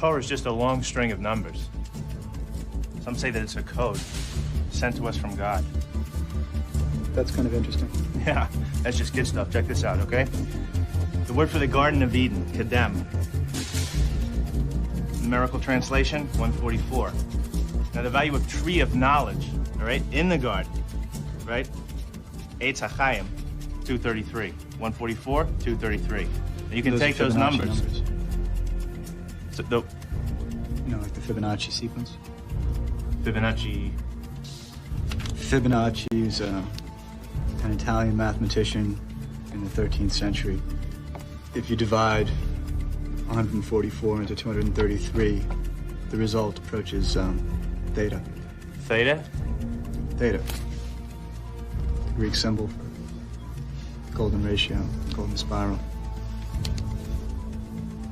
Torah is just a long string of numbers. Some say that it's a code sent to us from God. That's kind of interesting. Yeah, that's just good stuff. Check this out, okay? The word for the Garden of Eden, Kedem. Numerical translation, 144. Now the value of tree of knowledge, all right, in the garden, right? Eitz HaChaim, 233. 144, 233. Now you can take those numbers. So the, you know, like the Fibonacci sequence? Fibonacci. Fibonacci is an Italian mathematician in the 13th century. If you divide 144 into 233, the result approaches theta. Theta? Theta. The Greek symbol for golden ratio, golden spiral.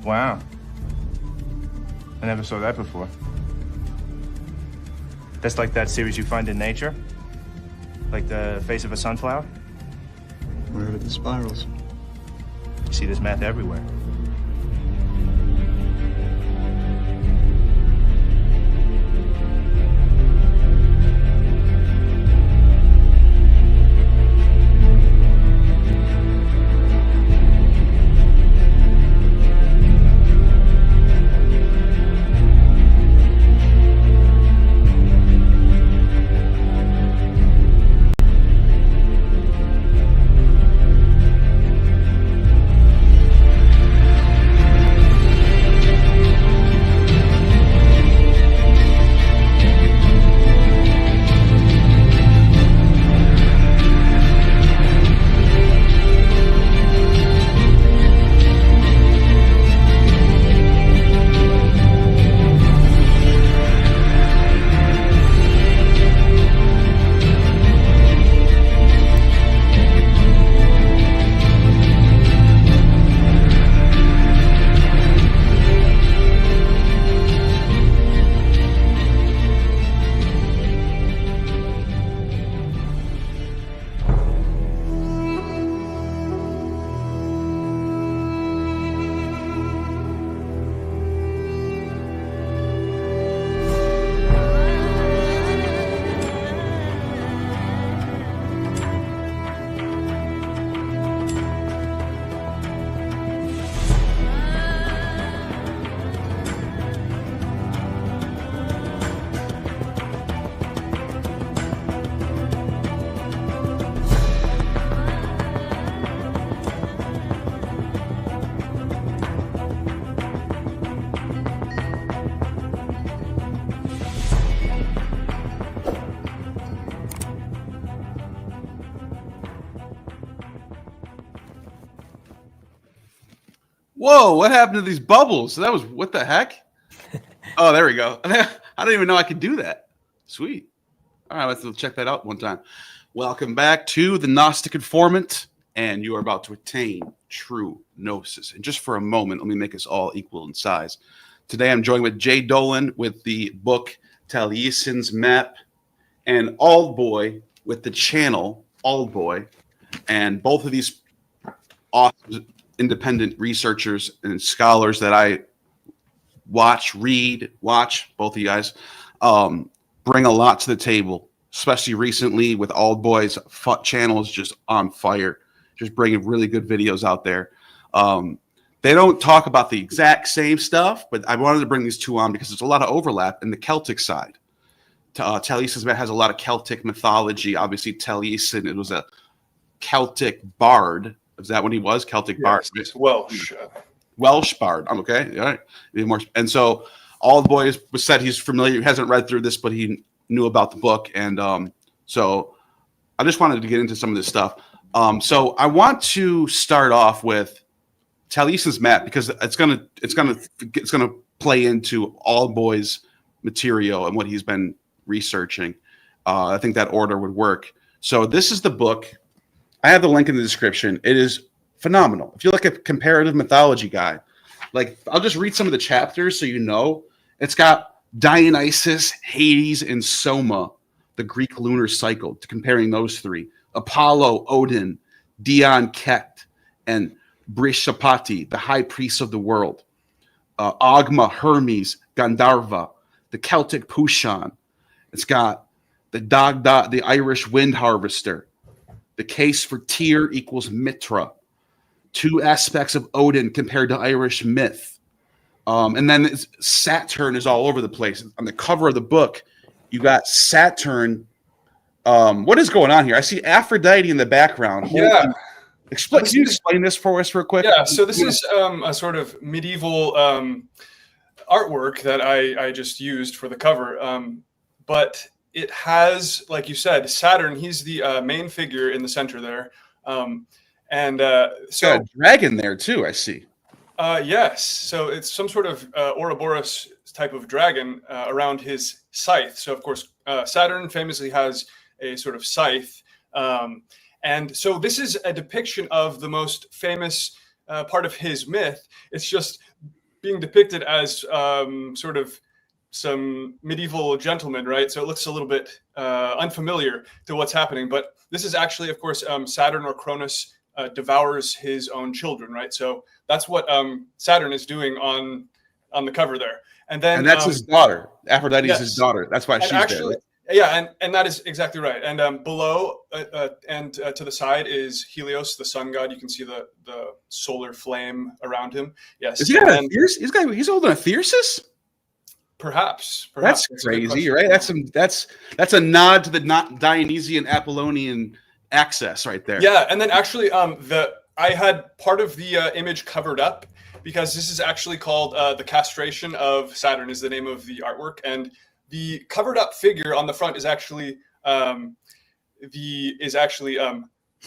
Wow. I never saw that before. That's like that series you find in nature? Like the face of a sunflower? Wherever the spirals. You see this math everywhere. Whoa, what happened to these bubbles? That was, what the heck? Oh, there we go. I don't even know I could do that. Sweet. All right, let's check that out one time. Welcome back to the Gnostic Informant, and you are about to attain true gnosis. And just for a moment, let me make us all equal in size. Today I'm joined with Jay Dolan with the book Taliesin's Map, and Old Boy with the channel Old Boy. And both of these authors, independent researchers and scholars that I watch, both of you guys, bring a lot to the table, especially recently with Old Boy's channel is just on fire, just bringing really good videos out there. They don't talk about the exact same stuff, but I wanted to bring these two on because there's a lot of overlap in the Celtic side. Taliesin's Map has a lot of Celtic mythology. Obviously, Taliesin, it was a Celtic bard. Is that what he was? Celtic bard. It's Welsh. Welsh bard. I'm okay. All right. And so Old Boy was said he's familiar. He hasn't read through this, but he knew about the book. And so I just wanted to get into some of this stuff. So I want to start off with Taliesin's Map because it's gonna play into Old Boy's material and what he's been researching. I think that order would work. So this is the book. I have the link in the description. It is phenomenal. If you're like a comparative mythology guy, like I'll just read some of the chapters so you know. It's got Dionysus, Hades, and Soma, the Greek lunar cycle, comparing those three. Apollo, Odin, Dion Ket, and Brishapati, the high priest of the world. Agma, Hermes, Gandharva, the Celtic Pushan. It's got the Dagda, the Irish wind harvester. The case for Tyr equals Mitra. Two aspects of Odin compared to Irish myth. And then Saturn is all over the place. On the cover of the book, you got Saturn. What is going on here? I see Aphrodite in the background. Yeah. Can you explain this for us real quick? Yeah, so this is a sort of medieval artwork that I just used for the cover. But it has, like you said, Saturn. He's the main figure in the center there. So got a dragon there too, I see. Yes. So it's some sort of Ouroboros type of dragon around his scythe. So, of course, Saturn famously has a sort of scythe. And so this is a depiction of the most famous part of his myth. It's just being depicted as sort of some medieval gentleman, right? So it looks a little bit unfamiliar to what's happening. But this is actually, of course, Saturn or Cronus devours his own children, right? So that's what Saturn is doing on the cover there. And that's his daughter. Aphrodite is yes. his daughter. That's why she's actually, there. Yeah, and that is exactly right. And below and to the side is Helios, the sun god. You can see the solar flame around him. Yes. Is he he's older than Thyrsis? Perhaps. That's crazy, right? That's a nod to the Dionysian Apollonian access right there. Yeah, and then actually, I had part of the image covered up because this is actually called the castration of Saturn is the name of the artwork, and the covered up figure on the front is actually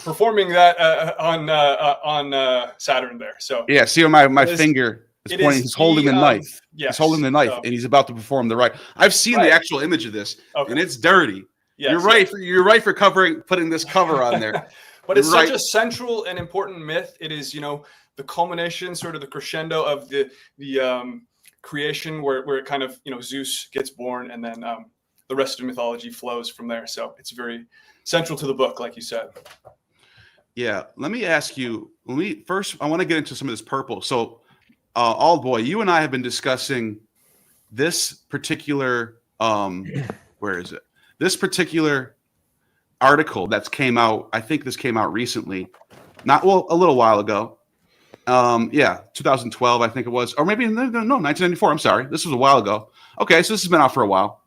performing that on Saturn there. So yeah, see my finger is pointing. He's holding the knife. Yes, he's holding the knife, and he's about to perform the rite. I've seen the actual image of this, and it's dirty. Yes, you're right. You're right for putting this cover on there. But it's such a central and important myth. It is, the culmination, sort of the crescendo of the creation where it kind of, Zeus gets born, and then the rest of mythology flows from there. So it's very central to the book, like you said. Yeah. Let me ask you, I want to get into some of this purple. So, Old Boy, you and I have been discussing this particular, where is it? This particular article that's came out, I think this came out recently, a little while ago. 2012, I think it was, or maybe no, 1994. I'm sorry, this was a while ago. Okay, so this has been out for a while.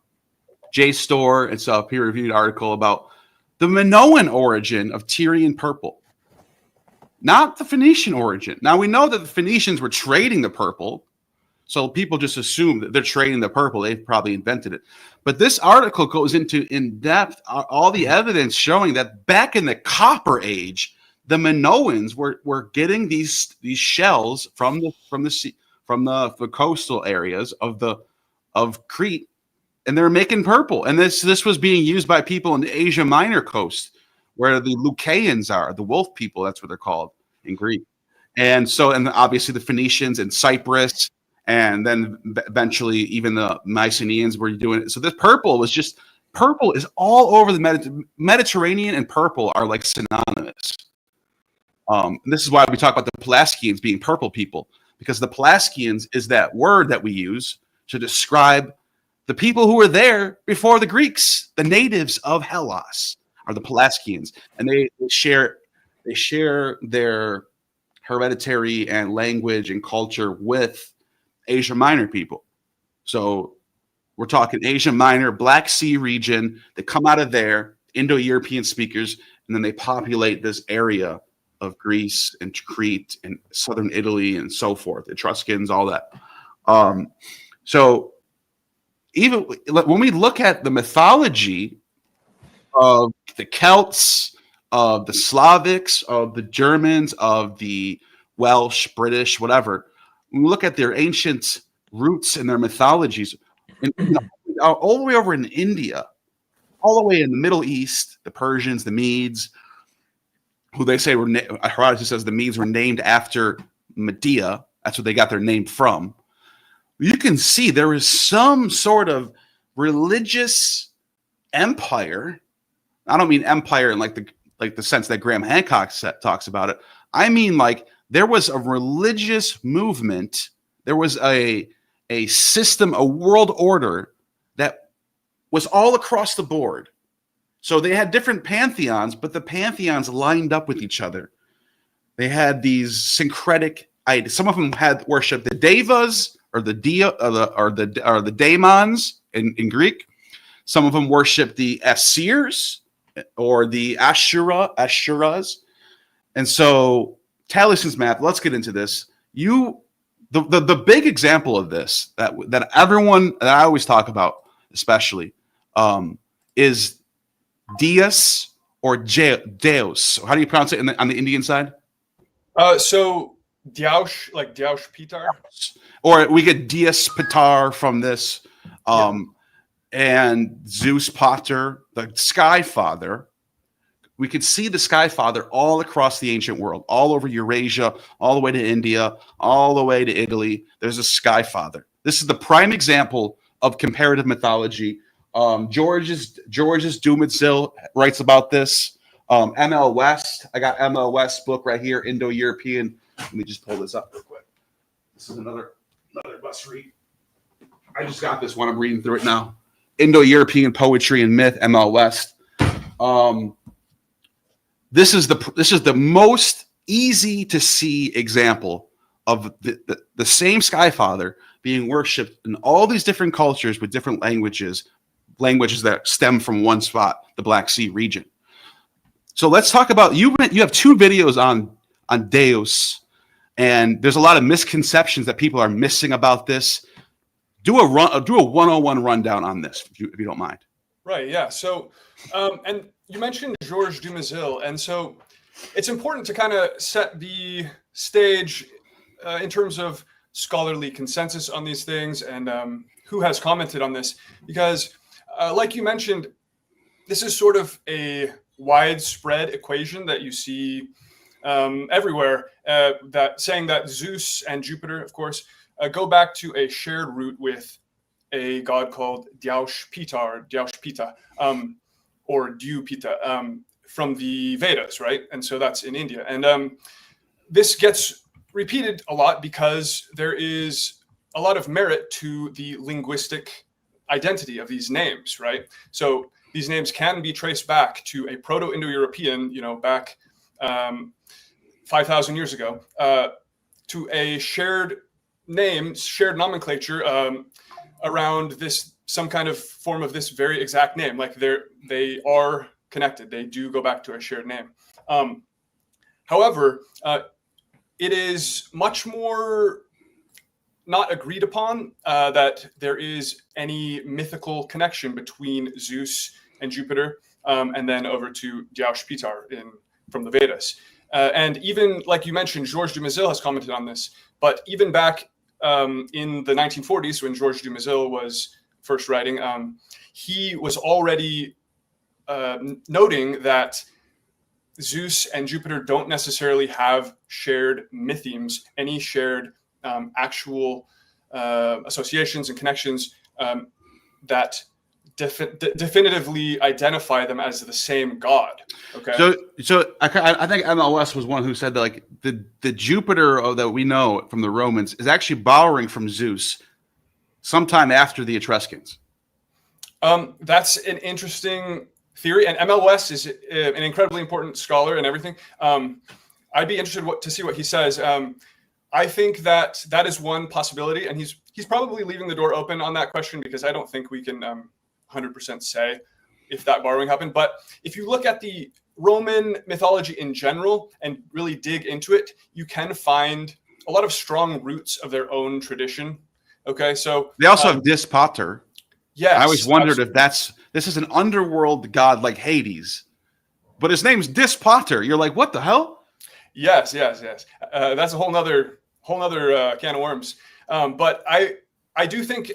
JSTOR, it's a peer-reviewed article about the Minoan origin of Tyrian purple, not the Phoenician origin. Now we know that the Phoenicians were trading the purple, so people just assume that they're trading the purple. They've probably invented it. But this article goes into in depth all the evidence showing that back in the Copper Age, the Minoans were getting these shells from the coastal areas of Crete, and they're making purple. And this was being used by people in the Asia Minor coast, where the Lucaeans are, the wolf people. That's what they're called in Greek. And obviously the Phoenicians and Cyprus, and then eventually even the Mycenaeans were doing it. So this purple is all over the Mediterranean, and purple are like synonymous. And this is why we talk about the Pelasgians being purple people, because the Pelasgians is that word that we use to describe the people who were there before the Greeks. The natives of Hellas are the Pelasgians, and they share their hereditary and language and culture with Asia Minor people. So we're talking Asia Minor, Black Sea region. They come out of there, Indo-European speakers, and then they populate this area of Greece and Crete and southern Italy and so forth, Etruscans, all that. So even when we look at the mythology of the Celts, of the Slavics, of the Germans, of the Welsh, British, whatever, when we look at their ancient roots and their mythologies, and all the way over in India, all the way in the Middle East, the Persians, the Medes, who they say Herodotus says the Medes were named after Medea. That's what they got their name from. You can see there is some sort of religious empire. I don't mean empire in like the sense that Graham Hancock talks about it. I mean like there was a religious movement there was a system, a world order that was all across the board. So they had different pantheons, but the pantheons lined up with each other. They had these syncretic ideas. Some of them had worship the devas or the the daemons in Greek. Some of them worship the Asirs or the Ashuras. And so Taliesin's math, let's get into this. The big example of this that everyone that I always talk about, especially, is Deus or Deus. How do you pronounce it on the Indian side? So Diaush, like Diaush Pitar. Or we get Dies Pitar from this. And Zeus Pater, the Sky Father. We could see the Sky Father all across the ancient world, all over Eurasia, all the way to India, all the way to Italy. There's a Sky Father. This is the prime example of comparative mythology. Georges Dumézil writes about this. M.L. West. I got M.L. West's book right here, Indo-European. Let me just pull this up real quick. This is another must read. I just got this one. I'm reading through it now. Indo-European Poetry and Myth, M.L. West. This is the most easy to see example of the same Sky Father being worshipped in all these different cultures with different languages that stem from one spot, the Black Sea region. So let's talk about you have 2 videos on Deus, and there's a lot of misconceptions that people are missing about this. Do a 101 rundown on this, if you don't mind. Right. Yeah. So, and you mentioned Georges Dumézil, and so it's important to kind of set the stage in terms of scholarly consensus on these things and who has commented on this, because, like you mentioned, this is sort of a widespread equation that you see everywhere. That saying that Zeus and Jupiter, of course, go back to a shared root with a god called Diaush Pita, or Diu Pita, from the Vedas, right? And so that's in India. And this gets repeated a lot because there is a lot of merit to the linguistic identity of these names, right? So these names can be traced back to a Proto-Indo-European, back 5,000 years ago, to a shared name, shared nomenclature around some kind of form of this very exact name. Like they are connected. They do go back to a shared name. However, it is much more not agreed upon that there is any mythical connection between Zeus and Jupiter, and then over to Diaush Pitar from the Vedas. And even, like you mentioned, Georges Dumézil has commented on this, but even back in the 1940s, when Georges Dumézil was first writing, he was already noting that Zeus and Jupiter don't necessarily have shared mythemes, any shared actual associations and connections that definitively identify them as the same god. Okay. So I think MLS was one who said that, like, the Jupiter that we know from the Romans is actually borrowing from Zeus sometime after the Etruscans. That's an interesting theory, and ML West is an incredibly important scholar and everything. I'd be interested to see what he says. I think that is one possibility, and he's probably leaving the door open on that question, because I don't think we can 100% say if that borrowing happened. But if you look at the Roman mythology in general and really dig into it, you can find a lot of strong roots of their own tradition. Okay, so they also have Dis Pater. Yes, I always wondered if this is an underworld god like Hades, but his name's Dis Pater. You're like, what the hell? Yes. That's a whole nother can of worms. But I do think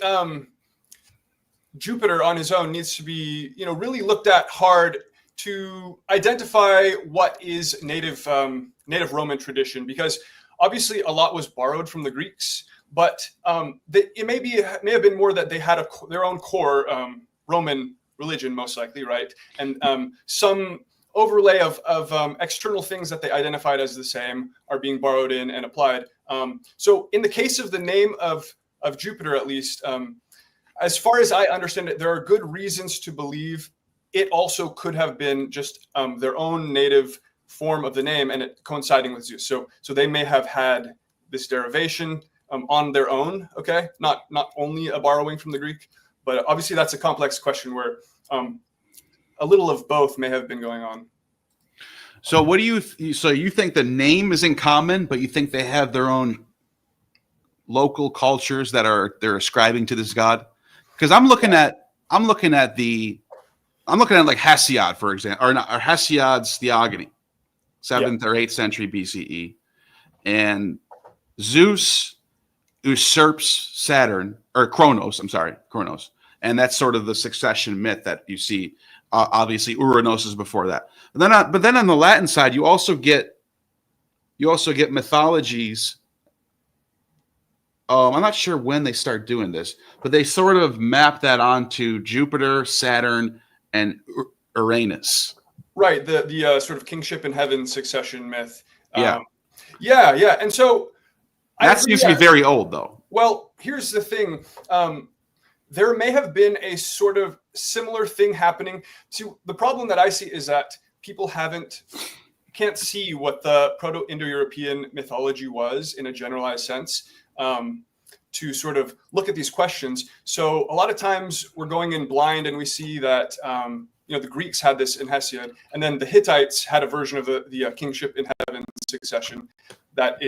Jupiter on his own needs to be, really looked at hard to identify what is native Roman tradition, because obviously a lot was borrowed from the Greeks, but it may have been more that they had their own core Roman religion, most likely, right? And some overlay of external things that they identified as the same are being borrowed in and applied. So in the case of the name of Jupiter, at least, as far as I understand it, there are good reasons to believe it also could have been just their own native form of the name and it coinciding with Zeus. So they may have had this derivation on their own, okay? Not only a borrowing from the Greek, but obviously that's a complex question where a little of both may have been going on. So what do you so you think the name is in common, but you think they have their own local cultures that they're ascribing to this god? Because I'm looking at like Hesiod, for example, or Hesiod's Theogony, 7th or 8th century BCE, and Zeus usurps Saturn or Kronos. I'm sorry, Kronos, and that's sort of the succession myth that you see. Obviously, Uranos is before that. But then on the Latin side, you also get mythologies. I'm not sure when they start doing this, but they sort of map that onto Jupiter, Saturn, and Uranus. Right, the sort of kingship in heaven succession myth. Yeah. And so that seems to be very old, though. Well, here's the thing. There may have been a sort of similar thing happening. See, the problem that I see is that people can't see what the Proto-Indo-European mythology was in a generalized sense to sort of look at these questions. So a lot of times we're going in blind and we see that the Greeks had this in Hesiod, and then the Hittites had a version of the kingship in heaven succession that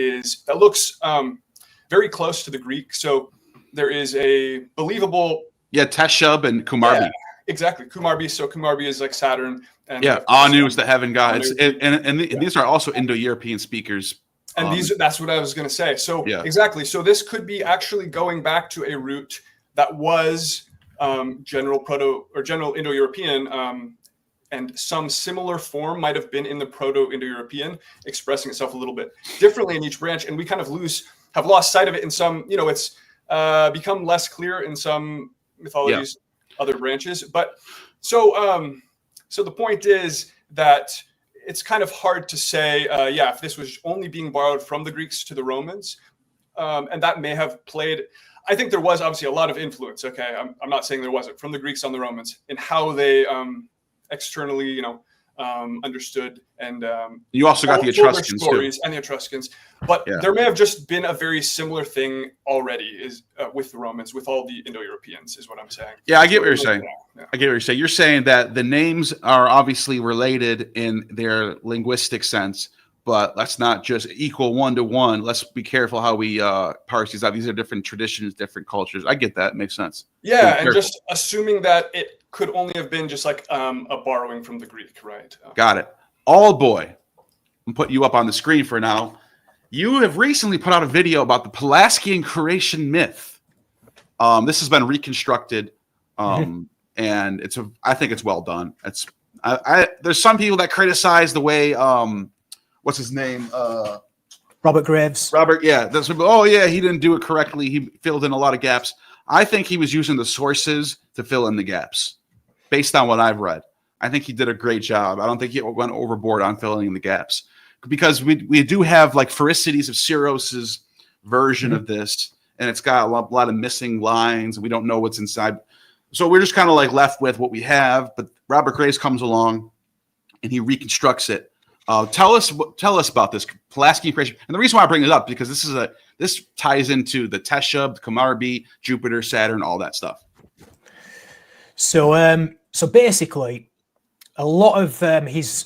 looks very close to the Greek. So there is a believable... Yeah, Teshub and Kumarbi. Yeah, exactly. Kumarbi. So Kumarbi is like Saturn. And Anu is the heaven god. These are also Indo-European speakers. And that's what I was going to say. So exactly. So this could be actually going back to a root that was general Indo-European, and some similar form might have been in the Proto-Indo-European, expressing itself a little bit differently in each branch. And we kind of have lost sight of it in some, it's become less clear in some mythologies, other branches. But so the point is that it's kind of hard to say, if this was only being borrowed from the Greeks to the Romans, and that may have played. I think there was obviously a lot of influence. Okay, I'm not saying there wasn't from the Greeks on the Romans in how they externally, understood, and you also got the Etruscans stories and the Etruscans, but there may have just been a very similar thing already with the Romans, with all the Indo-Europeans, is what I'm saying. Yeah, I get what you're saying. I get what you're saying. You're saying that the names are obviously related in their linguistic sense, but let's not just equal 1-to-1. Let's be careful how we parse these out. These are different traditions, different cultures. I get that. It makes sense. Yeah, and just assuming that it could only have been just like a borrowing from the Greek, right? Got it. All boy, I'm putting you up on the screen for now. You have recently put out a video about the Pelasgian creation myth. This has been reconstructed, and I think it's well done. There's some people that criticize the way what's his name? Robert Graves. Robert, yeah. He didn't do it correctly. He filled in a lot of gaps. I think he was using the sources to fill in the gaps, based on what I've read. I think he did a great job. I don't think he went overboard on filling in the gaps, because we do have like Pherecydes of Syros's version of this, and it's got a lot of missing lines, and we don't know what's inside. So we're just kind of like left with what we have. But Robert Graves comes along, and he reconstructs it. Tell us about this Pelasgian creation. And the reason why I bring it up, because this ties into the Teshub, the Kumarbi, Jupiter, Saturn, all that stuff. So basically, a lot of his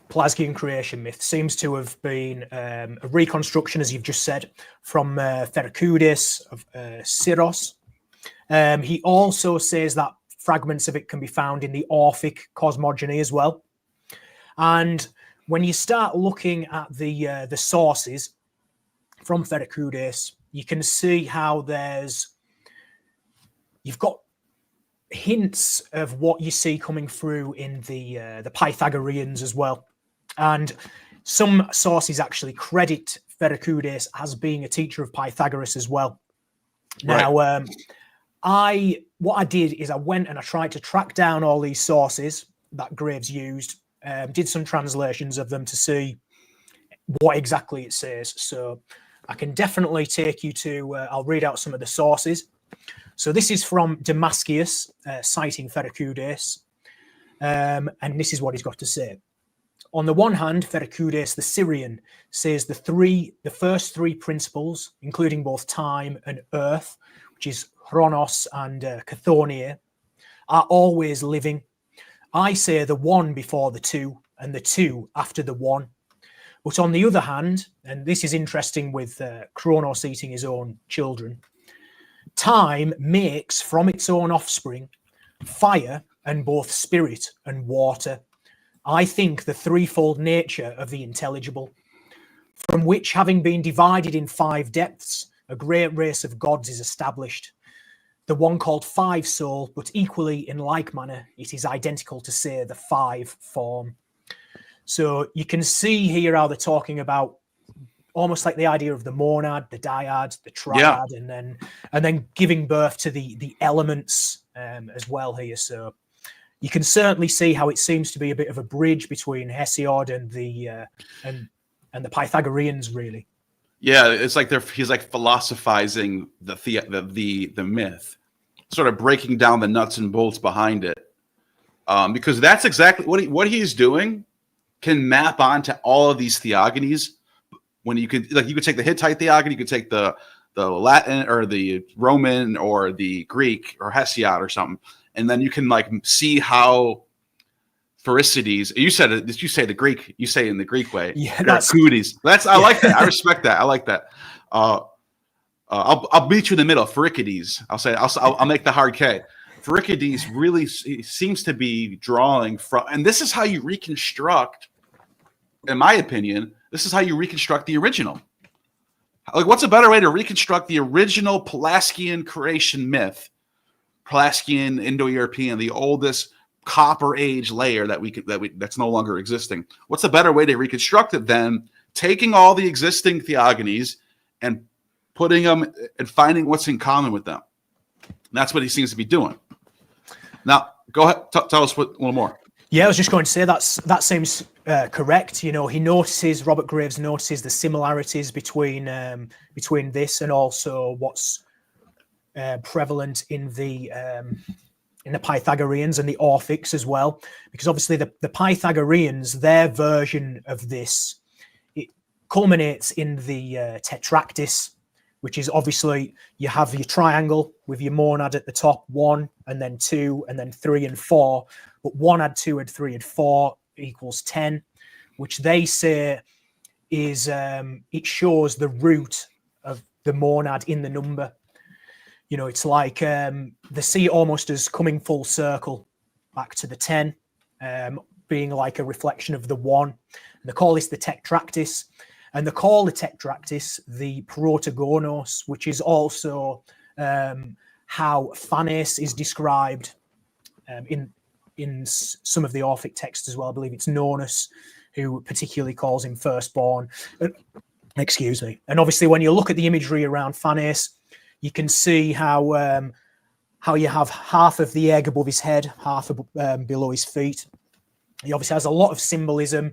Pelasgian creation myth seems to have been a reconstruction, as you've just said, from Pherecudis of Syros. He also says that fragments of it can be found in the Orphic cosmogony as well. And when you start looking at the sources from Pherecudis, you can see how you've got hints of what you see coming through in the Pythagoreans as well. And some sources actually credit Pherecudis as being a teacher of Pythagoras as well. Right. Now, what I did is I went and I tried to track down all these sources that Graves used, did some translations of them to see what exactly it says. So I can definitely take you to, I'll read out some of the sources. So this is from Damascus, citing Pherecydes, and this is what he's got to say. On the one hand, Pherecydes the Syrian says the first three principles, including both time and earth, which is chronos and kathonia, are always living. I say the one before the two, and the two after the one. But on the other hand, and this is interesting with Kronos eating his own children, time makes from its own offspring fire and both spirit and water. I think the threefold nature of the intelligible, from which, having been divided in 5 depths, a great race of gods is established. The one called 5 soul, but equally in like manner, it is identical to say the 5 form. So you can see here how they're talking about almost like the idea of the monad, the dyad, the triad, and then giving birth to the elements as well here. So you can certainly see how it seems to be a bit of a bridge between Hesiod and the Pythagoreans, really. Yeah, it's like he's like philosophizing the myth, sort of breaking down the nuts and bolts behind it, because that's exactly what he's doing. Can map onto all of these theogonies. When you could take the Hittite theogony, you could take the Latin or the Roman or the Greek or Hesiod or something, and then you can like see how Pherecydes. You said it. Did you say the Greek? You say it in the Greek way. Yeah, that's I like that. I respect that. I like that. I'll meet you in the middle. Pherecydes. I'll make the hard K. Pherecydes really seems to be drawing from, and this is how you reconstruct, in my opinion, this is how you reconstruct the original. Like, what's a better way to reconstruct the original Pelasgian creation myth? Pelasgian, Indo-European, the oldest Copper Age layer that's no longer existing. What's a better way to reconstruct it than taking all the existing theogonies and putting them and finding what's in common with them? And that's what he seems to be doing. Now, go ahead. Tell us a little more. Yeah, I was just going to say that seems correct. You know, Robert Graves notices the similarities between this and also what's prevalent in the Pythagoreans and the Orphics as well, because obviously the Pythagoreans, their version of this, it culminates in the Tetractys, which is obviously you have your triangle with your monad at the top, 1 and then 2 and then 3 and 4, but 1 add 2 add 3 add 4 equals 10, which they say is it shows the root of the monad in the number. You know, it's like they see it almost as coming full circle back to the 10, being like a reflection of the 1. And they call this the Tetractys. And they call the Tetractys the protogonos, which is also how Phanes is described in some of the Orphic texts as well. I believe it's Nonus who particularly calls him firstborn. Excuse me. And obviously, when you look at the imagery around Phanes, you can see how you have half of the egg above his head, half below his feet. He obviously has a lot of symbolism,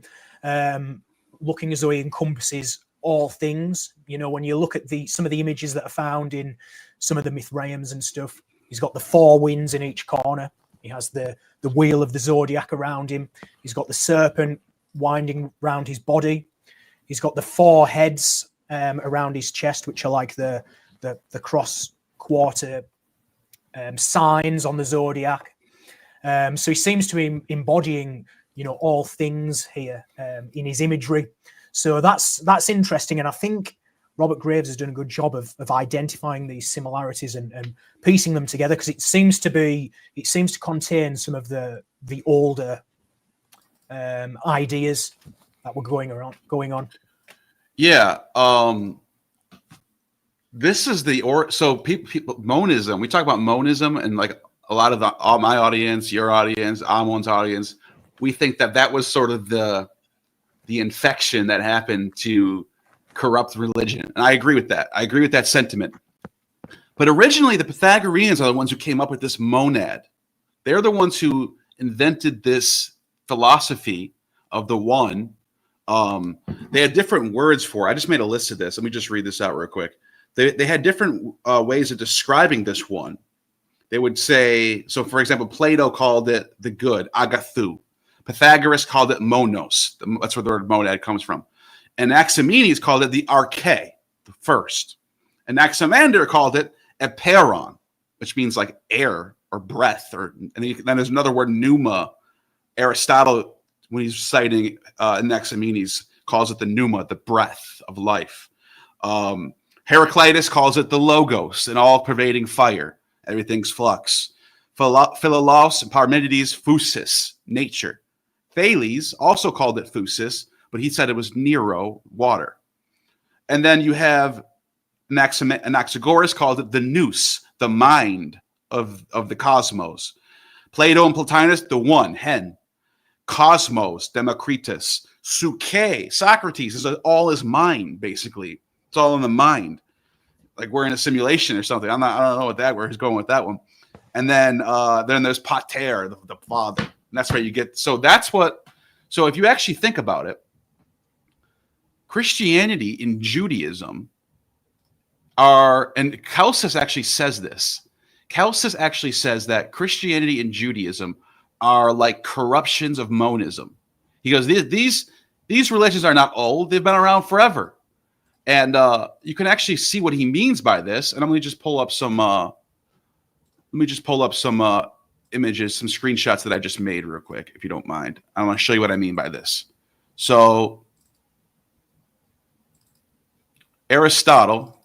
looking as though he encompasses all things. You know, when you look at some of the images that are found in some of the Mithraeums and stuff, he's got the 4 winds in each corner. He has the wheel of the zodiac around him. He's got the serpent winding around his body. He's got the 4 heads around his chest, which are like the cross quarter signs on the zodiac. So he seems to be embodying, you know, all things here in his imagery. So that's interesting, and I think Robert Graves has done a good job of identifying these similarities and piecing them together, because it seems to contain some of the older ideas that were going on. Yeah. This is so people monism. We talk about monism, and like a lot of all my audience, your audience, Amon's audience, we think that was sort of the infection that happened to corrupt religion. And I agree with that. I agree with that sentiment. But originally, the Pythagoreans are the ones who came up with this monad. They're the ones who invented this philosophy of the one, They had different words for it. I just made a list of this. Let me just read this out real quick. They had different ways of describing this one. They would say, so for example, Plato called it the good, agathou. Pythagoras called it monos. That's where the word monad comes from. And Anaximenes called it the arche, the first. And Anaximander called it eperon, which means like air or breath. And then there's another word, pneuma. Aristotle, when he's citing Anaximenes, calls it the pneuma, the breath of life. Heraclitus calls it the logos, an all-pervading fire. Everything's flux. Philolaus and Parmenides, phusis, nature. Thales also called it phusis, but he said it was Nero, water. And then you have Anaxagoras called it the nous, the mind of the cosmos. Plato and Plotinus, the one, hen. Cosmos, Democritus. Suke, Socrates, is all his mind, basically. It's all in the mind. Like we're in a simulation or something. I don't know where he's going with that one. And then there's pater, the father. And that's where you get. So if you actually think about it, Christianity and Judaism and Celsus actually says this. Celsus actually says that Christianity and Judaism are like corruptions of monism. He goes, these religions are not old; they've been around forever. And you can actually see what he means by this. And I'm going to just pull up some. Images, some screenshots that I just made real quick, if you don't mind. I want to show you what I mean by this. So Aristotle.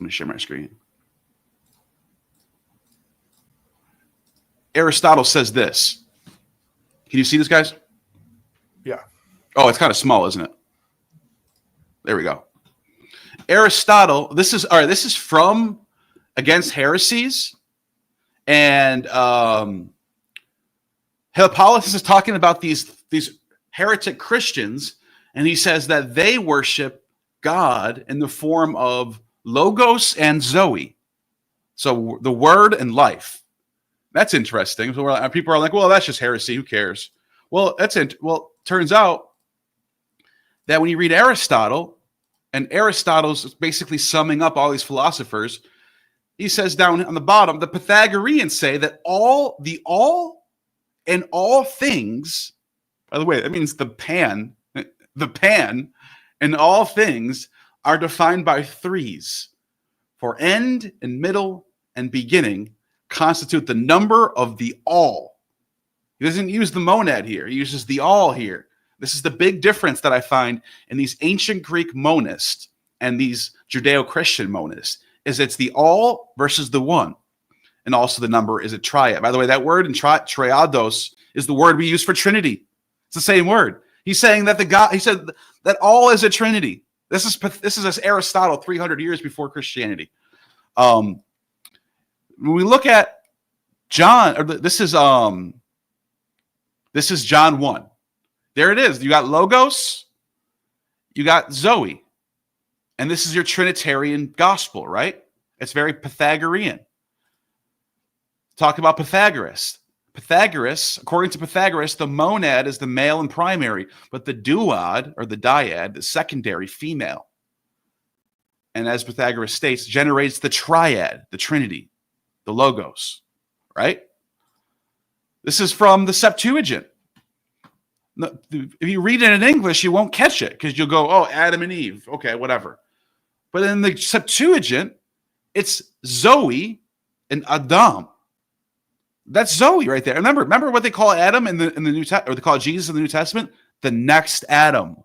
Let me share my screen. Aristotle says this. Can you see this, guys? Yeah. Oh, it's kind of small, isn't it? There we go. Aristotle, this is from Against Heresies. And Hippolytus is talking about these heretic Christians, and he says that they worship God in the form of logos and zoe. So the word and life. That's interesting. So people are like, well, that's just heresy. Who cares? Well, turns out that when you read Aristotle, and Aristotle's basically summing up all these philosophers, he says down on the bottom, the Pythagoreans say that all and all things, by the way, that means the pan and all things are defined by threes. For end and middle and beginning constitute the number of the all. He doesn't use the monad here. He uses the all here. This is the big difference that I find in these ancient Greek monists and these Judeo-Christian monists. Is it's the all versus the one. And also the number is a triad. By the way, that word in triados is the word we use for Trinity. It's the same word. He's saying that he said that all is a Trinity. This is Aristotle 300 years before Christianity. When we look at John, this is John 1. There it is. You got logos, you got Zoe. And this is your Trinitarian gospel, right? It's very Pythagorean. Talk about Pythagoras. According to Pythagoras, the monad is the male and primary, but the duad or the dyad, the secondary, female. And as Pythagoras states, generates the triad, the Trinity, the logos, right? This is from the Septuagint. If you read it in English, you won't catch it because you'll go, oh, Adam and Eve. Okay, whatever. But in the Septuagint, it's Zoe and Adam. That's Zoe right there. Remember what they call Adam in the New Testament, or they call Jesus in the New Testament? The next Adam.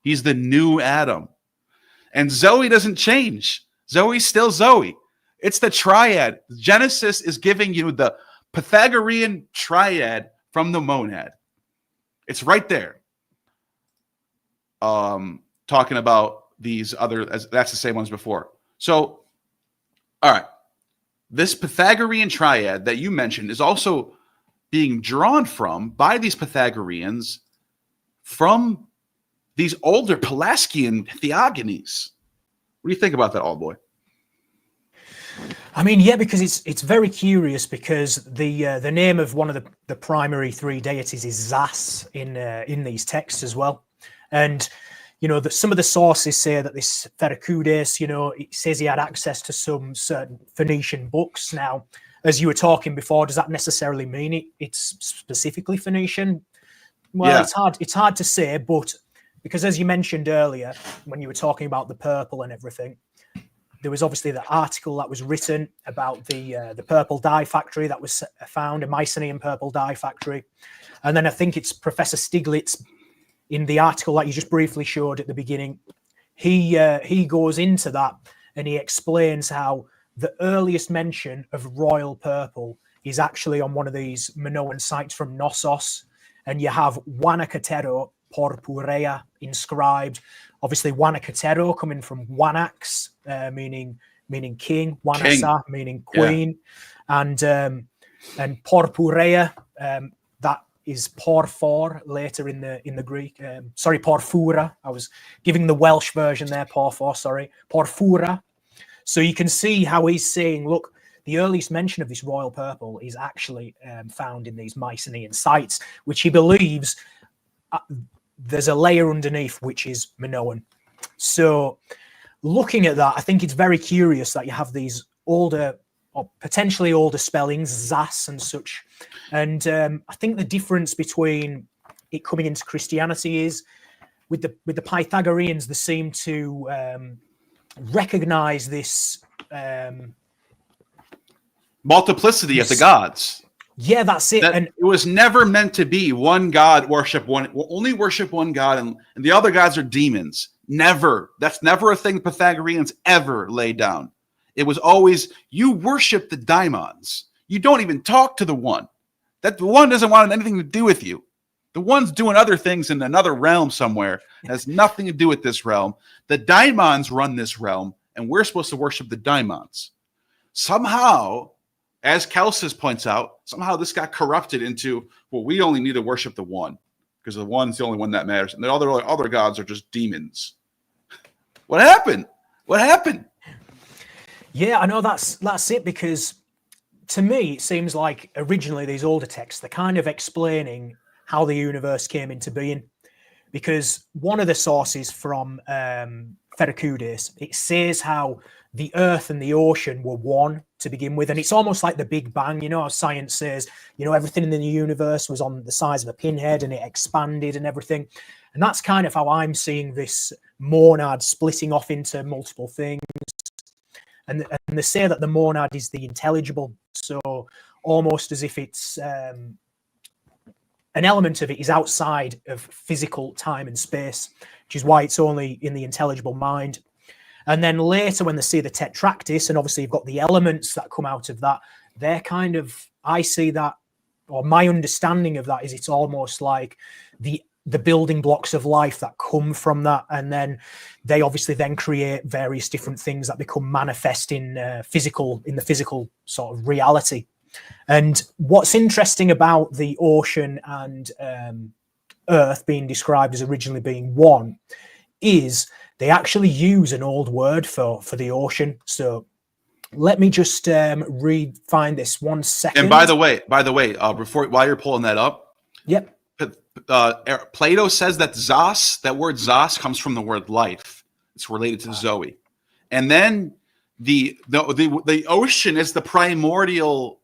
He's the new Adam. And Zoe doesn't change. Zoe's still Zoe. It's the triad. Genesis is giving you the Pythagorean triad from the monad. It's right there. Talking about these that's the same ones before. So, all right. This Pythagorean triad that you mentioned is also being drawn from by these Pythagoreans from these older Pelasgian theogonies. What do you think about that, old boy? I mean, yeah, because it's very curious, because the name of one of the primary three deities is Zas in these texts as well. And you know that some of the sources say that this Pherecoudes, you know, it says he had access to some certain Phoenician books. Now, as you were talking before, does that necessarily mean it's specifically Phoenician? Well, Yeah. it's hard to say, but because as you mentioned earlier, when you were talking about the purple and everything, there was obviously the article that was written about the purple dye factory that was found, a Mycenaean purple dye factory. And then I think it's Professor Stiglitz in the article that you just briefly showed at the beginning. He goes into that and he explains how the earliest mention of royal purple is actually on one of these Minoan sites from Knossos. And you have Wanakatero Porpurea inscribed. Obviously, Wanakatero coming from Wanax, meaning king, Wanasa meaning queen, and Porpurea, that is Porphor later in the Greek. Sorry, Porphura. I was giving the Welsh version there. Porphor, sorry, Porphura. So you can see how he's saying, look, the earliest mention of this royal purple is actually found in these Mycenaean sites, which he believes there's a layer underneath which is Minoan. So looking at that, I think it's very curious that you have these older or potentially older spellings, Zas and such. And I think the difference between it coming into Christianity is with the Pythagoreans, they seem to recognize this multiplicity of the gods. Yeah, that's it. And it was never meant to be one god only worship one god, and the other gods are demons. Never. That's never a thing the Pythagoreans ever laid down. It was always, you worship the daimons. You don't even talk to the one. That the one doesn't want anything to do with you. The one's doing other things in another realm somewhere. It has nothing to do with this realm. The daimons run this realm, and we're supposed to worship the daimons. Somehow, as Celsus points out, somehow this got corrupted into, well, we only need to worship the one because the one's the only one that matters. And the other gods are just demons. What happened? What happened? Yeah, I know that's it, because to me, it seems like originally these older texts, they're kind of explaining how the universe came into being. Because one of the sources from Pherecoudes, it says how the earth and the ocean were one to begin with. And it's almost like the Big Bang, you know, how science says, you know, everything in the universe was on the size of a pinhead and it expanded and everything. And that's kind of how I'm seeing this monad splitting off into multiple things. And they say that the monad is the intelligible. So almost as if it's an element of it is outside of physical time and space, which is why it's only in the intelligible mind. And then later when they see the Tetractys, and obviously you've got the elements that come out of that, they're kind of, I see that, or my understanding of that is it's almost like the building blocks of life that come from that, and then they obviously then create various different things that become manifest in the physical sort of reality. And what's interesting about the ocean and earth being described as originally being one is they actually use an old word for the ocean. So let me just find this 1 second. And by the way, while you're pulling that up, yep. Plato says that Zos, that word Zos, comes from the word life. It's related to Zoe. And then the ocean is the primordial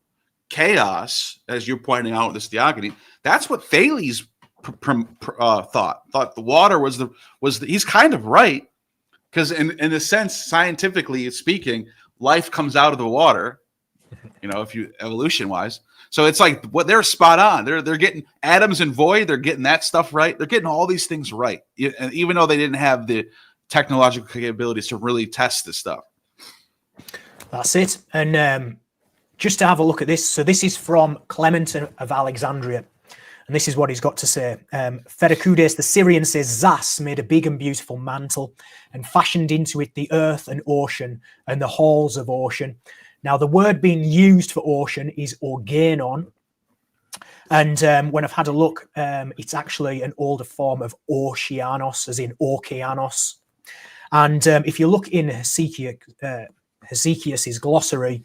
chaos, as you're pointing out with this theogony. That's what Thales thought the water was he's kind of right, because in a sense, scientifically speaking, life comes out of the water, you know, if you evolution wise. So it's like what they're spot on. They're getting atoms and void. They're getting that stuff right. They're getting all these things right, and even though they didn't have the technological capabilities to really test this stuff. That's it. And just to have a look at this. So this is from Clement of Alexandria. And this is what he's got to say. Pherecoudes, the Syrian, says Zas made a big and beautiful mantle and fashioned into it the earth and ocean and the halls of ocean. Now, the word being used for ocean is organon. And when I've had a look, it's actually an older form of oceanos, as in okeanos. And if you look in Hesychius, Hesychius's glossary,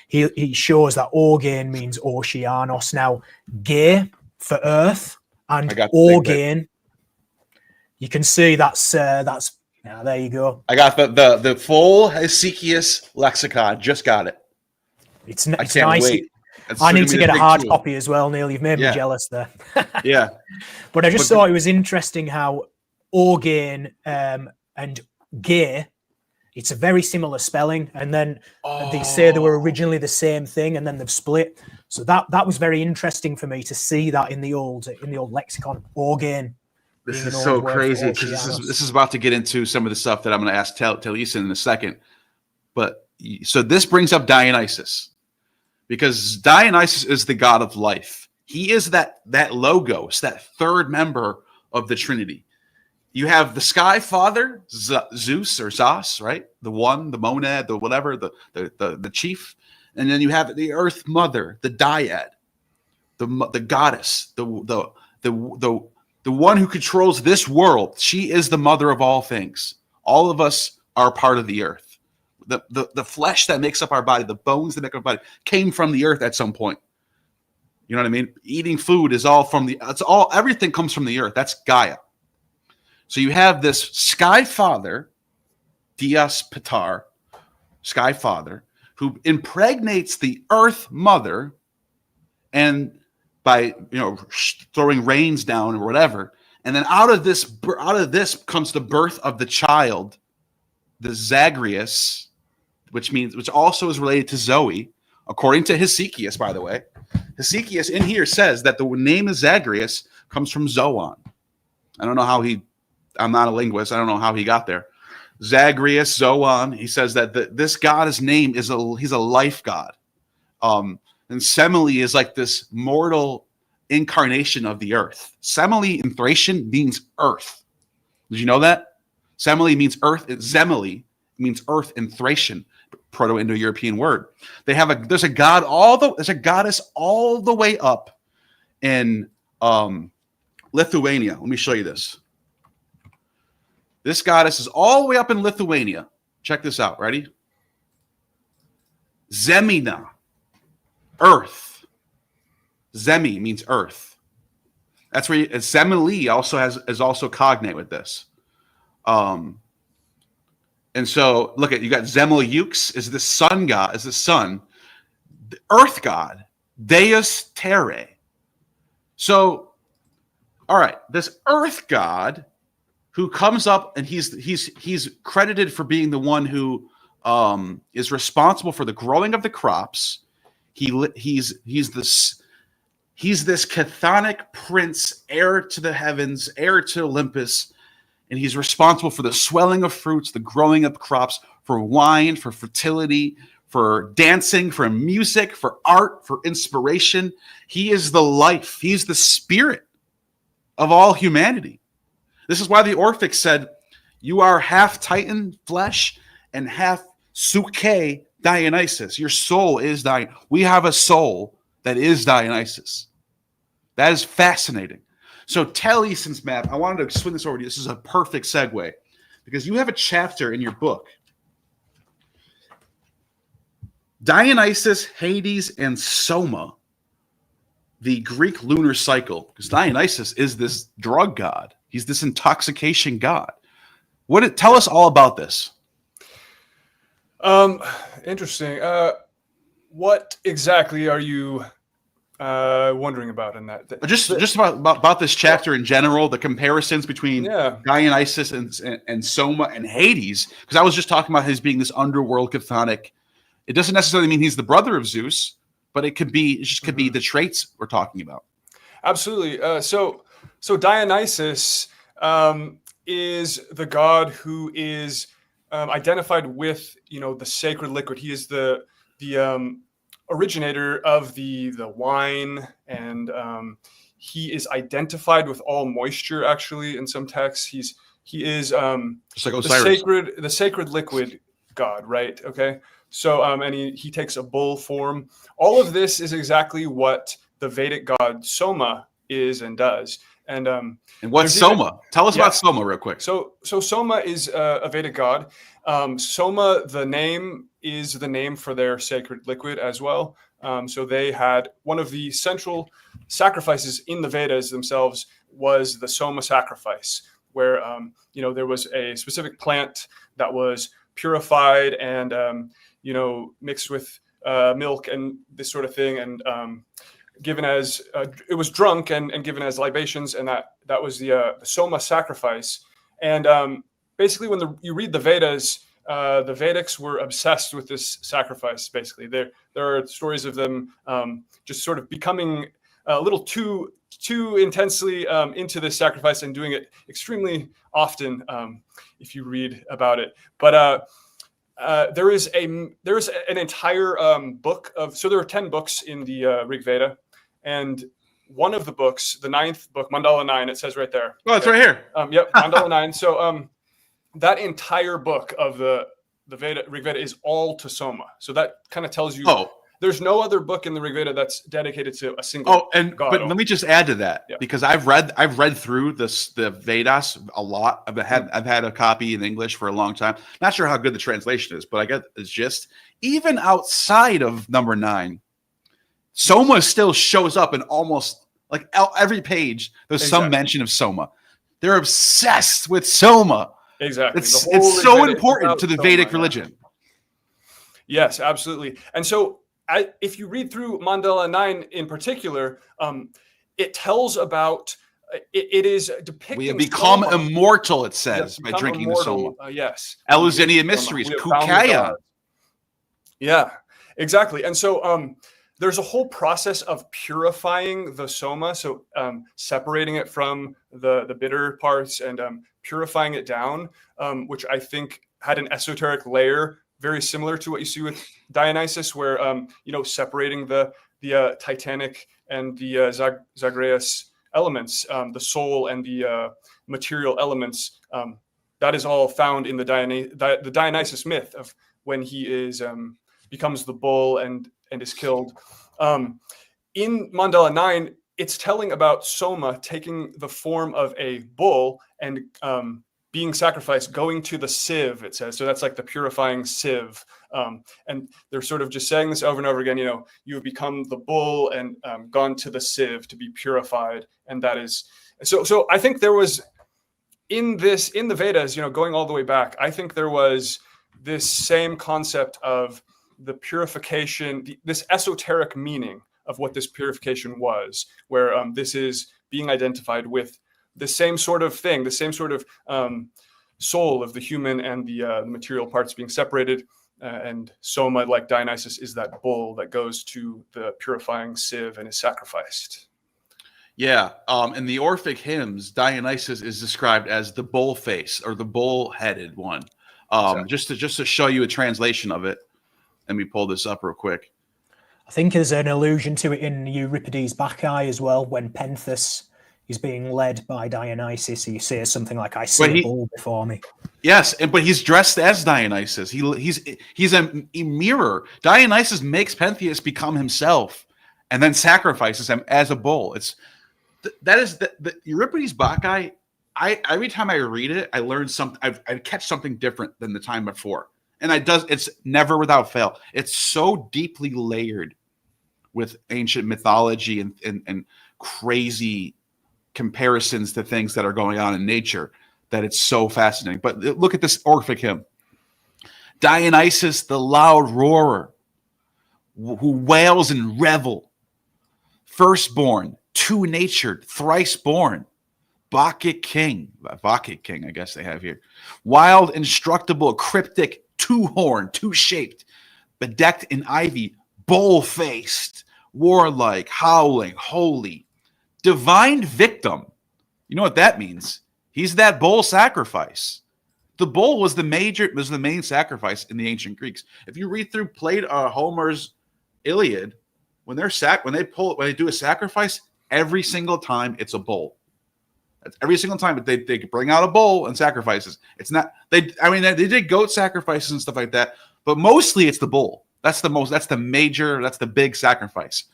he shows that Orgain means Oceanos. Now, Ge for earth and Orgain, you can see that's yeah, there you go. I got the full Hesychius lexicon. Just got it. It's I nice. can't wait. I need to get a hard copy as well, Neil. You've made me jealous there. Yeah. But I just thought it was interesting how Orgain and Ge, it's a very similar spelling, and then they say they were originally the same thing, and then they've split. So that was very interesting for me to see that in the old lexicon. Orgain. This is so crazy because this is about to get into some of the stuff that I'm going to ask Taliesin in a second. But so this brings up Dionysus, because Dionysus is the god of life. He is that logos, that third member of the Trinity. You have the sky father, Zeus or Zos, right? The one, the monad, the whatever, the chief, and then you have the earth mother, the dyad, the goddess, the one who controls this world. She is the mother of all things. All of us are part of the earth. The flesh that makes up our body, the bones that make up our body, came from the earth at some point. You know what I mean? Eating food is all from everything comes from the earth. That's Gaia. So you have this sky father, Dios Pater, sky father, who impregnates the earth mother, and by throwing rains down or whatever, and then out of this comes the birth of the child, the Zagreus, which also is related to Zoe, according to Hesychius. By the way, Hesychius in here says that the name of Zagreus comes from Zoan. I don't know how I'm not a linguist. I don't know how he got there. Zagreus, Zoan. He says that this god's name he's a life god. And Semele is like this mortal incarnation of the earth. Semele in Thracian means earth. Did you know that? Semele means earth. Zemele means earth in Thracian, Proto-Indo-European word. There's a goddess all the way up in Lithuania. Let me show you this. This goddess is all the way up in Lithuania. Check this out. Ready? Zemina. Earth. Zemi means earth. That's where Semele is also cognate with this. And so look at, you got Zemeliux is the sun god, is the sun, the earth god, Deus Terrae. So, all right, this earth god who comes up, and he's credited for being the one who is responsible for the growing of the crops. He's this chthonic prince, heir to the heavens, heir to Olympus, and he's responsible for the swelling of fruits, the growing of crops, for wine, for fertility, for dancing, for music, for art, for inspiration. He is the life. He's the spirit of all humanity. This is why the Orphic said, "You are half Titan flesh and half Suke Dionysus." Your soul is Dionysus. We have a soul that is Dionysus. That is fascinating. So Taliesin's map, I wanted to swing this over to you. This is a perfect segue because you have a chapter in your book. Dionysus, Hades, and Soma, the Greek lunar cycle. Because Dionysus is this drug god. He's this intoxication god. Tell us all about this. Interesting. What exactly are you wondering about in that? Just about this chapter in general, the comparisons between Dionysus and Soma and Hades, because I was just talking about his being this underworld chthonic. It doesn't necessarily mean he's the brother of Zeus, but it could be the traits we're talking about. Absolutely. So Dionysus is the god who is identified with the sacred liquid. He is the originator of the wine, and he is identified with all moisture. Actually, in some texts, he is just like Osiris, the sacred liquid god, right? Okay. So and he takes a bull form. All of this is exactly what the Vedic god Soma is and does. And what's Soma? Tell us about Soma real quick. So Soma is a Vedic god. Soma, the name is the name for their sacred liquid as well. So they had one of the central sacrifices in the Vedas themselves was the soma sacrifice, where there was a specific plant that was purified and mixed with milk and this sort of thing, and given as it was drunk and given as libations, and that was the soma sacrifice. And basically, when you read the Vedas, the Vedics were obsessed with this sacrifice. Basically, there are stories of them just sort of becoming a little too intensely into this sacrifice and doing it extremely often. If you read about it, but there is an entire book of. So there are 10 books in the Rig Veda, and one of the books, the 9th book, Mandala 9, it says right there. Oh, it's right here. Yep, Mandala 9. So that entire book of the Rig Veda is all to Soma. So that kind of tells you there's no other book in the Rig Veda that's dedicated to a single god. But let me just add to that, because I've read through the Vedas a lot. I've had a copy in English for a long time. Not sure how good the translation is, but I get the gist. Even outside of number 9, Soma still shows up in almost like every page. There's some mention of Soma. They're obsessed with Soma. Exactly. It's so important to the Vedic religion. Yes, absolutely. And so if you read through Mandala 9 in particular, it tells about, it is depicting. We have become immortal, it says, by drinking the Soma. Yes. Eleusinian mysteries, Kukaya. Yeah, exactly. And so there's a whole process of purifying the Soma. So separating it from the bitter parts and purifying it down, which I think had an esoteric layer very similar to what you see with Dionysus, where separating the titanic and the Zagreus elements, the soul and the material elements. That is all found in the Dionysus myth of when he is becomes the bull and is killed. In Mandala 9, it's telling about Soma taking the form of a bull and being sacrificed, going to the sieve, it says. So that's like the purifying sieve. And they're sort of just saying this over and over again, you have become the bull and gone to the sieve to be purified. And that is, so I think there was in the Vedas, going all the way back, I think there was this same concept of the purification, this esoteric meaning of what this purification was, where this is being identified with the same sort of thing, the same sort of soul of the human and the material parts being separated. And Soma, like Dionysus, is that bull that goes to the purifying sieve and is sacrificed. Yeah. In the Orphic hymns, Dionysus is described as the bull face or the bull-headed one. Exactly. Just to show you a translation of it. Let me pull this up real quick. I think there's an allusion to it in Euripides' Bacchae as well, when Pentheus is being led by Dionysus. He says something like, "I see a bull before me." Yes, but he's dressed as Dionysus. He's a mirror. Dionysus makes Pentheus become himself, and then sacrifices him as a bull. The Euripides' Bacchae. Every time I read it, I learn something. I catch something different than the time before. And it's never without fail. It's so deeply layered with ancient mythology and crazy comparisons to things that are going on in nature that it's so fascinating. But look at this Orphic hymn. Dionysus, the loud roarer, who wails and revel, firstborn, two-natured, thrice-born, Bacchic king, I guess they have here, wild, instructable, cryptic, two-horned, two-shaped, bedecked in ivy, bull-faced, warlike, howling, holy, divine victim. You know what that means? He's that bull sacrifice. The bull was the main sacrifice in the ancient Greeks. If you read through Homer's Iliad, when they do a sacrifice, every single time it's a bull. Every single time they bring out a bull and sacrifices. It's not they did goat sacrifices and stuff like that, but mostly it's the bull. That's the big sacrifice.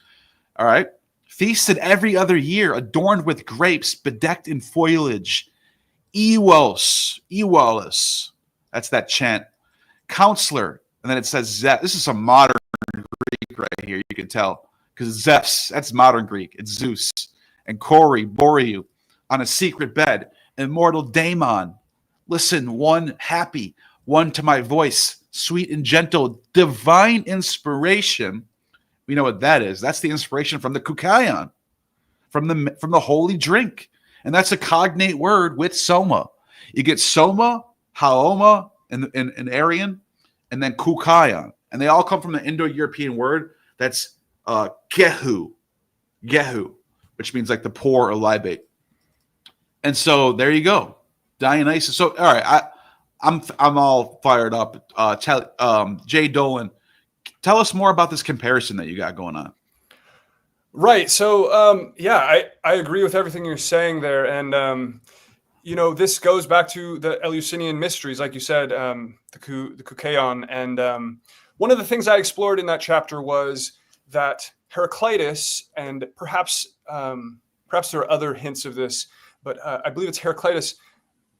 All right. Feasted every other year, adorned with grapes, bedecked in foliage. Ewolus. That's that chant. Counselor, and then it says Zeus. This is some modern Greek right here. You can tell because Zeus, that's modern Greek. It's Zeus and Kori, Boreou, on a secret bed. Immortal daemon, listen, one happy, one to my voice, sweet and gentle, divine inspiration. We know what that is. That's the inspiration from the kukaion, from the holy drink. And that's a cognate word with soma. You get soma, haoma in Aryan, and then kukaion. And they all come from the Indo-European word that's gehu, which means like the pour or libate. And so there you go, Dionysus. So all right, I'm all fired up. Jay Dolan, tell us more about this comparison that you got going on. Right. So I agree with everything you're saying there, and this goes back to the Eleusinian mysteries, like you said, the kukaion. And one of the things I explored in that chapter was that Heraclitus, and perhaps there are other hints of this, but I believe it's Heraclitus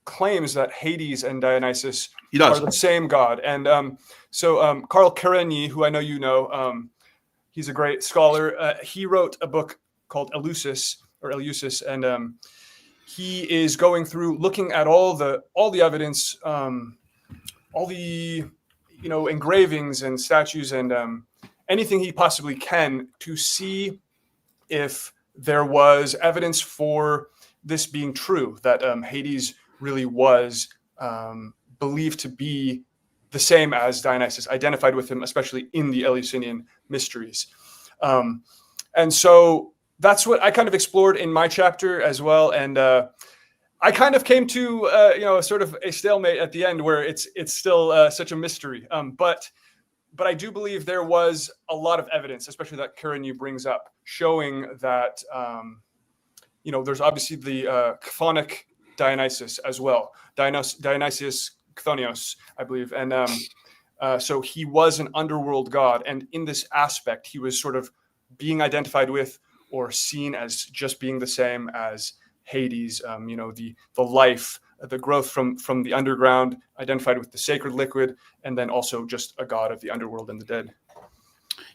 claims that Hades and Dionysus are the same god. And Carl Karenyi, who I know you know, he's a great scholar. He wrote a book called Eleusis, and he is going through looking at all the evidence, all the engravings and statues and anything he possibly can to see if there was evidence for this being true, that Hades really was believed to be the same as Dionysus, identified with him, especially in the Eleusinian mysteries. And so that's what I kind of explored in my chapter as well. And I kind of came to sort of a stalemate at the end, where it's still such a mystery. But I do believe there was a lot of evidence, especially that Karenyi brings up, showing that there's obviously the chthonic Dionysus as well, Dionysius Chthonios, I believe, and so he was an underworld god, and in this aspect, he was sort of being identified with or seen as just being the same as Hades. The life, the growth from the underground, identified with the sacred liquid, and then also just a god of the underworld and the dead.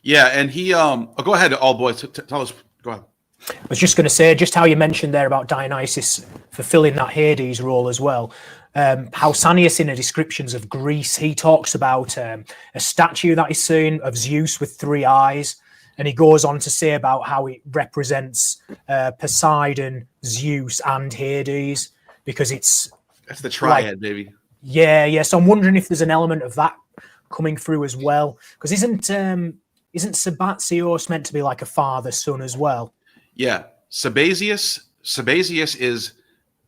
Yeah, and he go ahead, all boys, tell us. Go ahead. I was just going to say, just how you mentioned there about Dionysus fulfilling that Hades role as well. Pausanias, in the descriptions of Greece, he talks about a statue that he's seen of Zeus with 3 eyes. And he goes on to say about how it represents Poseidon, Zeus, and Hades, because that's the triad, baby. Yeah. So I'm wondering if there's an element of that coming through as well, because isn't Sabazios meant to be like a father-son as well? Yeah, Sabazius is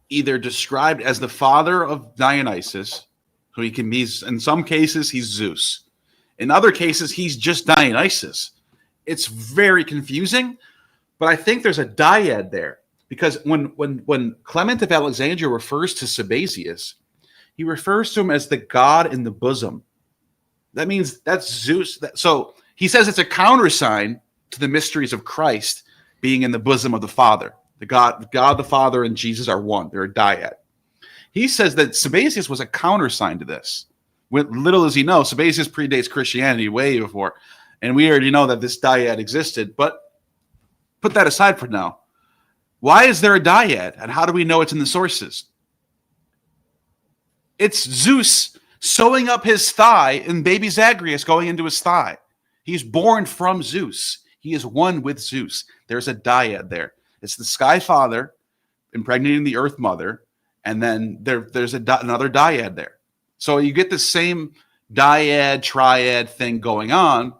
either described as the father of Dionysus, so he can be, in some cases, he's Zeus. In other cases, he's just Dionysus. It's very confusing, but I think there's a dyad there, because when Clement of Alexandria refers to Sabazius, he refers to him as the god in the bosom. That means that's Zeus. So he says it's a countersign to the mysteries of Christ being in the bosom of the Father. God the Father and Jesus are one. They're a dyad. He says that Sabazius was a countersign to this. With little as he knows, Sabazius predates Christianity way before. And we already know that this dyad existed. But put that aside for now. Why is there a dyad? And how do we know it's in the sources? It's Zeus sewing up his thigh and baby Zagreus going into his thigh. He's born from Zeus. He is one with Zeus. There's a dyad there. It's the sky father impregnating the earth mother, and then there's another dyad there. So you get the same dyad, triad thing going on.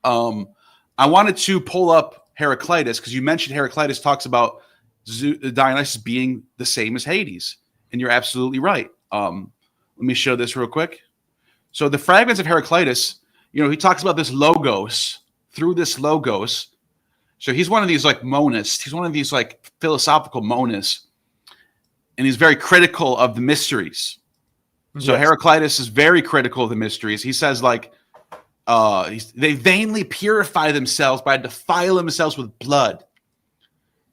I wanted to pull up Heraclitus, because you mentioned Heraclitus talks about Dionysus being the same as Hades, and you're absolutely right. Let me show this real quick. So the fragments of Heraclitus, he talks about this logos. Through this logos, so he's one of these like monists. He's one of these like philosophical monists, and he's very critical of the mysteries. So Heraclitus is very critical of the mysteries. He says like they vainly purify themselves by defile themselves with blood.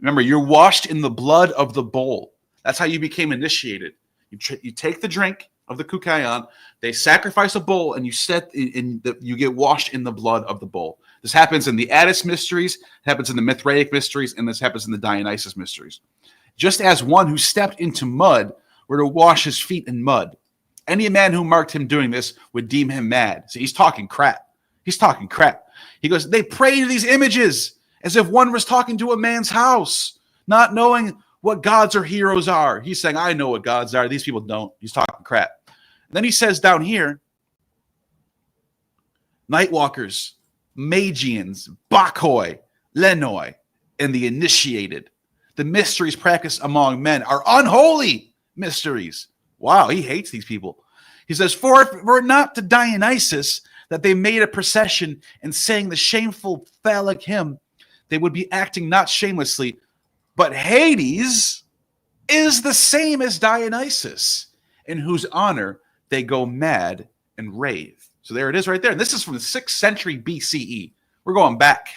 Remember, you're washed in the blood of the bowl. That's how you became initiated. You take the drink of the Kukayan, they sacrifice a bull, and you get washed in the blood of the bull. This happens in the Attis mysteries, it happens in the Mithraic mysteries, and this happens in the Dionysus mysteries. Just as one who stepped into mud were to wash his feet in mud, any man who marked him doing this would deem him mad. See, he's talking crap. He's talking crap. He goes, they pray to these images as if one was talking to a man's house, not knowing what gods or heroes are. He's saying, I know what gods are. These people don't. He's talking crap. And then he says down here, Nightwalkers, Magians, Bacchoi, Lenoi, and the initiated. The mysteries practiced among men are unholy mysteries. Wow, he hates these people. He says, for if it were not to Dionysus that they made a procession and sang the shameful phallic hymn, they would be acting not shamelessly. But Hades is the same as Dionysus, in whose honor they go mad and rave. So there it is right there. And this is from the 6th century BCE. We're going back.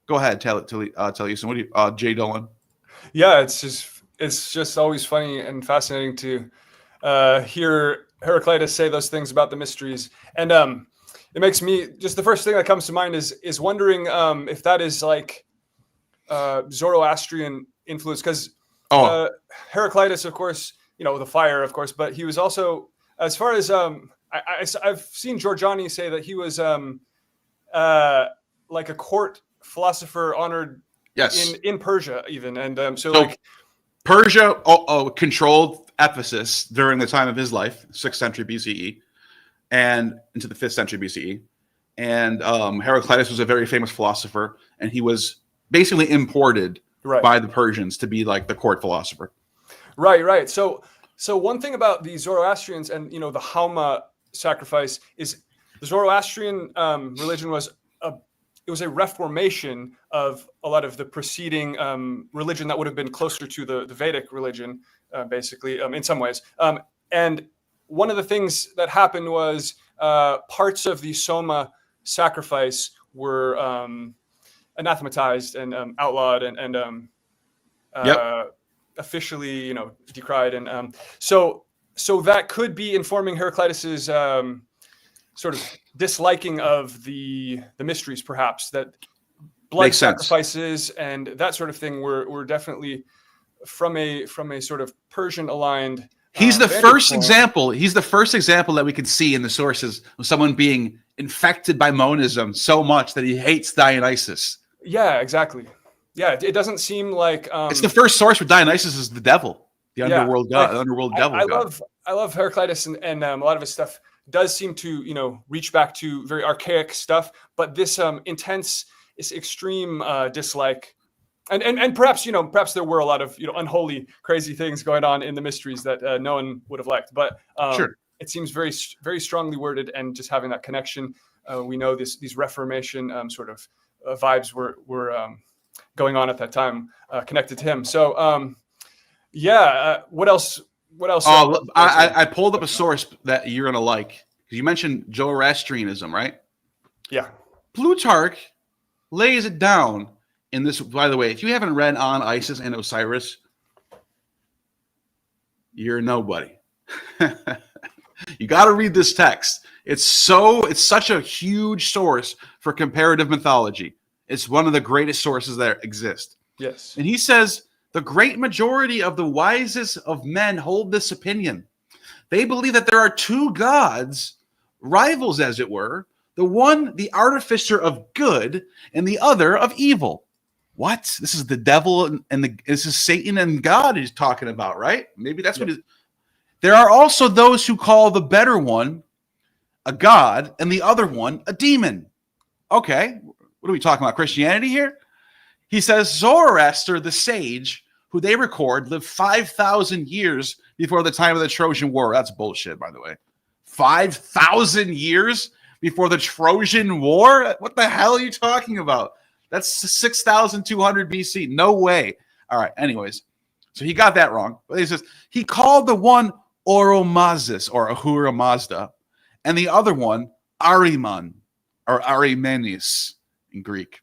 Go ahead, Taliesin. What do you, Jay Dolan? Yeah, it's just always funny and fascinating to hear Heraclitus say those things about the mysteries. And it makes me, just the first thing that comes to mind is wondering if that is like Zoroastrian influence, because Heraclitus, of course, the fire, of course, but he was also, as far as I've seen Giorgiani say that he was like a court philosopher honored in Persia even, and so like Persia controlled Ephesus during the time of his life, 6th century BCE, and into the 5th century BCE. And Heraclitus was a very famous philosopher, and he was basically imported by the Persians to be like the court philosopher. Right. So one thing about the Zoroastrians and the Hauma sacrifice is the Zoroastrian religion was a reformation of a lot of the preceding religion that would have been closer to the Vedic religion, basically, in some ways. And one of the things that happened was parts of the Soma sacrifice were anathematized and outlawed and officially, decried. And so that could be informing Heraclitus's sort of disliking of the mysteries, perhaps, that blood sacrifices and that sort of thing were definitely from a sort of Persian aligned. He's the first example. He's the first example that we can see in the sources of someone being infected by monism so much that he hates Dionysus. Yeah, exactly. Yeah, it doesn't seem like it's the first source where Dionysus is the devil, the underworld god, underworld devil. I love Heraclitus and a lot of his stuff does seem to reach back to very archaic stuff, but this intense, this extreme dislike, and perhaps there were a lot of unholy, crazy things going on in the mysteries that no one would have liked, but sure. It seems very, very strongly worded, and just having that connection. We know these Reformation sort of vibes were going on at that time, connected to him. So what else? What else? I pulled up a source that you're gonna like. You mentioned Zoroastrianism, right? Yeah. Plutarch lays it down in this. By the way, if you haven't read On Isis and Osiris, you're nobody. You got to read this text. It's such a huge source for comparative mythology. It's one of the greatest sources that exist. Yes. And he says, the great majority of the wisest of men hold this opinion. They believe that there are two gods, rivals as it were, the one the artificer of good and the other of evil. What? This is the devil and this is Satan and God he's talking about, right? Maybe that's what it is. There are also those who call the better one a god and the other one a demon. Okay, what are we talking about? Christianity here? He says Zoroaster, the sage, who they record lived 5,000 years before the time of the Trojan War. That's bullshit, by the way. 5,000 years before the Trojan War? What the hell are you talking about? That's 6,200 BC. No way. All right, anyways. So he got that wrong. But he says, he called the one Oromazes, or Ahura Mazda, and the other one Ariman, or Arimenes in Greek.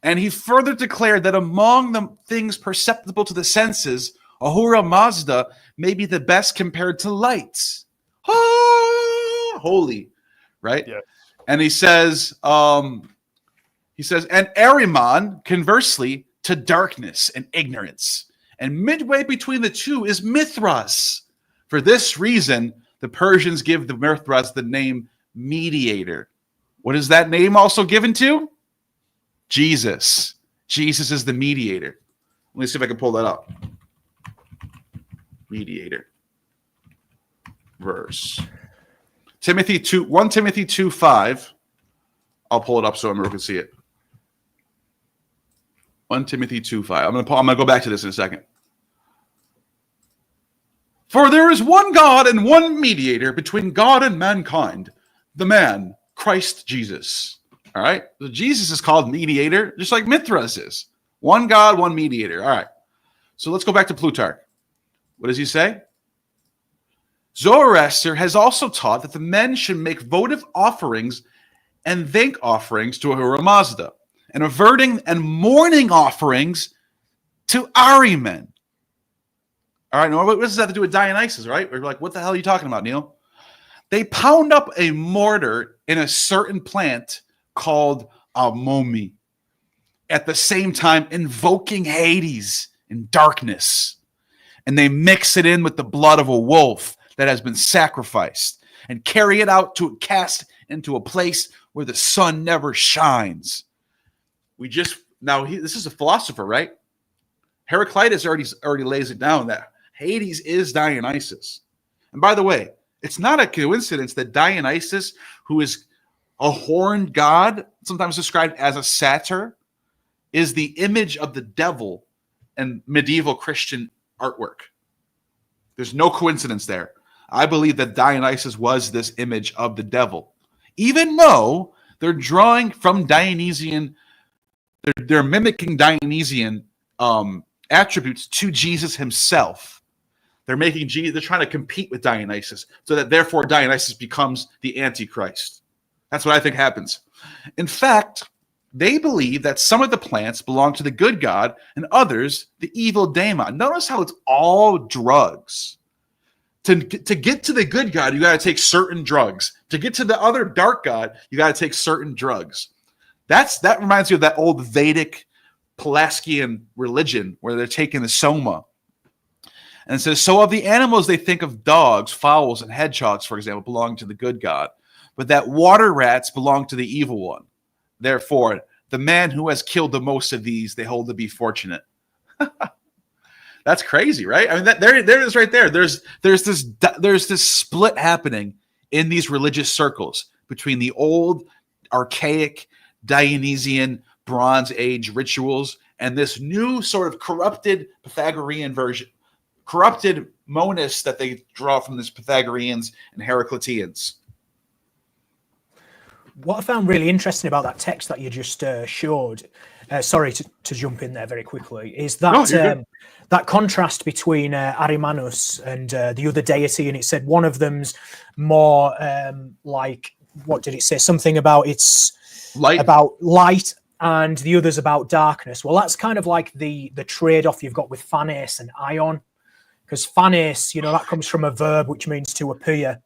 And he further declared that among the things perceptible to the senses, Ahura Mazda may be the best compared to lights. holy, right? Yeah. And he says, and Ahriman, conversely, to darkness and ignorance. And midway between the two is Mithras. For this reason, the Persians give the Mithras the name mediator. What is that name also given to? Jesus. Jesus is the mediator. Let me see if I can pull that up. Mediator. Verse. 1 Timothy 2:5. I'll pull it up so everyone can see it. 1 Timothy 2:5. I'm gonna go back to this in a second. For there is one God and one mediator between God and mankind, the man, Christ Jesus. All right? So Jesus is called mediator, just like Mithras is. One God, one mediator. All right. So let's go back to Plutarch. What does he say? Zoroaster has also taught that the men should make votive offerings and thank offerings to Ahura Mazda, and averting and mourning offerings to Ahriman. All right, now what does that have to do with Dionysus, right? We're like, what the hell are you talking about, Neil? They pound up a mortar in a certain plant called Amomi, at the same time invoking Hades and darkness. And they mix it in with the blood of a wolf that has been sacrificed and carry it out to cast into a place where the sun never shines. This is a philosopher, right? Heraclitus already lays it down that Hades is Dionysus. And by the way, it's not a coincidence that Dionysus, who is a horned god, sometimes described as a satyr, is the image of the devil in medieval Christian artwork. There's no coincidence there. I believe that Dionysus was this image of the devil, even though they're drawing from Dionysian, they're mimicking Dionysian attributes to Jesus himself. They're trying to compete with Dionysus, so that therefore Dionysus becomes the Antichrist. That's what I think happens. In fact, they believe that some of the plants belong to the good god and others the evil daemon. Notice how it's all drugs. To get to the good god, you got to take certain drugs. To get to the other dark god, you got to take certain drugs. That reminds me of that old Vedic Pelasgian religion where they're taking the soma. And it says, so of the animals they think of dogs, fowls, and hedgehogs, for example, belong to the good god, but that water rats belong to the evil one. Therefore, the man who has killed the most of these, they hold to be fortunate. That's crazy, right? I mean, there it is right there. There's this split happening in these religious circles between the old, archaic, Dionysian, Bronze Age rituals and this new sort of corrupted Pythagorean version, corrupted monists that they draw from these Pythagoreans and Heracliteans. What I found really interesting about that text that you just showed, sorry to jump in there very quickly, is that that contrast between Ahrimanus and the other deity, and it said one of them's more like, what did it say? Something about about light, and the other's about darkness. Well, that's kind of like the trade-off you've got with phanes and ion, because phanes, that comes from a verb which means to appear.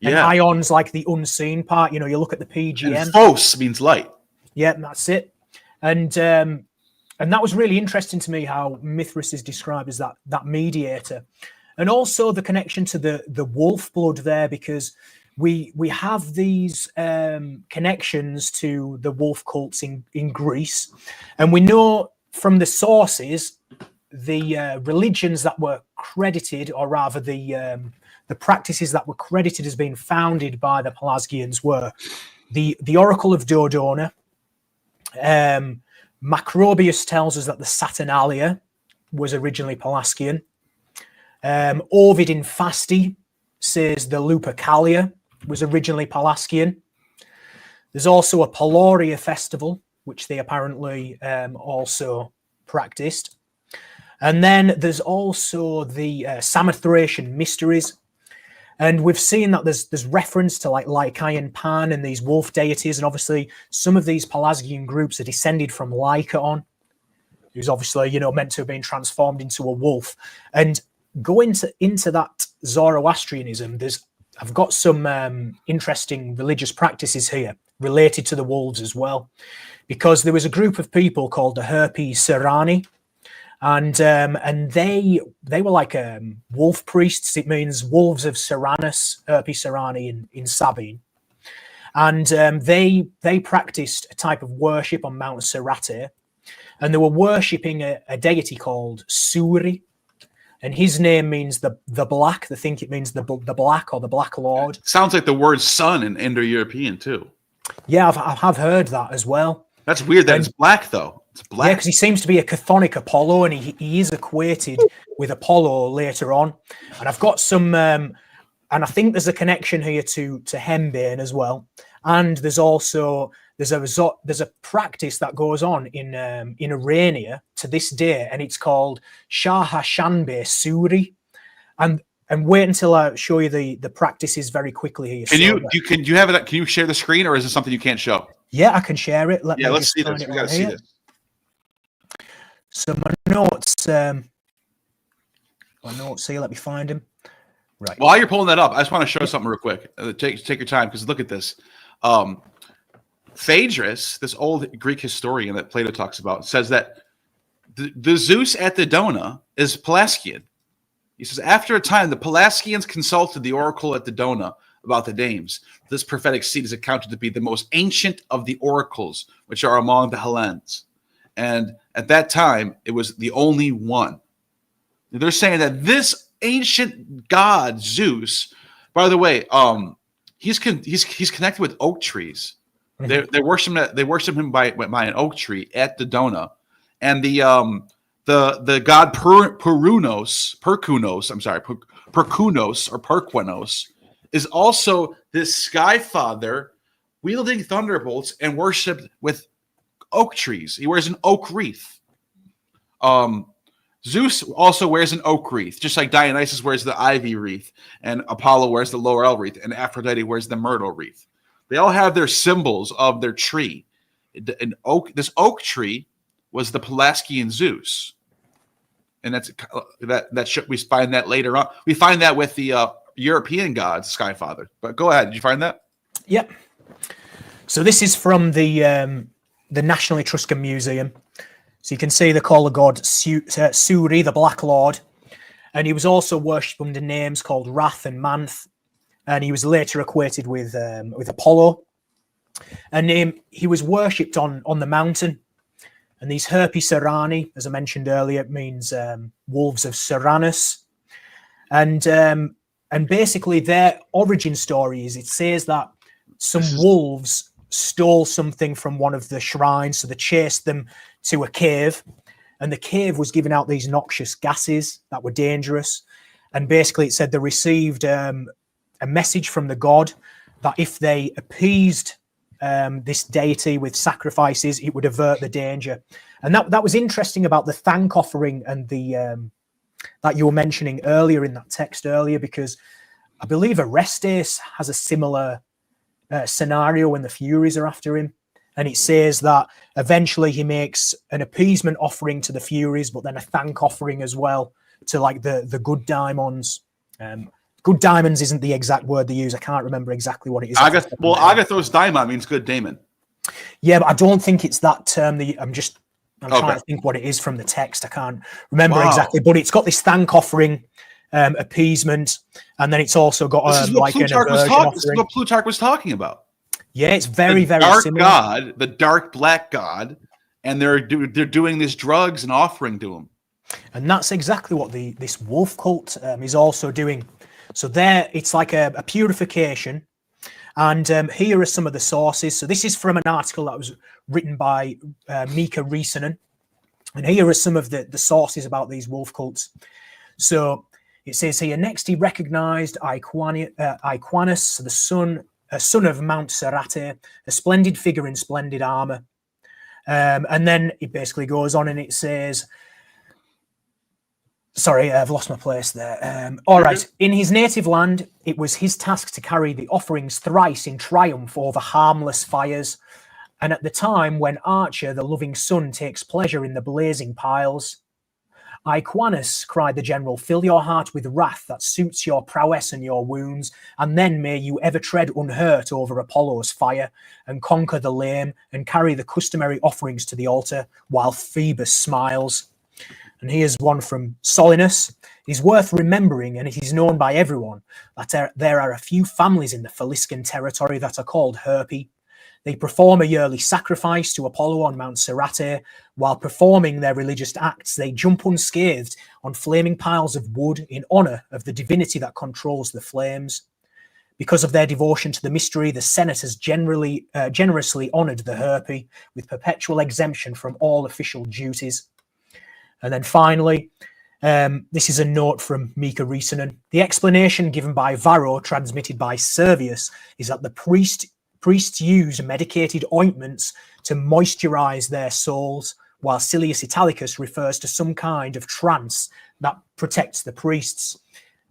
And ion's like the unseen part. You look at the PGM. And phos means light. Yeah, that's it. And that was really interesting to me how Mithras is described as that mediator, and also the connection to the wolf blood there, because we have these connections to the wolf cults in Greece, and we know from the sources the religions that were credited, or rather the practices that were credited as being founded by the Pelasgians were the Oracle of Dodona. Macrobius tells us that the Saturnalia was originally Pelasgian. Ovid in Fasti says the Lupercalia was originally Pelasgian. There's also a Peloria festival, which they apparently also practiced. And then there's also the Samothracian mysteries. And we've seen that there's reference to like Lycaean Pan and these wolf deities. And obviously some of these Pelasgian groups are descended from Lycaon, who's obviously, meant to have been transformed into a wolf. And going into that Zoroastrianism, there's I've got some interesting religious practices here related to the wolves as well, because there was a group of people called the Hermes Serani, and they were like wolf priests. It means wolves of Seranus, Hermes Serani in Sabine, and they practiced a type of worship on Mount Serate, and they were worshipping a deity called Suri. And his name means the black. They think it means the black or the Black Lord. Sounds like the word sun in Indo-European too. Yeah, I have heard that as well. That's weird that it's black though. It's black. Yeah, because he seems to be a chthonic Apollo, and he is equated with Apollo later on. And I've got some, and I think there's a connection here to Hembane as well. And there's a practice that goes on in Irania to this day, and it's called Shahashanbe Suri. And wait until I show you the practices very quickly here. Can you have it? Can you share the screen, or is it something you can't show? Yeah, I can share it. Let's see this. We gotta see this. So my notes here. Let me find them. Right. While you're pulling that up, I just want to show something real quick. Take your time, because look at this. Phaedrus, this old Greek historian that Plato talks about, says that the Zeus at Dodona is Pelasgian. He says, after a time, the Pelasgians consulted the oracle at Dodona about the names. This prophetic seed is accounted to be the most ancient of the oracles, which are among the Hellenes. And at that time, it was the only one. They're saying that this ancient god, Zeus, by the way, he's connected with oak trees. They worship him by an oak tree at Dodona, and the god Perkunos is also this sky father wielding thunderbolts and worshipped with oak trees. He wears an oak wreath. Zeus also wears an oak wreath, just like Dionysus wears the ivy wreath, and Apollo wears the laurel wreath, and Aphrodite wears the myrtle wreath. They all have their symbols of their tree. This oak tree was the Pelasgian Zeus, and we find that later on. We find that with the European gods, Skyfather. But go ahead. Did you find that? Yep. So this is from the National Etruscan Museum. So you can see they call the god Suri, the Black Lord, and he was also worshipped under names called Wrath and Manth. And he was later equated with Apollo, and he was worshipped on the mountain. And these Hermes Serani, as I mentioned earlier, means wolves of Seranus, and basically their origin story is, it says that some wolves stole something from one of the shrines, so they chased them to a cave, and the cave was giving out these noxious gases that were dangerous. And basically, it said they received a message from the god that if they appeased this deity with sacrifices, it would avert the danger. And that was interesting about the thank offering and the that you were mentioning earlier in that text earlier, because I believe Orestes has a similar scenario when the Furies are after him, and it says that eventually he makes an appeasement offering to the Furies, but then a thank offering as well to like the good daimons. Good diamonds isn't the exact word they use. I can't remember exactly what it is. Agathos daimon means good daemon. Yeah, but I don't think it's that term. I'm trying to think what it is from the text. I can't remember exactly, but it's got this thank offering, appeasement, and then it's also got this is what Plutarch was talking about. Yeah, it's very dark similar. God, the dark black god, and they're doing these drugs and offering to him. And that's exactly what this wolf cult is also doing. So there, it's like a purification. And here are some of the sources. So this is from an article that was written by Mika Risanen. And here are some of the sources about these wolf cults. So it says here, next he recognized Iquanus, the son of Mount Serate, a splendid figure in splendid armor. And then it basically goes on and it says, sorry, I've lost my place there. All right. In his native land, it was his task to carry the offerings thrice in triumph over harmless fires. And at the time when Archer, the loving sun, takes pleasure in the blazing piles, Iquanus, cried the general, fill your heart with wrath that suits your prowess and your wounds, and then may you ever tread unhurt over Apollo's fire, and conquer the lame, and carry the customary offerings to the altar, while Phoebus smiles. And here's one from Solinus. It is worth remembering, and it is known by everyone, that there are a few families in the Pelasgian territory that are called Herpi. They perform a yearly sacrifice to Apollo on Mount Cerate. While performing their religious acts, they jump unscathed on flaming piles of wood in honor of the divinity that controls the flames. Because of their devotion to the mystery, the Senate has generously honored the Herpi with perpetual exemption from all official duties. And then finally, this is a note from Mika Risanen. The explanation given by Varro, transmitted by Servius, is that the priests use medicated ointments to moisturize their souls, while Silius Italicus refers to some kind of trance that protects the priests.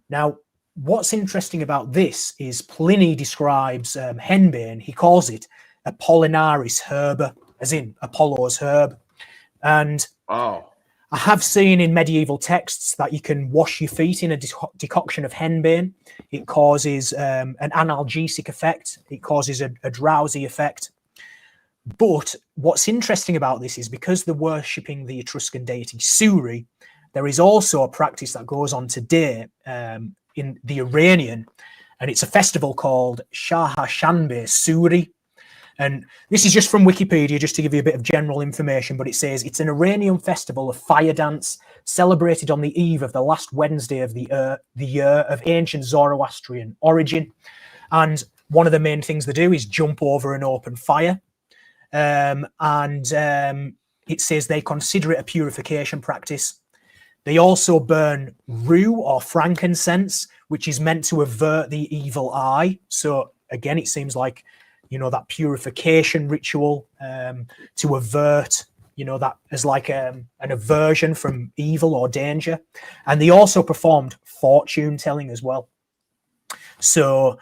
Now, what's interesting about this is Pliny describes henbane, he calls it Apollinaris herba, as in Apollo's herb. And I have seen in medieval texts that you can wash your feet in a decoction of henbane. It causes an analgesic effect. It causes a drowsy effect. But what's interesting about this is because they're worshipping the Etruscan deity Suri, there is also a practice that goes on today in the Iranian, and it's a festival called Shahashanbe Suri. And this is just from Wikipedia, just to give you a bit of general information, but it says it's an Iranian festival of fire dance celebrated on the eve of the last Wednesday of the year of ancient Zoroastrian origin. And one of the main things they do is jump over an open fire. It says they consider it a purification practice. They also burn rue or frankincense, which is meant to avert the evil eye. So again, it seems like, you know, that purification ritual to avert, you know, that as like an aversion from evil or danger. And they also performed fortune telling as well. So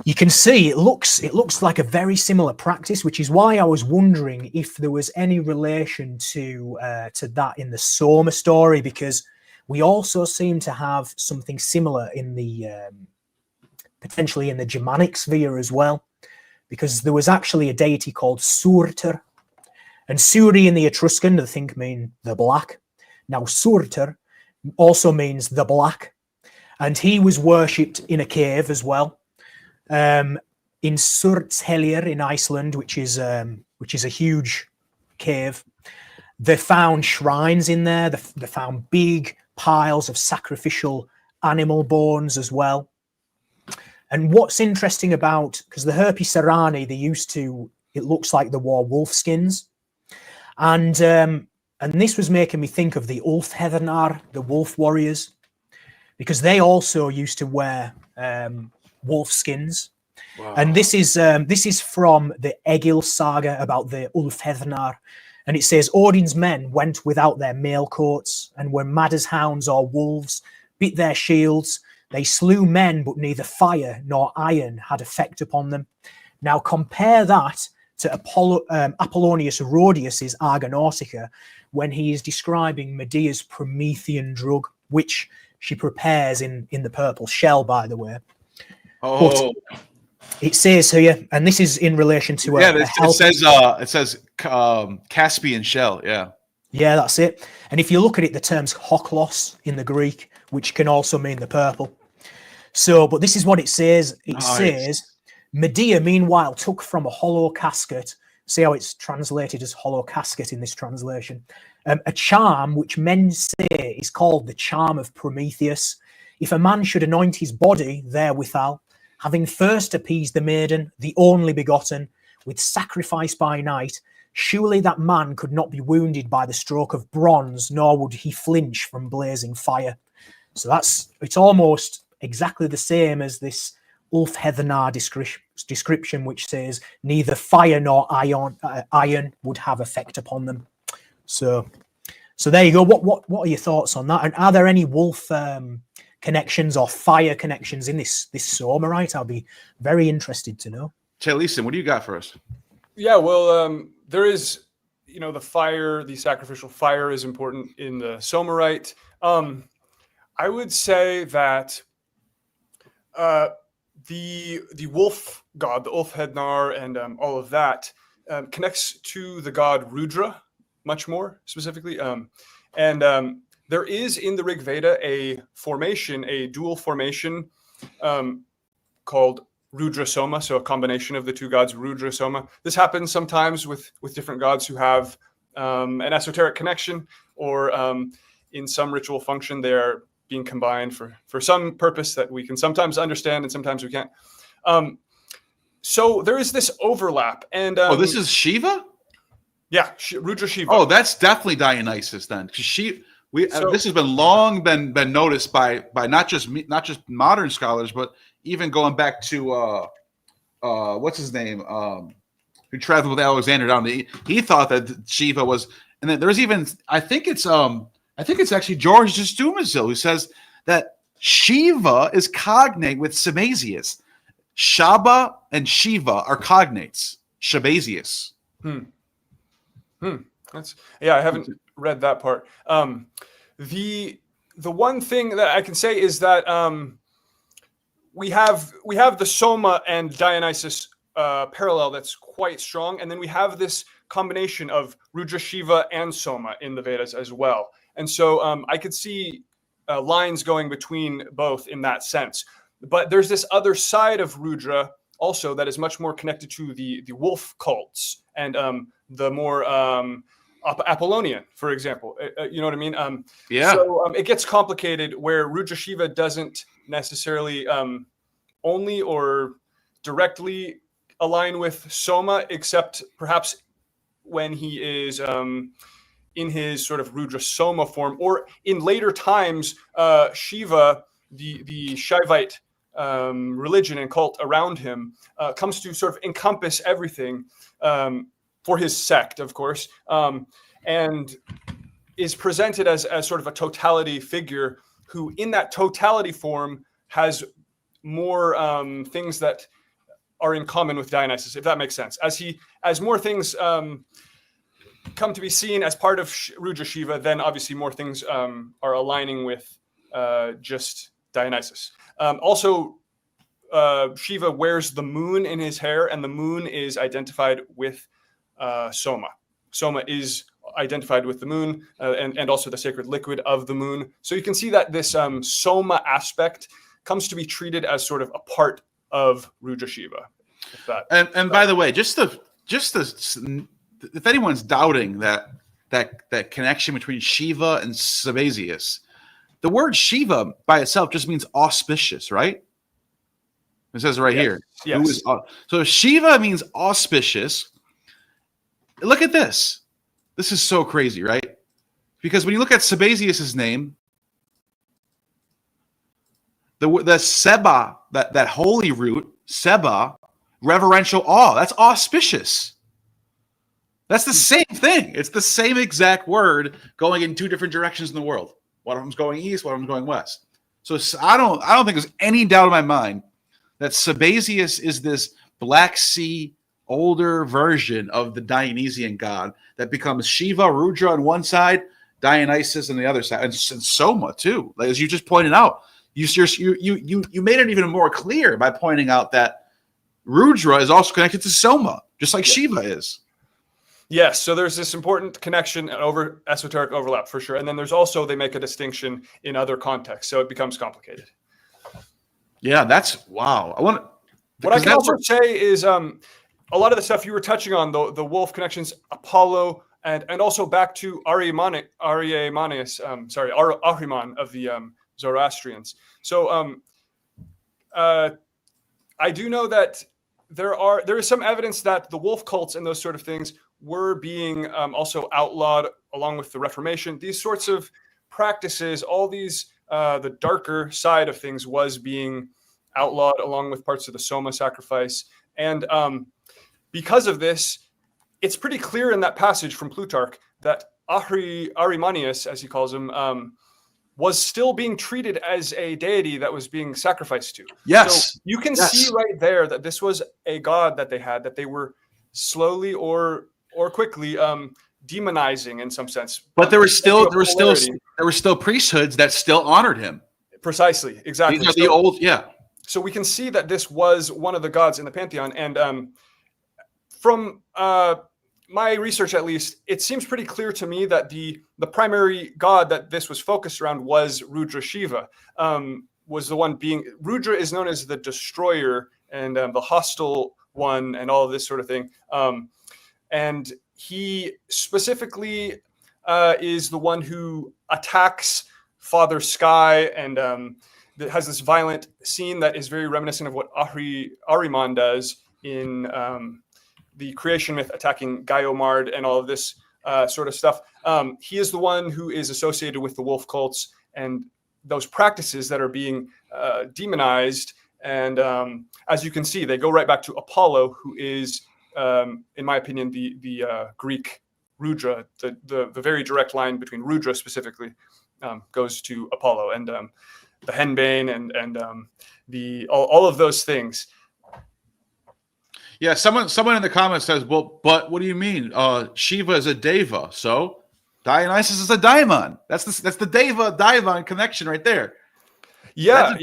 you can see it looks like a very similar practice, which is why I was wondering if there was any relation to that in the Soma story, because we also seem to have something similar in the potentially in the Germanic sphere as well. Because there was actually a deity called Surtur. And Suri in the Etruscan, I think, mean the black. Now, Surtur also means the black. And he was worshipped in a cave as well. In Surtshellir in Iceland, which is a huge cave. They found shrines in there. They found big piles of sacrificial animal bones as well. And what's interesting about, because the Herpi Serrani, it looks like they wore wolf skins. And this was making me think of the Ulfhednar, the wolf warriors, because they also used to wear wolf skins. Wow. And this is from the Egil saga about the Ulfhednar. And it says, Odin's men went without their mail coats and were mad as hounds or wolves, bit their shields. They slew men, but neither fire nor iron had effect upon them. Now compare that to Apollonius Rhodius's Argonautica, when he is describing Medea's Promethean drug, which she prepares in the purple shell, by the way. Oh, but it says here, and this is in relation to it says Caspian shell, yeah, that's it. And if you look at it, the term's hoklos in the Greek, which can also mean the purple. So, but this is what it says. It says, Medea, meanwhile, took from a hollow casket, see how it's translated as hollow casket in this translation, a charm which men say is called the charm of Prometheus. If a man should anoint his body therewithal, having first appeased the maiden, the only begotten, with sacrifice by night, surely that man could not be wounded by the stroke of bronze, nor would he flinch from blazing fire. So it's almost exactly the same as this Ulfhednar description, which says neither fire nor iron would have effect upon them. So there you go. What are your thoughts on that? And are there any wolf connections or fire connections in this Soma? Right, I'll be very interested to know. Taliesin, what do you got for us? Yeah, well, there is the fire, the sacrificial fire, is important in the Soma rite. I would say that the wolf god, the Ulfhednar, and all of that connects to the god Rudra much more specifically. There is in the Rig Veda a dual formation called Rudra Soma, so a combination of the two gods, Rudra Soma. This happens sometimes with different gods who have an esoteric connection, or in some ritual function, they are being combined for some purpose that we can sometimes understand and sometimes we can't. So there is this overlap. And this is Shiva? Yeah, Rudra Shiva. Oh, that's definitely Dionysus then. Because this has been long been noticed by not just modern scholars, but even going back to what's his name, who traveled with Alexander down. He thought that Shiva was, and then there's even I think it's actually George Dumasil who says that Shiva is cognate with Sabazius. Shaba and Shiva are cognates. Shabazius. I haven't read that part. The one thing that I can say is that we have the Soma and Dionysus parallel that's quite strong, and then we have this combination of Rudra, Shiva, and Soma in the Vedas as well. And so I could see lines going between both in that sense. But there's this other side of Rudra also that is much more connected to the wolf cults and the more Apollonian, for example. You know what I mean? So it gets complicated where Rudra Shiva doesn't necessarily only or directly align with Soma, except perhaps when he is in his sort of Rudra Soma form, or in later times, Shiva, the Shaivite religion and cult around him, comes to sort of encompass everything for his sect, of course, and is presented as sort of a totality figure who, in that totality form, has more things that are in common with Dionysus, if that makes sense. As more things come to be seen as part of Rudra Shiva, then obviously more things are aligning with just Dionysus. Also, Shiva wears the moon in his hair, and the moon is identified with Soma. Soma is identified with the moon and also the sacred liquid of the moon. So you can see that this Soma aspect comes to be treated as sort of a part of Rudra Shiva. And by the way, just if anyone's doubting that connection between Shiva and Sabazius, the word Shiva by itself just means auspicious, right? It says right here. Yes. So Shiva means auspicious. Look at this. This is so crazy, right? Because when you look at Sabazius's name, the Seba, that holy root, Seba, reverential awe, that's auspicious. That's the same thing. It's the same exact word going in two different directions in the world. One of them's going east, one of them's going west. So I don't think there's any doubt in my mind that Sabazius is this Black Sea older version of the Dionysian god that becomes Shiva, Rudra on one side, Dionysus on the other side, and Soma too. Like, as you just pointed out, you made it even more clear by pointing out that Rudra is also connected to Soma, just like Shiva is. Yes, so there's this important connection and esoteric overlap for sure. And then there's also, they make a distinction in other contexts, so it becomes complicated. Yeah, that's wow. What I can also say is a lot of the stuff you were touching on, the wolf connections, Apollo, and also back to Ahriman of the Zoroastrians. So I do know that there is some evidence that the wolf cults and those sort of things were being also outlawed along with the Reformation. These sorts of practices, all these, the darker side of things was being outlawed along with parts of the Soma sacrifice. And because of this, it's pretty clear in that passage from Plutarch that Ahrimanius, as he calls him, was still being treated as a deity that was being sacrificed to. Yes. So you can see right there that this was a god that they had, that they were slowly or quickly demonizing in some sense. But there were still priesthoods that still honored him. Precisely, exactly. These are the old, yeah. So we can see that this was one of the gods in the pantheon, and from my research, at least, it seems pretty clear to me that the primary god that this was focused around was Rudra Shiva. Was the one being Rudra is known as the destroyer and the hostile one, and all of this sort of thing. And he specifically is the one who attacks Father Sky, and that has this violent scene that is very reminiscent of what Ahriman does in the creation myth, attacking Gaiomard and all of this sort of stuff. He is the one who is associated with the wolf cults and those practices that are being demonized. And as you can see, they go right back to Apollo, who is, in my opinion, the Greek Rudra. The very direct line between Rudra specifically goes to Apollo, and the henbane and all of those things. Yeah, someone in the comments says, "Well, but what do you mean? Shiva is a deva, so Dionysus is a daimon. That's the deva daimon connection right there." Yeah,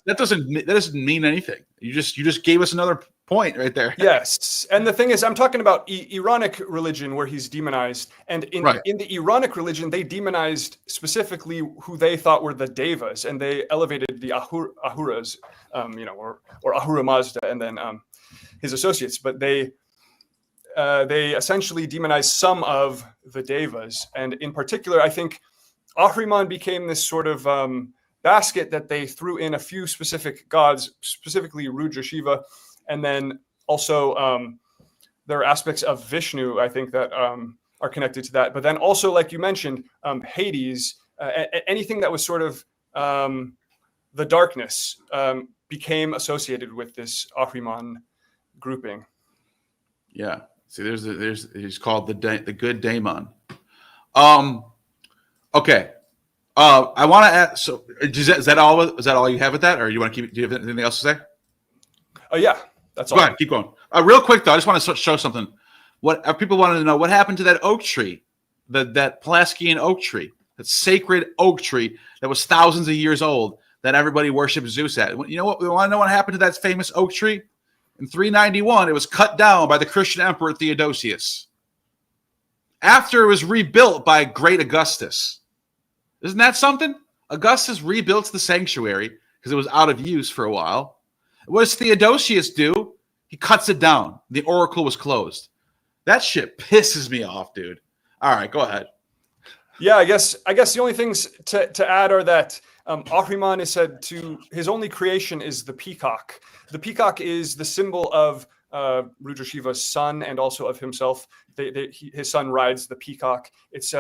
That doesn't mean anything. You just gave us another point right there. Yes, and the thing is, I'm talking about Iranic religion where he's demonized, and in the Iranic religion, they demonized specifically who they thought were the devas, and they elevated the Ahuras, or Ahura Mazda, and then his associates, but they essentially demonized some of the devas, and in particular, I think Ahriman became this sort of basket that they threw in a few specific gods, specifically Rudra Shiva, and then also there are aspects of Vishnu, I think, that are connected to that. But then also, like you mentioned, Hades, anything that was sort of the darkness became associated with this Ahriman grouping. Yeah. See, he's called the good daemon. Okay. I want to ask. So, is that all? Is that all you have with that, or you want to keep? Do you have anything else to say? Yeah, that's all. Go ahead, keep going. Real quick though, I just want to show something. What people wanted to know: what happened to that oak tree, that Pelasgian oak tree, that sacred oak tree that was thousands of years old, that everybody worshipped Zeus at? You know what? We want to know what happened to that famous oak tree. In 391, it was cut down by the Christian emperor Theodosius. After it was rebuilt by great Augustus. Isn't that something? Augustus rebuilt the sanctuary because it was out of use for a while. What does Theodosius do? He cuts it down. The oracle was closed. That shit pisses me off, dude. All right, go ahead. Yeah, I guess the only things to add are that Ahriman is said to, his only creation is the peacock. The peacock is the symbol of Rudra Shiva's son and also of himself. His son rides the peacock. It's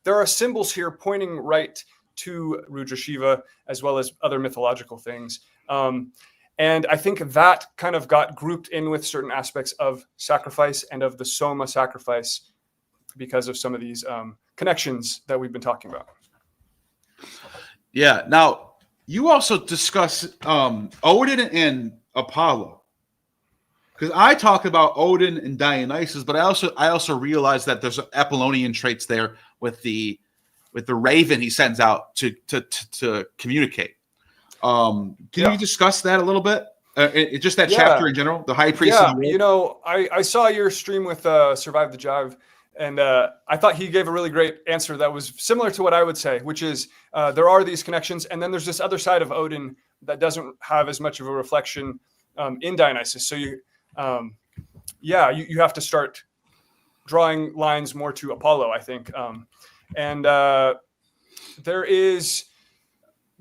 there are symbols here pointing right to Rudra Shiva as well as other mythological things. And I think that kind of got grouped in with certain aspects of sacrifice and of the Soma sacrifice because of some of these connections that we've been talking about. Yeah. Now, you also discuss Odin and Apollo. Because I talk about Odin and Dionysus, but I also realize that there's Apollonian traits there with the raven he sends out to communicate. Can you discuss that a little bit? Just that chapter in general, the high priest. Yeah, I saw your stream with Survive the Jive, and I thought he gave a really great answer that was similar to what I would say, which is there are these connections, and then there's this other side of Odin that doesn't have as much of a reflection in Dionysus. So you have to start drawing lines more to Apollo, I think. And there is,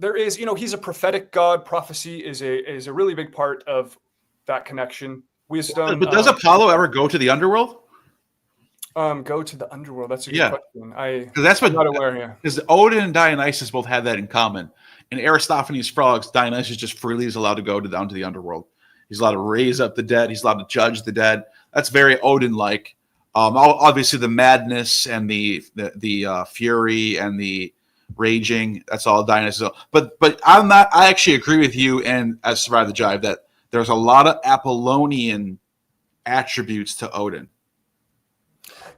he's a prophetic god. Prophecy is a really big part of that connection. Wisdom. But does Apollo ever go to the underworld? Go to the underworld. That's a good question. I'm not aware here. Because Odin and Dionysus both have that in common. In Aristophanes' Frogs, Dionysus just freely is allowed to go down to the underworld. He's allowed to raise up the dead. He's allowed to judge the dead. That's very Odin-like. Obviously, the madness and the fury and the raging, that's all Dionysus. But I actually agree with you and as Survive the Jive that there's a lot of Apollonian attributes to Odin.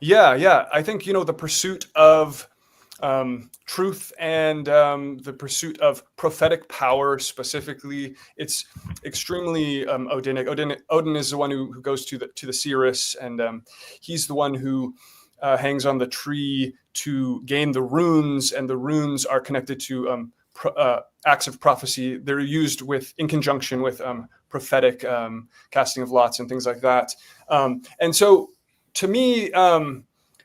Yeah. I think, the pursuit of truth and the pursuit of prophetic power specifically, it's extremely Odinic. Odin is the one who goes to the seeress, and he's the one who hangs on the tree to gain the runes, and the runes are connected to acts of prophecy. They're used in conjunction with prophetic casting of lots and things like that. And so, to me,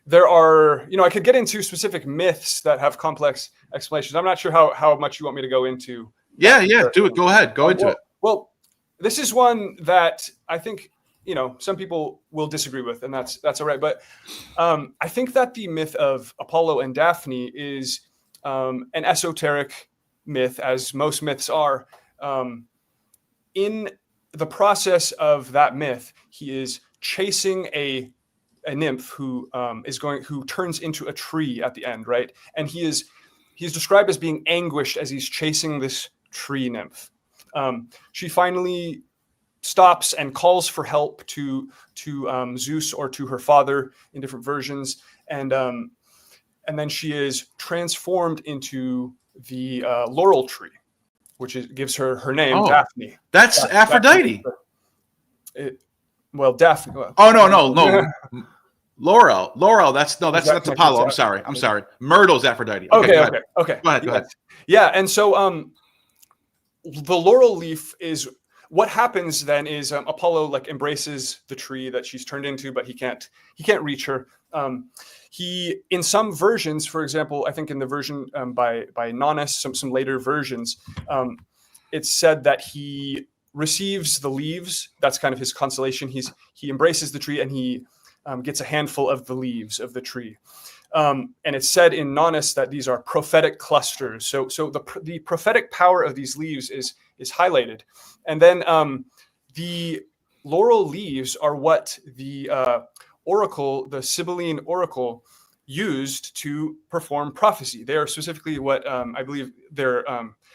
there are, I could get into specific myths that have complex explanations. I'm not sure how much you want me to go into. Yeah, do it. Go ahead. Go into it. Well, this is one that I think, some people will disagree with, and that's all right. But I think that the myth of Apollo and Daphne is an esoteric myth, as most myths are. In the process of that myth, he is chasing a nymph who turns into a tree at the end, right? And he's described as being anguished as he's chasing this tree nymph. She finally stops and calls for help to Zeus or to her father in different versions, and then she is transformed into the laurel tree, which gives her name, Daphne. That's Aphrodite. Daphne. Oh no. Laurel. That's Apollo. I'm sorry. Myrtle's Aphrodite. Okay. Go ahead. Yeah, and so the laurel leaf is what happens then is Apollo embraces the tree that she's turned into, but he can't reach her. He, in some versions, for example, I think in the version by Nonnus, some later versions, it's said that he receives the leaves. That's kind of his consolation. He embraces the tree and he gets a handful of the leaves of the tree. And it's said in Nonnus that these are prophetic clusters. So the prophetic power of these leaves is highlighted. And then the laurel leaves are what the oracle, the Sibylline oracle, used to perform prophecy. They are specifically what I believe they're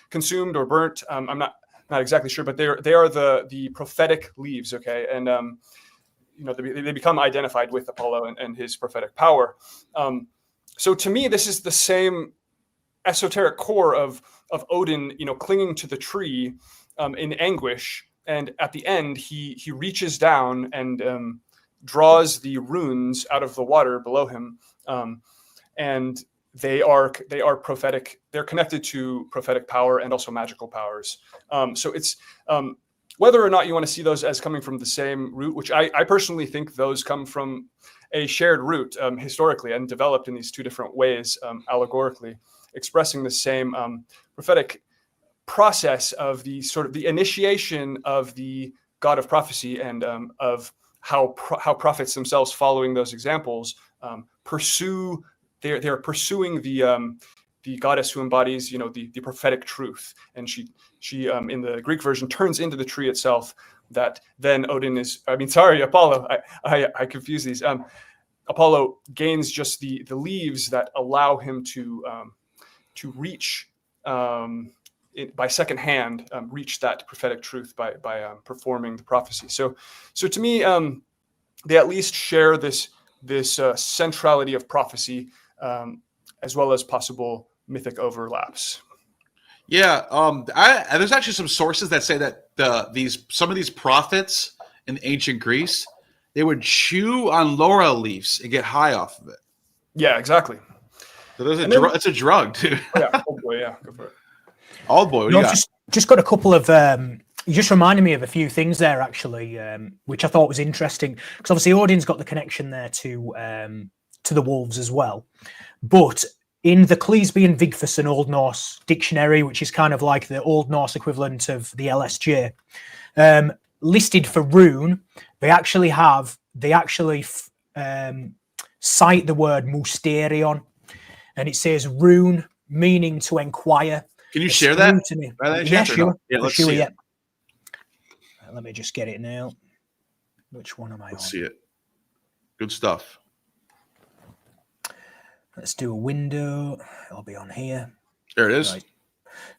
consumed or burnt. I'm not exactly sure, but they are the prophetic leaves. Okay, and they become identified with Apollo and his prophetic power. So to me, this is the same esoteric core of Odin, clinging to the tree in anguish, and at the end he reaches down and draws the runes out of the water below him, and they are prophetic. They're connected to prophetic power and also magical powers. So it's whether or not you want to see those as coming from the same root, which I personally think those come from a shared root historically and developed in these two different ways, allegorically, expressing the same prophetic process of the sort of the initiation of the god of prophecy and of how prophets themselves, following those examples, pursue. They're pursuing the goddess who embodies, the prophetic truth, and she in the Greek version turns into the tree itself. That then Apollo. I confuse these. Apollo gains just the leaves that allow him to reach by second hand, reach that prophetic truth by performing the prophecy. So to me, they at least share this centrality of prophecy, as well as possible mythic overlaps. Yeah, there's actually some sources that say that some of these prophets in ancient Greece, they would chew on laurel leaves and get high off of it. Yeah, exactly. So it's a drug, too. Yeah, old boy, yeah, go for it. Old boy, what do you got? Just got a couple of. You just reminded me of a few things there, actually, which I thought was interesting, because obviously Odin's got the connection there to the wolves as well, but in the Cleesby and Vigfusson Old Norse dictionary, which is kind of like the Old Norse equivalent of the LSJ, listed for rune, they actually cite the word musterion, and it says rune meaning to inquire. Can you share that? Yeah, sure. Yeah, let's see it. Let me just get it now. Which one am I on? Let's see it. Good stuff. Let's do a window. It'll be on here. There it is. Right.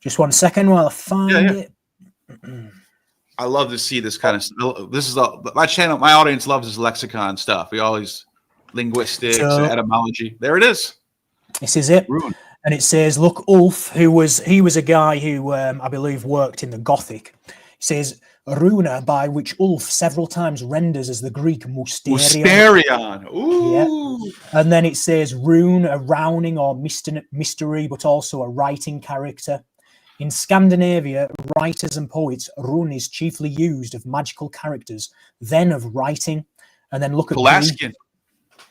Just 1 second while I find it. I love to see this kind of stuff. This is my channel. My audience loves this lexicon stuff. We always linguistics, So- etymology. There it is. This is it. Rune. And it says, look, Ulf, he was a guy who I believe worked in the Gothic. He says, Runa, by which Ulf several times renders as the Greek mysterion. Mysterion. Ooh. And then it says rune, a rowning or mystery, but also a writing character. In Scandinavia, writers and poets, rune is chiefly used of magical characters, then of writing. And then look at Pelasgian.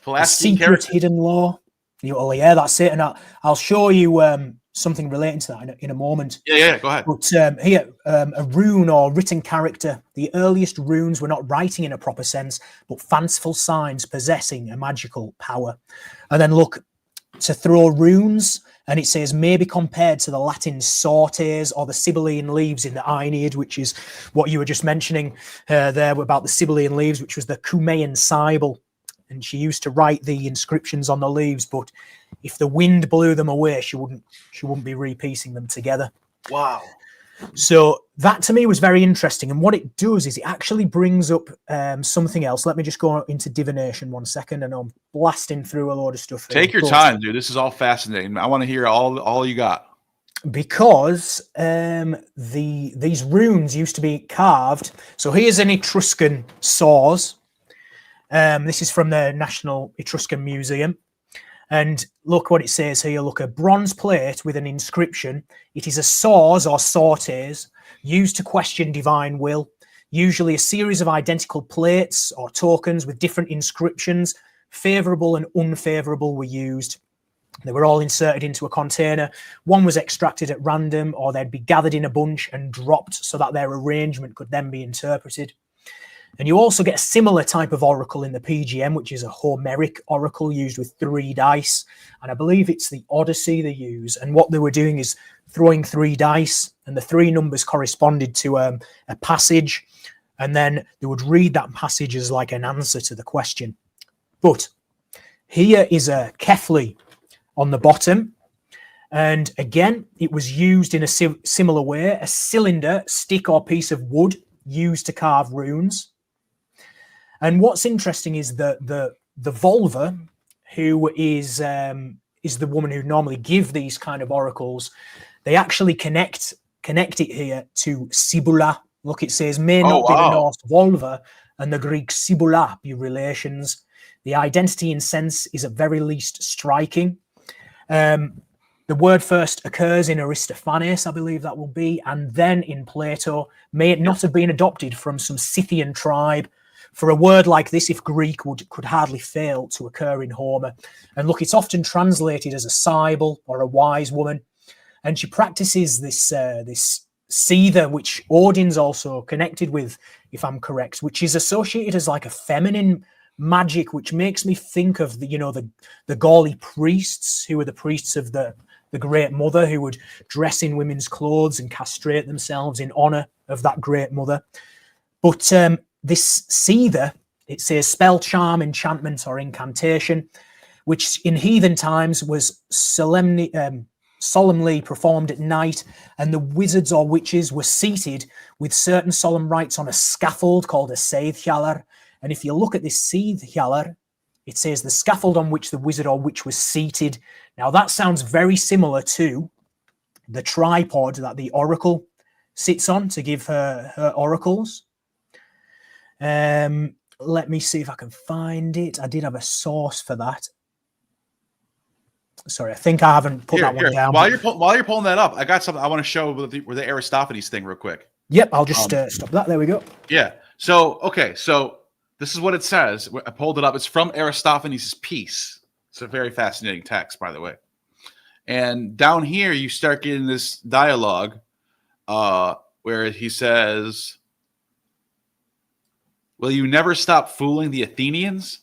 Greek, secret character. hidden law. Oh, yeah, that's it. And I'll show you something relating to that in a moment. Yeah, go ahead. But here, a rune or written character. The earliest runes were not writing in a proper sense, but fanciful signs possessing a magical power. And then look, to throw runes, and it says may be compared to the Latin sortes or the Sibylline leaves in the Aeneid, which is what you were just mentioning there about the Sibylline leaves, which was the Cumaean Sibyl. And she used to write the inscriptions on the leaves, but if the wind blew them away, she wouldn't be repiecing them together. Wow. So that to me was very interesting. And what it does is it actually brings up something else. Let me just go into divination 1 second, and I'm blasting through a load of stuff. Take your time, dude. This is all fascinating. I want to hear all you got. Because these runes used to be carved. So here's an Etruscan source. This is from the National Etruscan Museum. And look what it says here. Look, a bronze plate with an inscription. It is a source or sortes used to question divine will. Usually a series of identical plates or tokens with different inscriptions. Favorable and unfavorable were used. They were all inserted into a container. One was extracted at random, or they'd be gathered in a bunch and dropped so that their arrangement could then be interpreted. And you also get a similar type of oracle in the PGM, which is a Homeric oracle used with 3 dice. And I believe it's the Odyssey they use. And what they were doing is throwing 3 dice, and the 3 numbers corresponded to a passage. And then they would read that passage as like an answer to the question. But here is a Kefli on the bottom. And again, it was used in a similar way, a cylinder, stick or piece of wood used to carve runes. And what's interesting is the Volva, who is the woman who normally give these kind of oracles, they actually connect it here to Sibula. Look, it says, may not be the Norse Volva and the Greek Sibula be relations. The identity in sense is at very least striking. The word first occurs in Aristophanes, I believe that will be, and then in Plato. May it not have been adopted from some Scythian tribe? For a word like this, if Greek, could hardly fail to occur in Homer. And look, it's often translated as a sibyl or a wise woman. And she practices this seether, which Odin's also connected with, if I'm correct, which is associated as like a feminine magic, which makes me think of the Gauli priests, who were the priests of the Great Mother, who would dress in women's clothes and castrate themselves in honor of that Great Mother. But this seether, it says spell, charm, enchantment, or incantation, which in heathen times was solemnly performed at night, and the wizards or witches were seated with certain solemn rites on a scaffold called a seithjalar. And if you look at this seithjalar, it says the scaffold on which the wizard or witch was seated. Now that sounds very similar to the tripod that the oracle sits on to give her oracles. Let me see if I can find it. I did have a source for that. Sorry, I think I haven't put that one down. While you're pulling that up, I got something I want to show with the Aristophanes thing real quick. Yep, I'll just stop that. There we go. Yeah. So this is what it says. I pulled it up. It's from Aristophanes' piece. It's a very fascinating text, by the way. And down here, you start getting this dialogue where he says, will you never stop fooling the Athenians?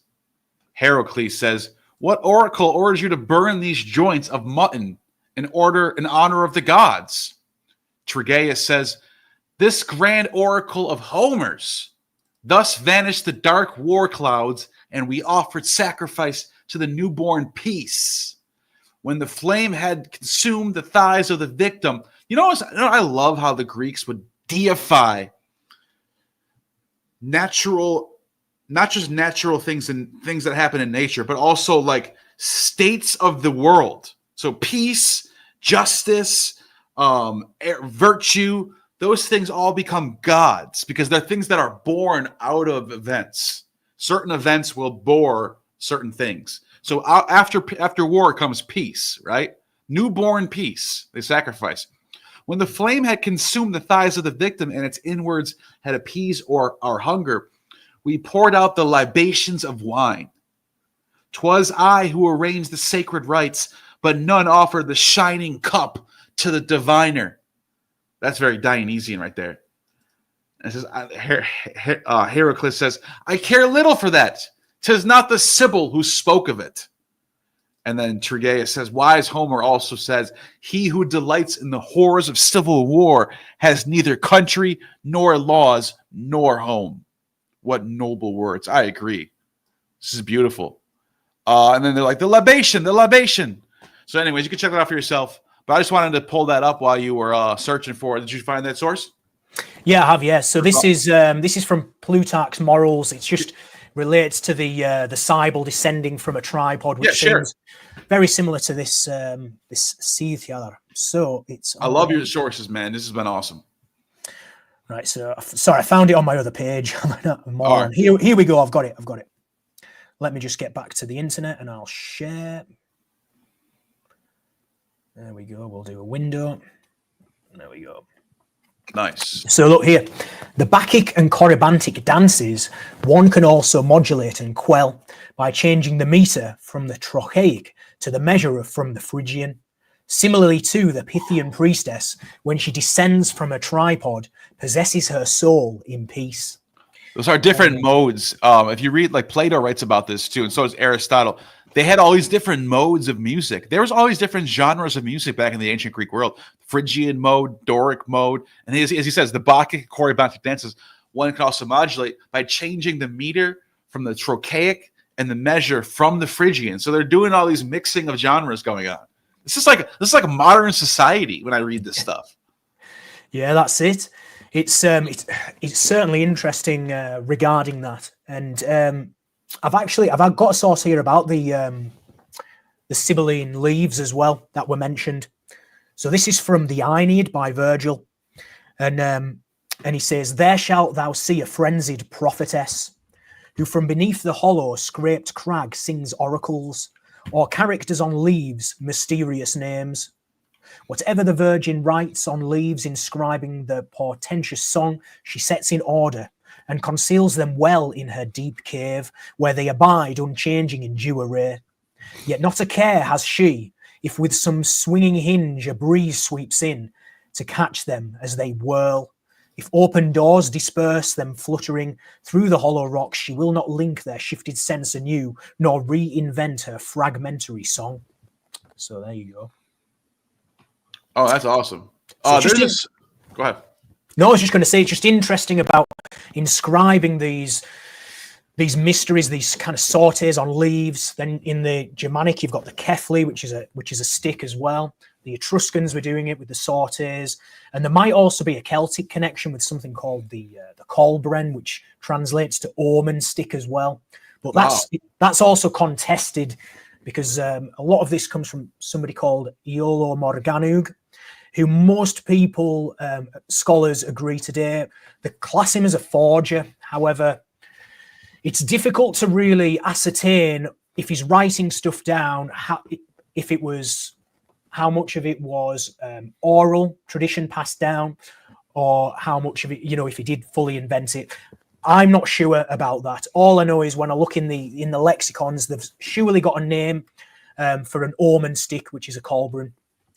Heracles says, what oracle orders you to burn these joints of mutton in honor of the gods? Trygaeus says, this grand oracle of Homer's. Thus vanished the dark war clouds, and we offered sacrifice to the newborn peace. When the flame had consumed the thighs of the victim. I love how the Greeks would deify natural not just natural things and things that happen in nature, but also like states of the world. So peace, justice, virtue, those things all become gods because they're things that are born out of events. Certain events will bore certain things. So after war comes peace, right? Newborn peace, they sacrifice. When the flame had consumed the thighs of the victim and its inwards had appeased our hunger, we poured out the libations of wine. 'Twas I who arranged the sacred rites, but none offered the shining cup to the diviner. That's very Dionysian right there. And it says, Heracles says, I care little for that. 'Tis not the Sibyl who spoke of it. And then Trygaeus says, wise Homer also says, he who delights in the horrors of civil war has neither country nor laws nor home. What noble words. I agree. This is beautiful. And then they're like, the libation. So anyways, you can check that out for yourself. But I just wanted to pull that up while you were searching for it. Did you find that source? Yeah, I have, yeah. So this is from Plutarch's Morals. It's just relates to the Sibyl descending from a tripod, which seems very similar to this this Seethiar. So it's I love your sources, man. This has been awesome. Right, so sorry, I found it on my other page. Right. Here we go. I've got it. Let me just get back to the internet and I'll share. There we go. We'll do a window. There we go. Nice. So look here. The Bacchic and Corybantic dances, one can also modulate and quell by changing the meter from the trochaic to the measure from the Phrygian. Similarly to the Pythian priestess, when she descends from a tripod, possesses her soul in peace. Those are different modes. If you read, like Plato writes about this too, and so does Aristotle. They had all these different modes of music. There was always different genres of music back in the ancient Greek world. Phrygian mode, Doric mode, and as he says, the Bacchic, Corybantic dances, one can also modulate by changing the meter from the trochaic and the measure from the Phrygian. So they're doing all these mixing of genres going on. This is like a modern society when I read this stuff. Yeah, that's it. It's certainly interesting regarding that, and I've got a source here about the Sibylline leaves as well that were mentioned. So this is from the Aeneid by Virgil, and he says, "There shalt thou see a frenzied prophetess, who from beneath the hollow scraped crag sings oracles, or characters on leaves, mysterious names. Whatever the Virgin writes on leaves inscribing the portentous song, she sets in order and conceals them well in her deep cave, where they abide unchanging in due array. Yet not a care has she, if with some swinging hinge a breeze sweeps in, to catch them as they whirl. If open doors disperse them fluttering through the hollow rocks, she will not link their shifted sense anew, nor reinvent her fragmentary song." So there you go. Oh, that's awesome. Go ahead. No, I was just going to say, it's just interesting about inscribing these mysteries, these kind of sortes on leaves. Then in the Germanic, you've got the kefli, which is a stick as well. The Etruscans were doing it with the sortes, and there might also be a Celtic connection with something called the Kolbren, which translates to omen stick as well. But that's also contested because a lot of this comes from somebody called Iolo Morganug, who most people, scholars agree today, they class him as a forger. However, it's difficult to really ascertain if he's writing stuff down, how much of it was oral tradition passed down, or how much of it, if he did fully invent it. I'm not sure about that. All I know is when I look in the lexicons, they've surely got a name for an omen stick, which is a kolbren,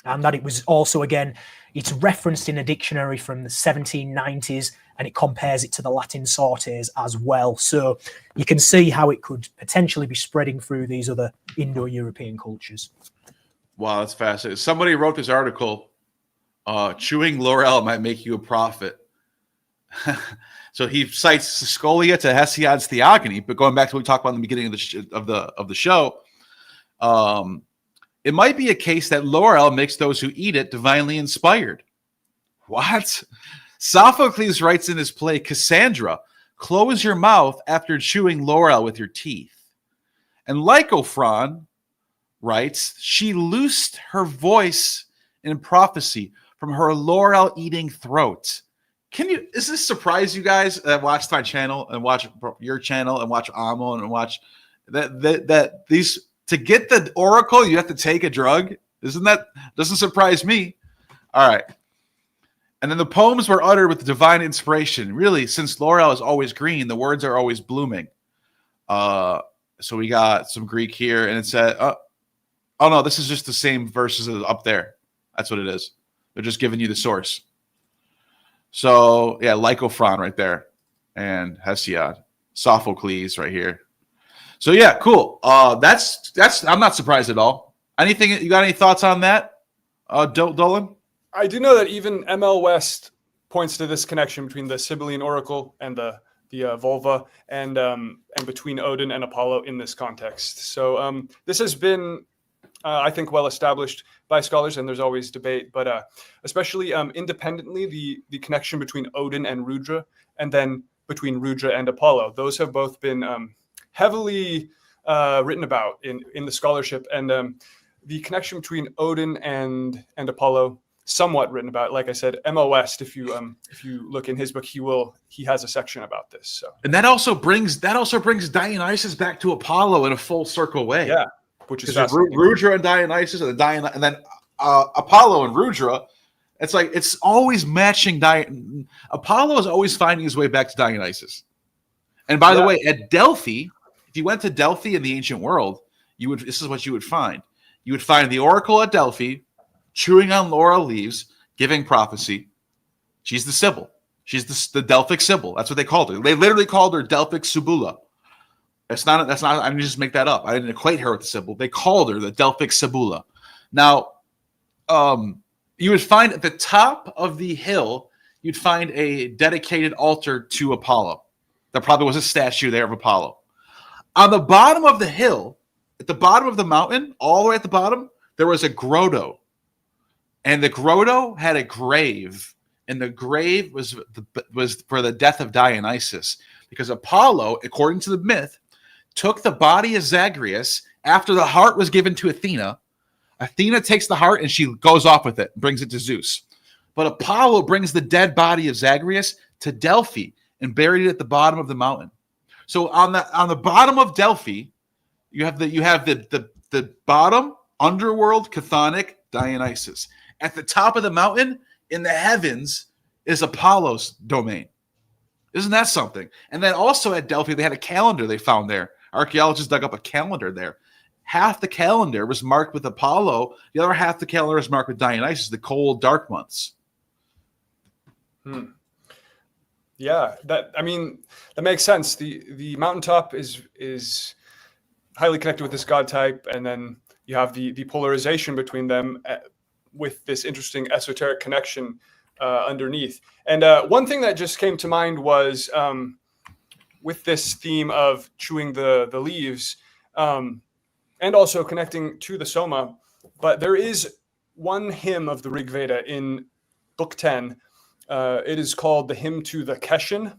and that it was also, again, it's referenced in a dictionary from the 1790s, and it compares it to the Latin sortes as well. So you can see how it could potentially be spreading through these other Indo-European cultures. Wow, that's fascinating. Somebody wrote this article, chewing laurel might make you a prophet. So he cites Scolia to Hesiod's Theogony, but going back to what we talked about in the beginning of the show, it might be a case that laurel makes those who eat it divinely inspired. What? Sophocles writes in his play Cassandra, close your mouth after chewing laurel with your teeth. And Lycophron writes, she loosed her voice in prophecy from her laurel-eating throat. Does this surprise you guys that watch my channel and watch your channel and watch Amo and watch that these, to get the oracle, you have to take a drug? Doesn't surprise me. All right. And then the poems were uttered with divine inspiration. Really, since laurel is always green, the words are always blooming. So we got some Greek here, and it said, oh no, this is just the same verses as up there. That's what it is. They're just giving you the source. So yeah, Lycophron right there, and Hesiod, Sophocles right here. So yeah, cool. That's. I'm not surprised at all. Anything? You got any thoughts on that, Dolan? I do know that even ML West points to this connection between the Sibylline oracle and the vulva, and between Odin and Apollo in this context. So this has been, I think, well established by scholars, and there's always debate, but especially independently, the connection between Odin and Rudra, and then between Rudra and Apollo. Those have both been heavily written about in the scholarship, and the connection between Odin and Apollo, somewhat written about. Like I said, M.O. West, if you look in his book, he has a section about this. So, and that also brings Dionysus back to Apollo in a full circle way. Yeah, which is fascinating. Rudra and Dionysus, and then Apollo and Rudra. It's like it's always matching. Apollo is always finding his way back to Dionysus. And by the way, at Delphi, if you went to Delphi in the ancient world, this is what you would find. You would find the oracle at Delphi, chewing on laurel leaves, giving prophecy. She's the Sibyl. She's the Delphic Sibyl. That's what they called her. They literally called her Delphic Sibula. That's not. I didn't just make that up. I didn't equate her with the Sibyl. They called her the Delphic Sibula. Now, you would find at the top of the hill, you'd find a dedicated altar to Apollo. There probably was a statue there of Apollo. On the bottom of the hill, at the bottom of the mountain, all the way at the bottom, there was a grotto. And the grotto had a grave. And the grave was for the death of Dionysus. Because Apollo, according to the myth, took the body of Zagreus after the heart was given to Athena. Athena takes the heart and she goes off with it, brings it to Zeus. But Apollo brings the dead body of Zagreus to Delphi and buried it at the bottom of the mountain. So on the bottom of Delphi, you have the bottom underworld chthonic Dionysus. At the top of the mountain in the heavens is Apollo's domain. Isn't that something? And then also at Delphi, they had a calendar they found there. Archaeologists dug up a calendar there. Half the calendar was marked with Apollo. The other half of the calendar was marked with Dionysus, the cold, dark months. Yeah, that makes sense. The mountaintop is highly connected with this god type, and then you have the polarization between them with this interesting esoteric connection underneath. And one thing that just came to mind was with this theme of chewing the leaves, and also connecting to the Soma. But there is one hymn of the Rig Veda in Book 10. It is called the Hymn to the Keshan.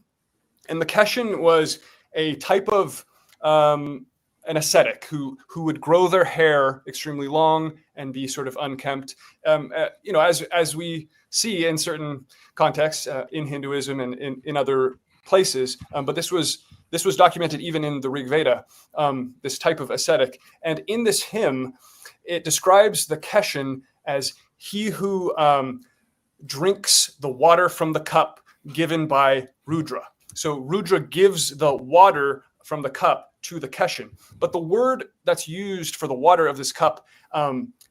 And the Keshan was a type of an ascetic who would grow their hair extremely long and be sort of unkempt. As we see in certain contexts in Hinduism and in other places. But this was documented even in the Rig Veda, this type of ascetic. And in this hymn, it describes the Keshan as he who drinks the water from the cup given by Rudra. So Rudra gives the water from the cup to the Keshan. But the word that's used for the water of this cup,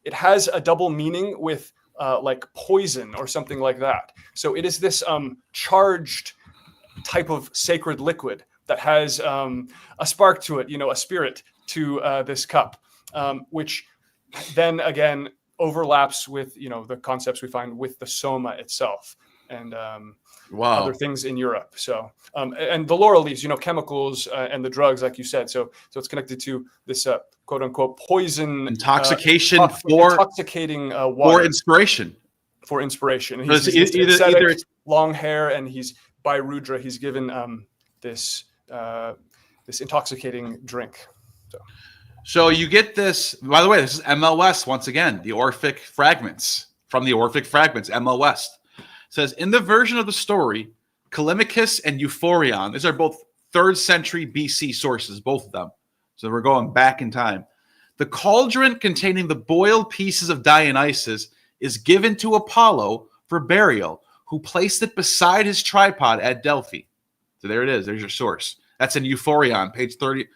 it has a double meaning with like poison or something like that. So it is this charged type of sacred liquid that has a spark to it, a spirit to this cup, which then again overlaps with the concepts we find with the Soma itself and other things in Europe. So and the laurel leaves, chemicals and the drugs, like you said. So it's connected to this quote unquote poison, intoxication intoxicating water for inspiration. And he's either long hair, and he's by Rudra. He's given this this intoxicating drink. So you get this. By the way, this is ML West once again. The Orphic fragments from the Orphic fragments. ML West says in the version of the story, Callimachus and Euphorion. These are both 3rd century BC sources, both of them. So we're going back in time. The cauldron containing the boiled pieces of Dionysus is given to Apollo for burial, who placed it beside his tripod at Delphi. So there it is. There's your source. That's in Euphorion, page 30.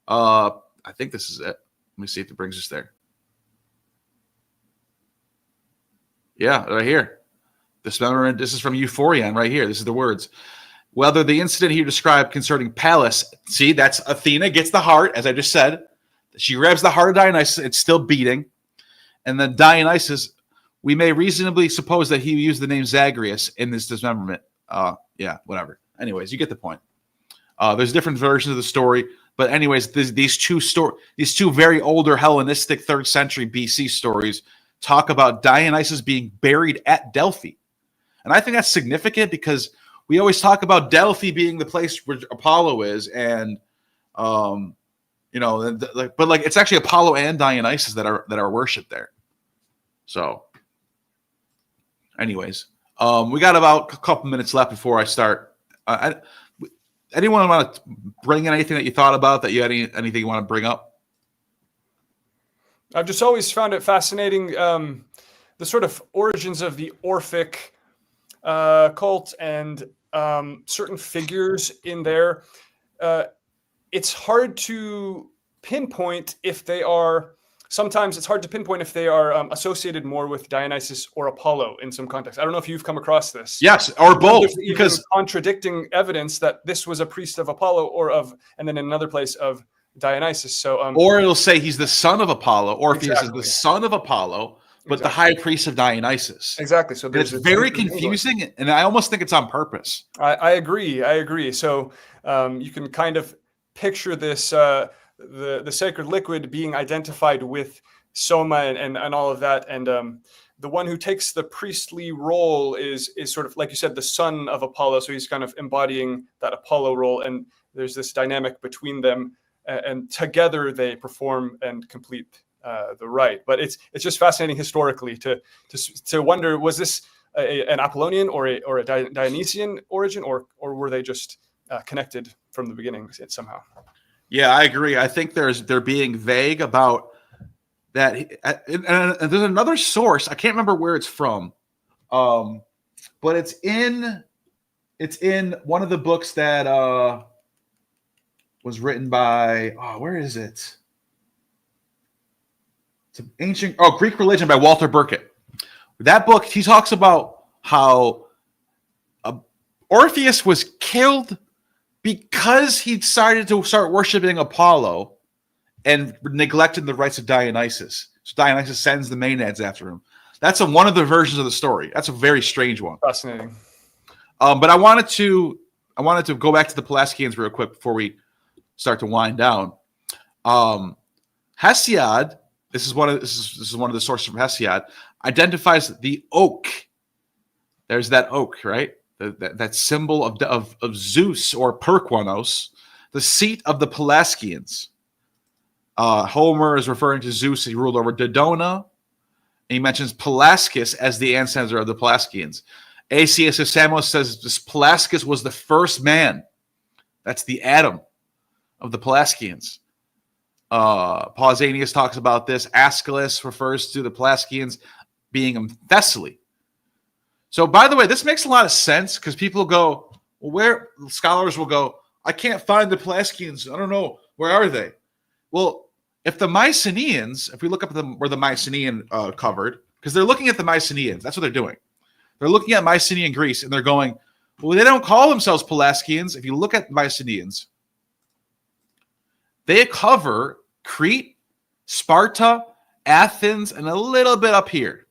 I think this is it. Let me see if it brings us there. Yeah, right here. This is from Euphorion right here. This is the words. Whether the incident here described concerning Pallas, see, that's Athena gets the heart, as I just said. She grabs the heart of Dionysus. It's still beating. And then Dionysus, we may reasonably suppose that he used the name Zagreus in this dismemberment. Yeah, whatever. Anyways, you get the point. There's different versions of the story. But anyways, these two very older Hellenistic 3rd century BC stories talk about Dionysus being buried at Delphi. And I think that's significant because we always talk about Delphi being the place where Apollo is, and but it's actually Apollo and Dionysus that are worshipped there. So, anyways, we got about a couple minutes left before I start. Anyone want to bring in anything that you thought about that you had anything you want to bring up? I've just always found it fascinating, the sort of origins of the Orphic cult and certain figures in there. It's hard to pinpoint if they are. Sometimes it's hard to pinpoint if they are associated more with Dionysus or Apollo in some context. I don't know if you've come across this. Yes, or both, because contradicting evidence that this was a priest of Apollo and then in another place of Dionysus. So, or it'll say he's the son of Apollo, or if he's the son of Apollo, but the high priest of Dionysus. Exactly. So it's very confusing, and I almost think it's on purpose. I agree. So you can kind of picture this. The sacred liquid being identified with Soma and all of that, and the one who takes the priestly role is sort of, like you said, the son of Apollo. So he's kind of embodying that Apollo role, and there's this dynamic between them, and together they perform and complete the rite. But it's just fascinating historically to wonder, was this an Apollonian or a Dionysian origin, or were they just connected from the beginning somehow? Yeah, I agree. I think they're being vague about that. And there's another source. I can't remember where it's from, but it's in one of the books that was written by. Where is it? It's an ancient Greek religion by Walter Burkett. That book, he talks about how Orpheus was killed because he decided to start worshiping Apollo and neglected the rites of Dionysus. So Dionysus sends the Maenads after him. That's one of the versions of the story. That's a very strange one. Fascinating. But I wanted to go back to the Pelasgians real quick before we start to wind down. Hesiod, this is one of the sources from Hesiod, identifies the oak. There's that oak, right? That symbol of Zeus or Perquanos, the seat of the Pelasgians. Homer is referring to Zeus. He ruled over Dodona. And he mentions Pelasgus as the ancestor of the Pelasgians. Aesius of Samos says this Pelasgus was the first man. That's the Adam of the Pelasgians. Pausanias talks about this. Aeschylus refers to the Pelasgians being in Thessaly. So, by the way, this makes a lot of sense because people go, well, scholars will go, I can't find the Pelasgians. I don't know. Where are they? Well, if the Mycenaeans, if we look up where the Mycenaean covered, because they're looking at the Mycenaeans, that's what they're doing. They're looking at Mycenaean Greece and they're going, well, they don't call themselves Pelasgians. If you look at Mycenaeans, they cover Crete, Sparta, Athens, and a little bit up here.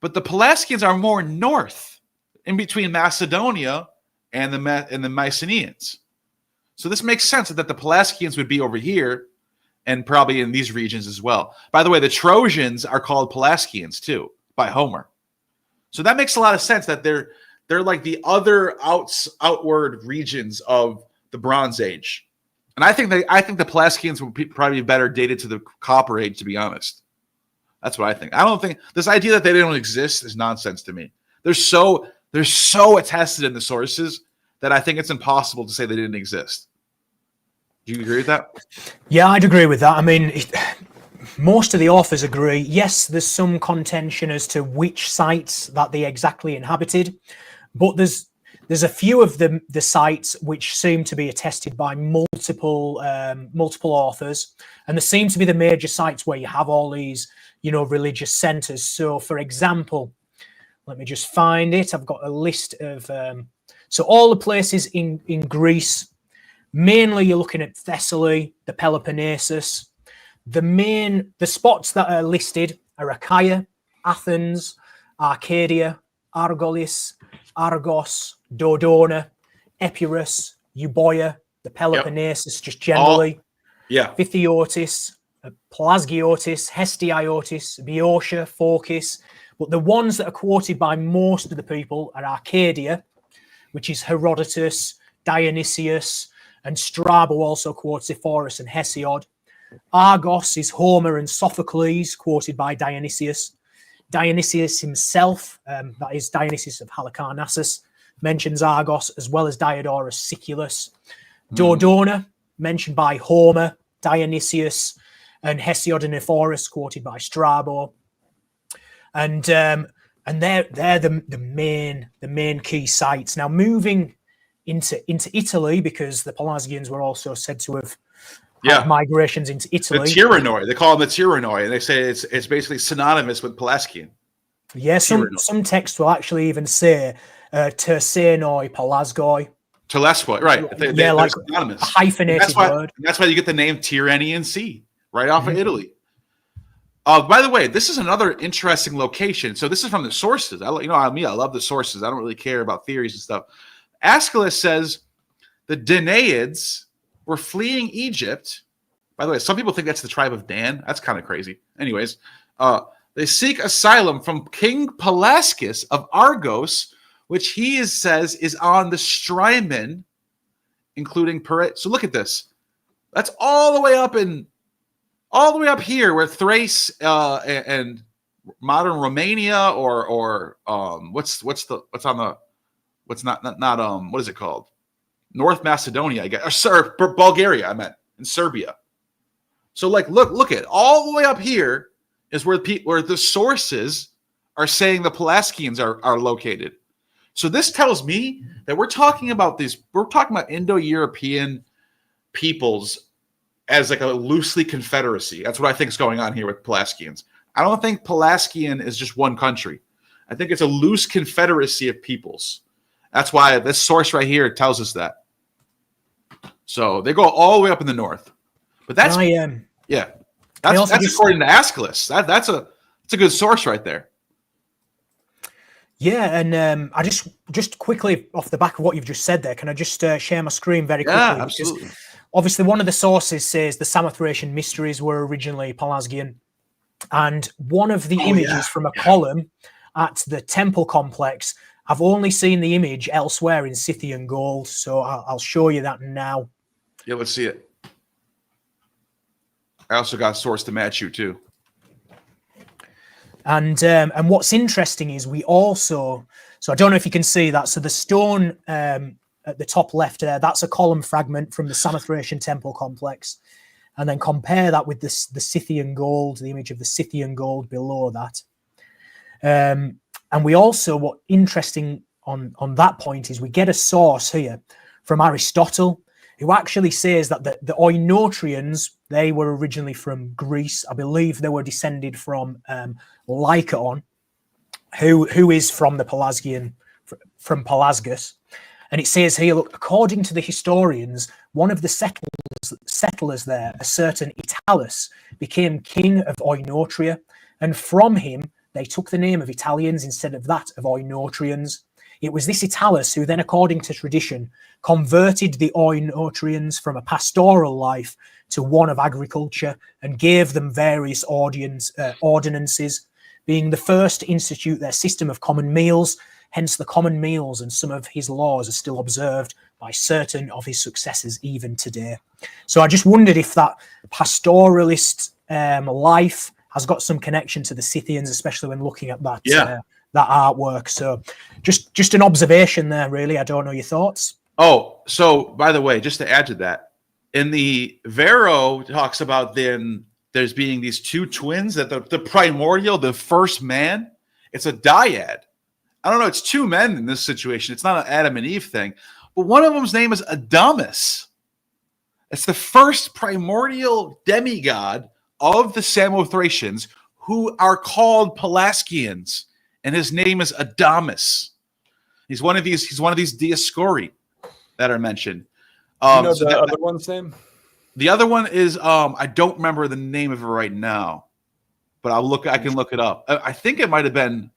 But the Pelasgians are more north, in between Macedonia and the Mycenaeans. So this makes sense that the Pelasgians would be over here and probably in these regions as well. By the way, the Trojans are called Pelasgians too, by Homer. So that makes a lot of sense that they're like the other outward regions of the Bronze Age. And I think the Pelasgians would probably be better dated to the Copper Age, to be honest. That's what I think. I don't think this idea that they don't exist is nonsense to me. They're so attested in the sources that I think it's impossible to say they didn't exist. Do you agree with that? Yeah, I'd agree with that. I mean, most of the authors agree. Yes, there's some contention as to which sites that they exactly inhabited, but there's a few of the sites which seem to be attested by multiple authors, and there seem to be the major sites where you have all these, religious centers. So, for example, let me just find it. I've got a list of so all the places in Greece. Mainly, you're looking at Thessaly, the Peloponnesus. The spots that are listed are Achaia, Athens, Arcadia, Argolis, Argos, Dodona, Epirus, Euboea, the Peloponnesus, just generally. Phthiotis, Pelasgiotis, Hestiotis, Boeotia, Phorcys. But the ones that are quoted by most of the people are Arcadia, which is Herodotus, Dionysius, and Strabo also quotes Ephorus and Hesiod. Argos is Homer and Sophocles, quoted by Dionysius. Dionysius himself, that is Dionysius of Halicarnassus, mentions Argos, as well as Diodorus Siculus. Dodona, mentioned by Homer, Dionysius, and Hesiod and Ephorus, quoted by Strabo. And they're the main key sites. Now, moving into Italy, because the Pelasgians were also said to have had migrations into Italy. The Tyrannoi, they call them the Tyrannoi, and they say it's basically synonymous with Pelasgian. Yeah, some texts will actually even say Tersenoi, Pelasgoi. Telespoi, right? They're like synonymous. A hyphenated word. That's why you get the name Tyrrhenian Sea, right off of Italy. By the way, this is another interesting location. So this is from the sources. I love the sources. I don't really care about theories and stuff. Aeschylus says the Danaids were fleeing Egypt. By the way, some people think that's the tribe of Dan. That's kind of crazy. Anyways, they seek asylum from King Pelasgus of Argos, which he says is on the Strymon, including Perret. So look at this. That's all the way up here where Thrace and modern Romania or what is it called? North Macedonia, I guess, or Bulgaria, I meant, in Serbia. So look at all the way up here is where the sources are saying the Pelasgians are located. So this tells me that we're talking about Indo-European peoples as like a loosely confederacy. That's what I think is going on here with Pelasgians. I don't think Pelasgian is just one country. I think it's a loose confederacy of peoples. That's why this source right here tells us that. So they go all the way up in the north. But that's according to Aeschylus. That's a good source right there. Yeah, and I just quickly off the back of what you've just said there, can I just share my screen very quickly? Yeah, absolutely. Because obviously, one of the sources says the Samothracian mysteries were originally Pelasgian, and one of the images from a column at the temple complex, I've only seen the image elsewhere in Scythian gold, so I'll show you that now. Yeah, let's see it. I also got a source to match you too. And what's interesting is we also, so I don't know if you can see that. So the stone at the top left there, that's a column fragment from the Samothracian temple complex. And then compare that with the Scythian gold, the image of the Scythian gold below that. And we also, what interesting on that point is we get a source here from Aristotle, who actually says that the Oinotrians, they were originally from Greece. I believe they were descended from Lycaon, who is from the Pelasgian, from Pelasgus. And it says here, look, according to the historians, one of the settlers there, a certain Italus, became king of Oinotria, and from him they took the name of Italians instead of that of Oinotrians. It was this Italus who then, according to tradition, converted the Oinotrians from a pastoral life to one of agriculture and gave them various ordinances, being the first to institute their system of common meals. Hence, the common meals and some of his laws are still observed by certain of his successors even today. So I just wondered if that pastoralist life has got some connection to the Scythians, especially when looking at that that artwork. So just an observation there, really. I don't know your thoughts. Oh, so by the way, just to add to that, in the Varro talks about then there's being these two twins, that the primordial, the first man, it's a dyad. I don't know, it's two men in this situation. It's not an Adam and Eve thing. But one of them's name is Adamas. It's the first primordial demigod of the Samothracians, who are called Pelasgians, and his name is Adamas. He's one of these Dioscuri that are mentioned. You know the other one's name? The other one is I don't remember the name of it right now, but I can look it up. I think it might have been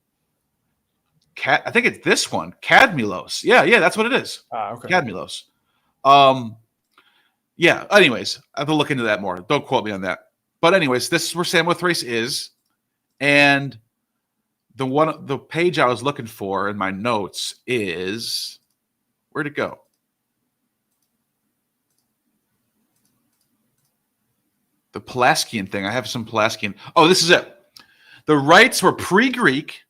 I think it's this one, Cadmilos. Yeah, that's what it is. Okay. Cadmilos. Yeah. Anyways, I have to look into that more. Don't quote me on that. But anyways, this is where Samothrace is, and the page I was looking for in my notes is, where'd it go? The Pelasgian thing. I have some Pelasgian. Oh, this is it. The rites were pre-Greek,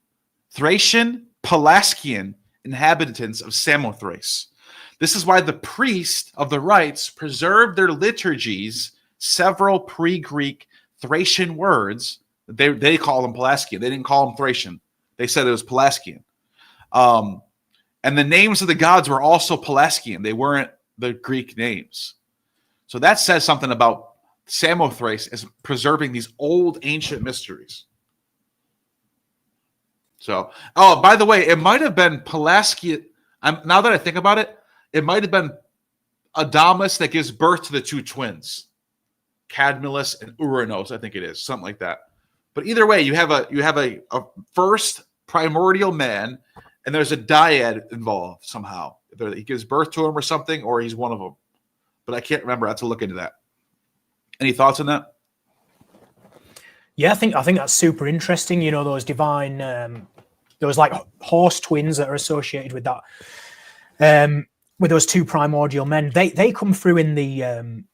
Thracian, Pelasgian inhabitants of Samothrace. This is why the priest of the rites preserved their liturgies several pre-Greek Thracian words. They call them Pelasgian. They didn't call them Thracian. They said it was Pelasgian. And the names of the gods were also Pelasgian. They weren't the Greek names. So that says something about Samothrace as preserving these old ancient mysteries. So, oh, by the way, it might have been Pelasgian. Now that I think about it, it might have been Adamas that gives birth to the two twins, Cadmilos and Uranos. I think it is something like that. But either way, you have a first primordial man, and there's a dyad involved somehow. Either he gives birth to him or something, or he's one of them. But I can't remember. I have to look into that. Any thoughts on that? Yeah, I think that's super interesting. You know, those divine, those like horse twins that are associated with that, with those two primordial men. They come through in the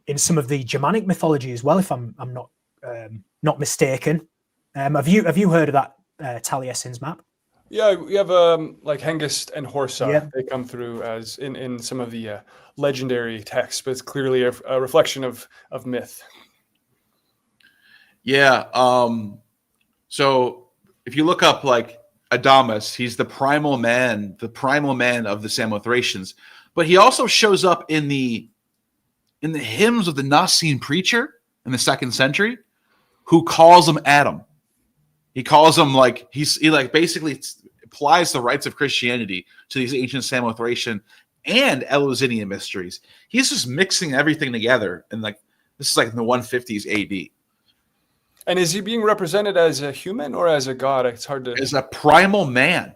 in some of the Germanic mythology as well, if I'm not mistaken. Have you heard of that Taliesin's map? Yeah, we have like Hengist and Horsa. Yeah. They come through as in some of the legendary texts, but it's clearly a reflection of myth. Yeah. So if you look up like Adamas, he's the primal man of the Samothracians, but he also shows up in the hymns of the Nicene preacher in the 2nd century, who calls him Adam. He calls him like he basically applies the rites of Christianity to these ancient Samothracian and Eleusinian mysteries. He's just mixing everything together, and like this is like in the 150s AD. And is he being represented as a human or as a god? It's hard to. As a primal man.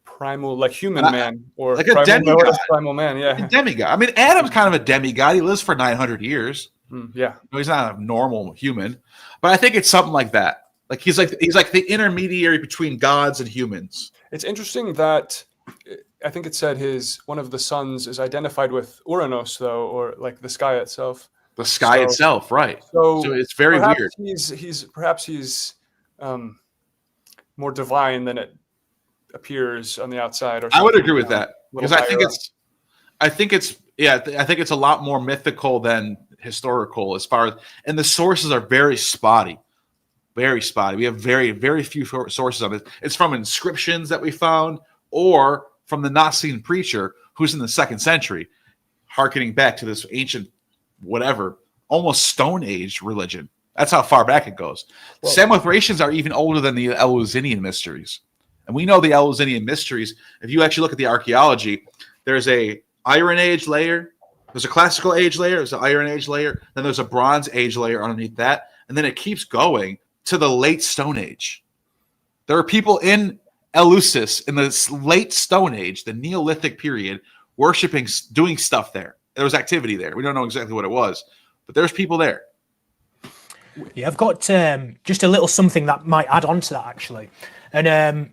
Primal, like human man, or like a demigod. Primal man, yeah. A demigod. I mean, Adam's kind of a demigod. He lives for 900 years. Yeah. No, he's not a normal human, but I think it's something like that. Like he's like the intermediary between gods and humans. It's interesting that I think it said one of the sons is identified with Uranos, though, or like the sky itself. The sky itself, right? So it's very weird. He's more divine than it appears on the outside. Or I would agree with that, because I think it's a lot more mythical than historical as far as, and the sources are very spotty. Very spotty. We have very, very few sources of it. It's from inscriptions that we found, or from the Nicene preacher who's in the 2nd century, hearkening back to this ancient, whatever, almost Stone Age religion. That's how far back it goes. Well, Samothracians are even older than the Eleusinian mysteries. And we know the Eleusinian mysteries. If you actually look at the archaeology, there's a Iron Age layer, there's a Classical Age layer, there's an Iron Age layer, then there's a Bronze Age layer underneath that, and then it keeps going to the late Stone Age. There are people in Eleusis in the late Stone Age, the Neolithic period, worshiping, doing stuff there. There was activity there. We don't know exactly what it was, but there's people there. Yeah, I've got just a little something that might add on to that, actually. And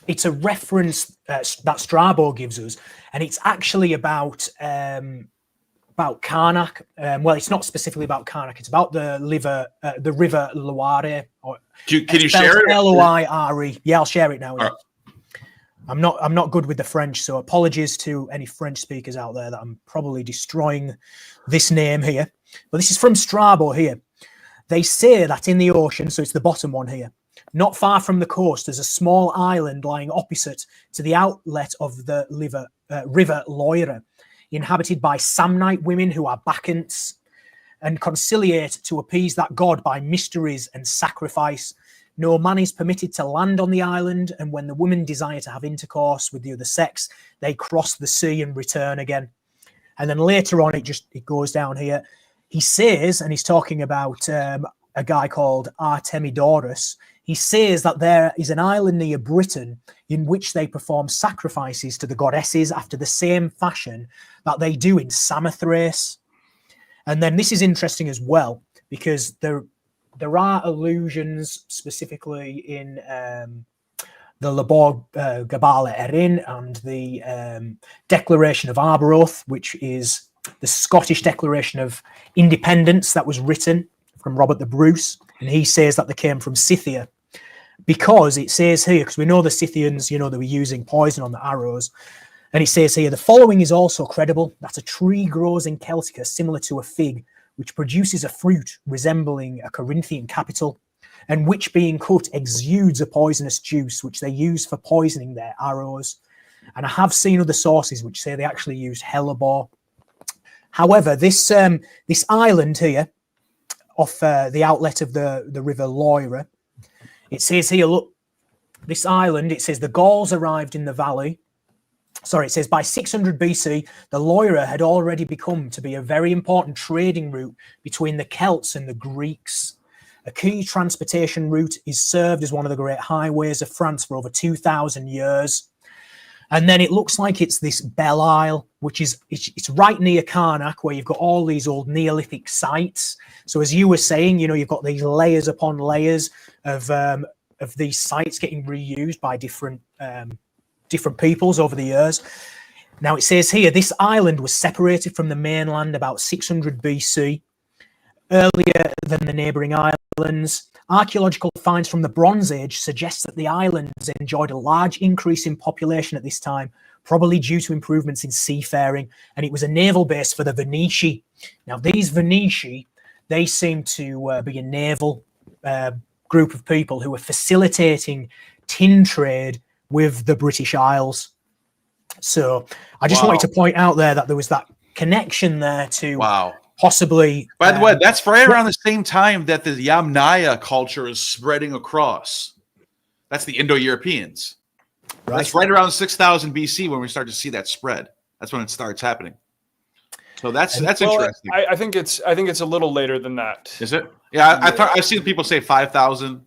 it's a reference that Strabo gives us, and it's actually about Karnak. Well, it's not specifically about Karnak. It's about the river Loire. Or Can you share it? Loire. Yeah, I'll share it now. Yeah. Right. I'm not good with the French, so apologies to any French speakers out there that I'm probably destroying this name here. But this is from Strabo here. They say that in the ocean, so it's the bottom one here, not far from the coast, there's a small island lying opposite to the outlet of the river Loire, inhabited by Samnite women who are Bacchantes and conciliate to appease that god by mysteries and sacrifice. No man is permitted to land on the island, and when the women desire to have intercourse with the other sex, they cross the sea and return again. And then later on, it goes down here. He says, and he's talking about a guy called Artemidorus. He says that there is an island near Britain in which they perform sacrifices to the goddesses after the same fashion that they do in Samothrace. And then this is interesting as well, because there are allusions specifically in the Labor Gabala Erin and the Declaration of Arbroath, which is the Scottish Declaration of Independence that was written from Robert the Bruce. And he says that they came from Scythia, because it says here, because we know the Scythians, they were using poison on the arrows. And it says here, the following is also credible, that a tree grows in Celtica similar to a fig, which produces a fruit resembling a Corinthian capital, and which being cut exudes a poisonous juice, which they use for poisoning their arrows. And I have seen other sources which say they actually used hellebore. However, this island here, off the outlet of the river Loire, it says here, look, this island, it says the Gauls arrived in the valley. Sorry, it says by 600 BC, the Loire had already become to be a very important trading route between the Celts and the Greeks. A key transportation route is served as one of the great highways of France for over 2,000 years. And then it looks like it's this Belle Isle, which is it's right near Karnak, where you've got all these old Neolithic sites. So as you were saying, you've got these layers upon layers of these sites getting reused by different peoples over the years. Now it says here, this island was separated from the mainland about 600 BC, earlier than the neighbouring islands. Archaeological finds from the Bronze Age suggest that the islands enjoyed a large increase in population at this time, probably due to improvements in seafaring, and it was a naval base for the Veneti. Now, these Veneti, they seem to be a naval group of people who were facilitating tin trade with the British Isles. So I just wanted to point out there that there was that connection there to possibly. By the way, that's right around the same time that the Yamnaya culture is spreading across. That's the Indo-Europeans. Right. That's right around 6000 BC when we start to see that spread. That's when it starts happening. So that's interesting. I think it's a little later than that. Is it? Yeah, I've seen people say 5000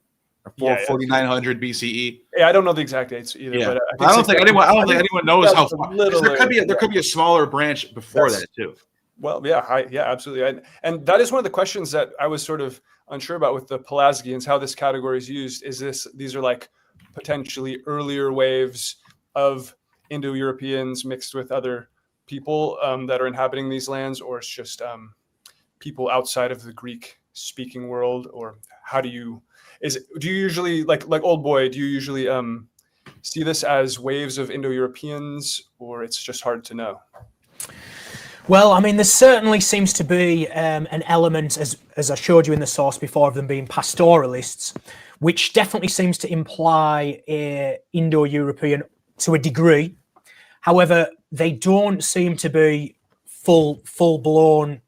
or 4900 BCE. Yeah, I don't know the exact dates either. Yeah. But I don't think anyone knows how far. There could be a smaller branch before that too. Well, yeah, absolutely. And that is one of the questions that I was sort of unsure about with the Pelasgians, how this category is used. These are like potentially earlier waves of Indo-Europeans mixed with other people that are inhabiting these lands, or it's just people outside of the Greek-speaking world? Or do you usually, like Old Boy, do you usually see this as waves of Indo-Europeans, or it's just hard to know? Well, I mean, there certainly seems to be an element, as I showed you in the source before, of them being pastoralists, which definitely seems to imply Indo-European to a degree. However, they don't seem to be full-blown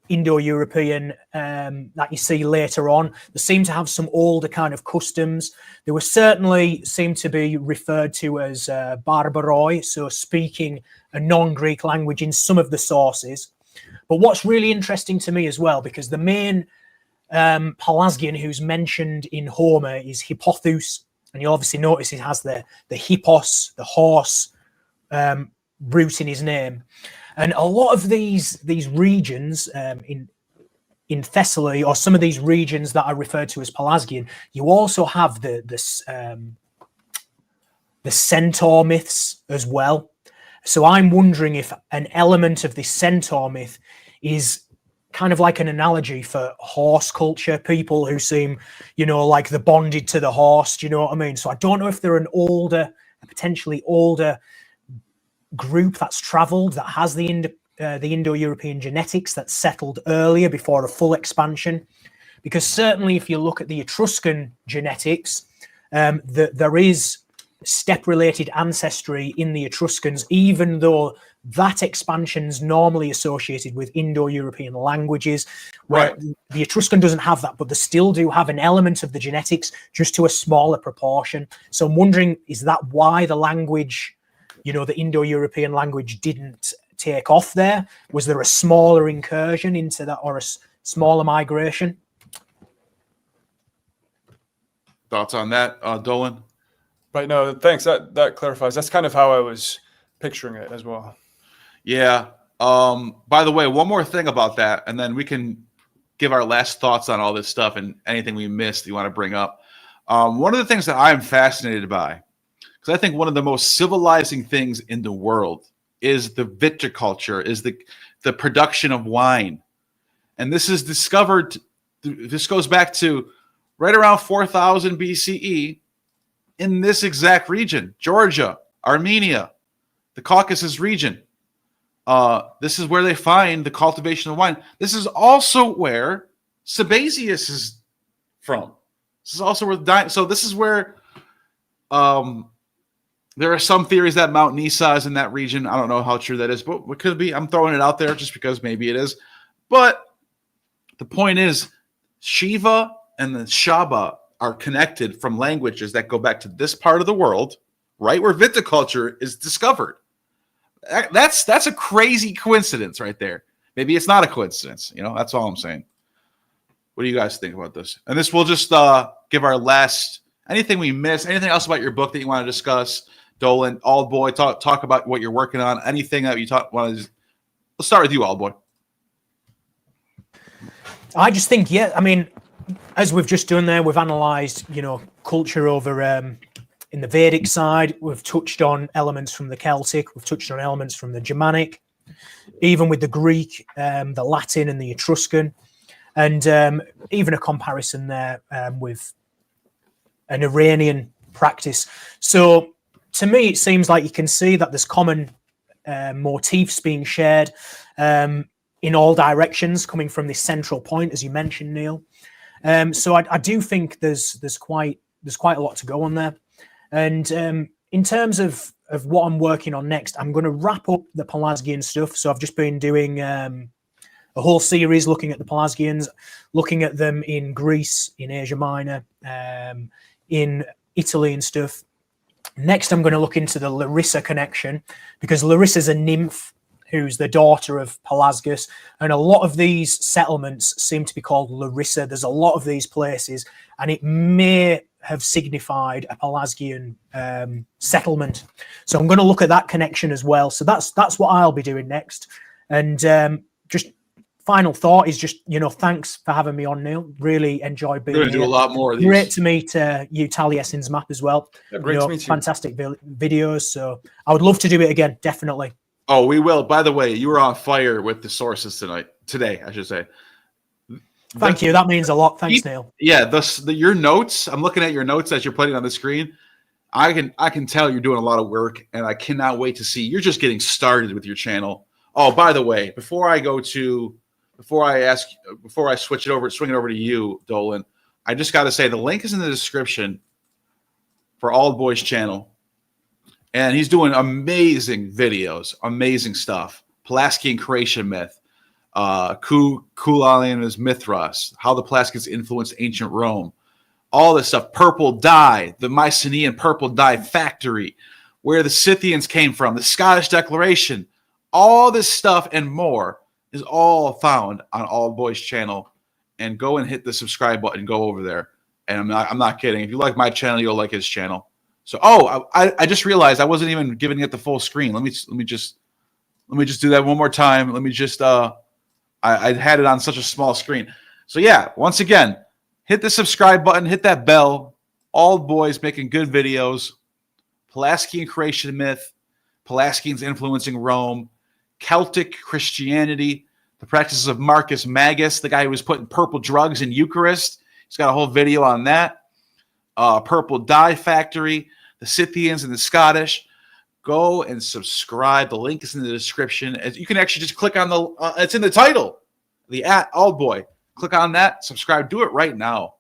Indo-European that you see later on. They seem to have some older kind of customs. They were certainly seem to be referred to as barbaroi, so speaking a non-Greek language in some of the sources. But what's really interesting to me as well, because the main Pelasgian who's mentioned in Homer is Hippothous, and you obviously notice he has the hippos, the horse root in his name. And a lot of these regions in Thessaly, or some of these regions that are referred to as Pelasgian, you also have the centaur myths as well. So I'm wondering if an element of this centaur myth is kind of like an analogy for horse culture, people who seem, like they're bonded to the horse. Do you know what I mean? So I don't know if they're a potentially older group that's traveled, that has the Indo-European genetics that settled earlier before a full expansion. Because certainly if you look at the Etruscan genetics, there is step-related ancestry in the Etruscans, even though that expansion's normally associated with Indo-European languages, where the Etruscan doesn't have that, but they still do have an element of the genetics, just to a smaller proportion. So I'm wondering, is that why the language, the Indo-European language didn't take off there? Was there a smaller incursion into that, or a smaller migration? Thoughts on that, Dolan? Right. No, thanks. That clarifies. That's kind of how I was picturing it as well. Yeah. By the way, one more thing about that, and then we can give our last thoughts on all this stuff and anything we missed you want to bring up. One of the things that I'm fascinated by, because I think one of the most civilizing things in the world is the viticulture, is the production of wine. And this is discovered, this goes back to right around 4000 BCE in this exact region, Georgia, Armenia, the Caucasus region. This is where they find the cultivation of wine. This is also where Sabazius is from. This is also where so this is where there are some theories that Mount Nysa is in that region. I don't know how true that is, but it could be. I'm throwing it out there just because maybe it is. But the point is, Shiva and the Shaba are connected from languages that go back to this part of the world, right where viticulture is discovered. That's a crazy coincidence right there. Maybe it's not a coincidence. That's all I'm saying. What do you guys think about this? And this will just give our last, anything we missed, anything else about your book that you want to discuss, Dolan, Old Boy, talk about what you're working on, anything that you want to. Let's start with you, Old Boy. I just think, as we've just done there, we've analysed, culture over in the Vedic side. We've touched on elements from the Celtic. We've touched on elements from the Germanic, even with the Greek, the Latin, and the Etruscan, and even a comparison there with an Iranian practice. So to me, it seems like you can see that there's common motifs being shared in all directions, coming from this central point, as you mentioned, Neil. So I do think there's quite a lot to go on there. And in terms of what I'm working on next, I'm going to wrap up the Pelasgian stuff. So I've just been doing a whole series looking at the Pelasgians, looking at them in Greece, in Asia Minor, in Italy and stuff. Next, I'm going to look into the Larissa connection, because Larissa's a nymph who's the daughter of Pelasgus, and a lot of these settlements seem to be called Larissa. There's a lot of these places, and it may have signified a Pelasgian settlement. So I'm going to look at that connection as well. So that's what I'll be doing next. And just final thought is just, thanks for having me on, Neil. Really enjoyed being here. We're going to do a lot more of these. Great to meet you, Taliesin's map as well. Yeah, great to meet you. Fantastic videos. So I would love to do it again, definitely. Oh, we will. By the way, you were on fire with the sources today, I should say. Thank you. That means a lot. Thanks, Neil. Yeah, your notes. I'm looking at your notes as you're putting on the screen. I can tell you're doing a lot of work, and I cannot wait to see. You're just getting started with your channel. Oh, by the way, before I swing it over to you, Dolan, I just got to say the link is in the description for Old Boy's channel. And he's doing amazing videos, amazing stuff. Pelasgian creation myth, Kulalian is Mithras, how the Pelasgians influenced ancient Rome, all this stuff. Purple dye, the Mycenaean purple dye factory, where the Scythians came from, the Scottish Declaration, all this stuff and more is all found on Old Boy's channel. And go and hit the subscribe button. Go over there. And I'm not kidding. If you like my channel, you'll like his channel. So, I just realized I wasn't even giving it the full screen. Let me just do that one more time. Let me just I had it on such a small screen. So yeah, once again, hit the subscribe button, hit that bell. Old Boy's making good videos. Pelasgian creation myth, Pelasgians influencing Rome, Celtic Christianity, the practices of Marcus Magus, the guy who was putting purple drugs in Eucharist. He's got a whole video on that. Purple Dye Factory, the Scythians and the Scottish. Go and subscribe. The link is in the description. You can actually just click on the, it's in the title, the @Aldboy. Click on that, subscribe, do it right now,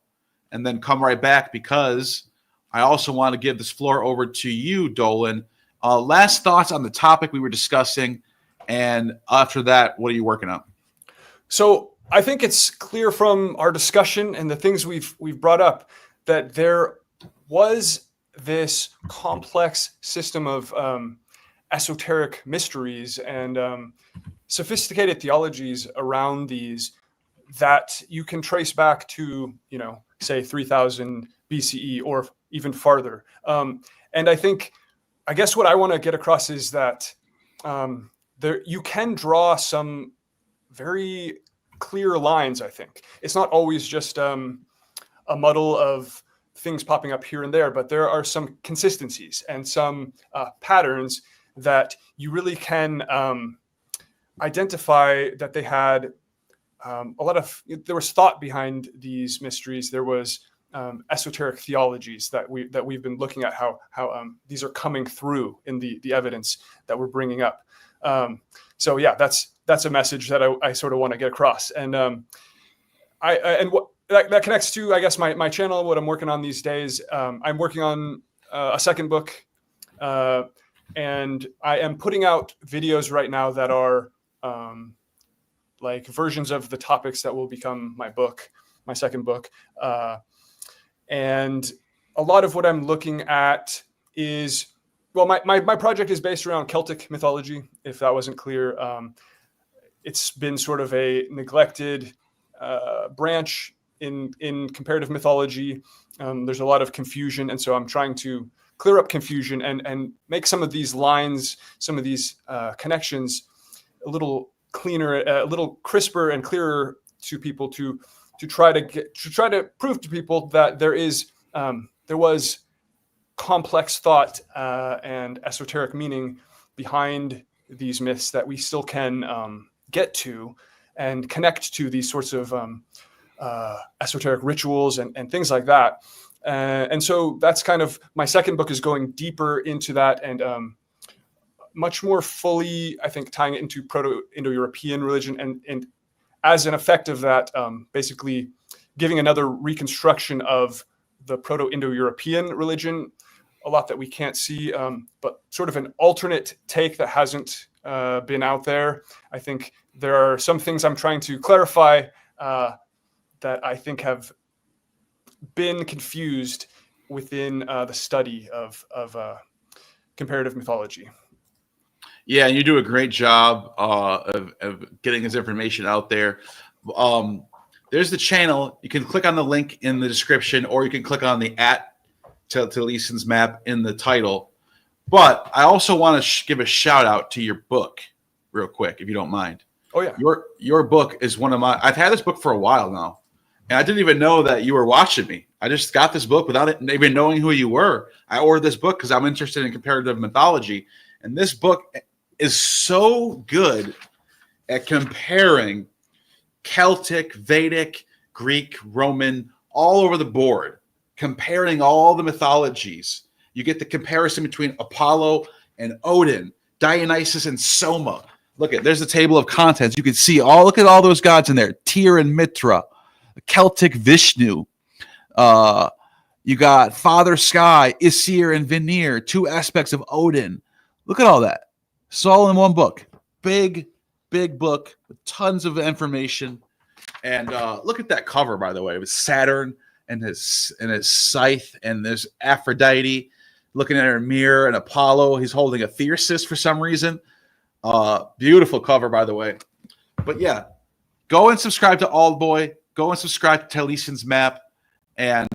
and then come right back, because I also want to give this floor over to you, Dolan. Last thoughts on the topic we were discussing, and after that, what are you working on? So I think it's clear from our discussion and the things we've brought up that there was this complex system of esoteric mysteries and sophisticated theologies around these that you can trace back to, say 3000 BCE or even farther. And I guess what I want to get across is that there you can draw some very clear lines. I think it's not always just a muddle of things popping up here and there, but there are some consistencies and some patterns that you really can identify that they had there was thought behind these mysteries. There was esoteric theologies that we've been looking at how these are coming through in the evidence that we're bringing up. So yeah, that's a message that I sort of want to get across. And that connects to, I guess, my channel, what I'm working on these days. I'm working on a second book, and I am putting out videos right now that are like versions of the topics that will become my book, my second book. And a lot of what I'm looking at is, well, my project is based around Celtic mythology, if that wasn't clear. It's been sort of a neglected branch in comparative mythology. There's a lot of confusion, and so I'm trying to clear up confusion and make some of these lines, some of these connections a little cleaner, a little crisper and clearer to people, to try to prove to people that there was complex thought and esoteric meaning behind these myths that we still can get to and connect to these sorts of esoteric rituals and things like that. And so that's kind of my second book, is going deeper into that and much more fully, I think, tying it into Proto-Indo-European religion and as an effect of that, basically giving another reconstruction of the Proto-Indo-European religion, a lot that we can't see, but sort of an alternate take that hasn't been out there. I think there are some things I'm trying to clarify that I think have been confused within the study of comparative mythology. Yeah, and you do a great job of getting this information out there. There's the channel. You can click on the link in the description, or you can click on the @Taliesin's map in the title. But I also want to give a shout out to your book real quick, if you don't mind. Oh, yeah. Your book is one of my... I've had this book for a while now, and I didn't even know that you were watching me. I just got this book without even knowing who you were. I ordered this book because I'm interested in comparative mythology, and this book is so good at comparing Celtic, Vedic, Greek, Roman, all over the board, comparing all the mythologies. You get the comparison between Apollo and Odin, Dionysus and Soma. There's the table of contents. You can see look at all those gods in there. Tyr and Mitra, Celtic Vishnu. You got Father Sky, Isir and Vanir, two aspects of Odin. Look at all that. It's all in one book. Big book with tons of information. And look at that cover, by the way. It was Saturn and his scythe, and there's Aphrodite looking at her mirror, and Apollo. He's holding a Theseus for some reason. Beautiful cover, by the way. But yeah, go and subscribe to Aldboy. Go and subscribe to Taliesin's map. And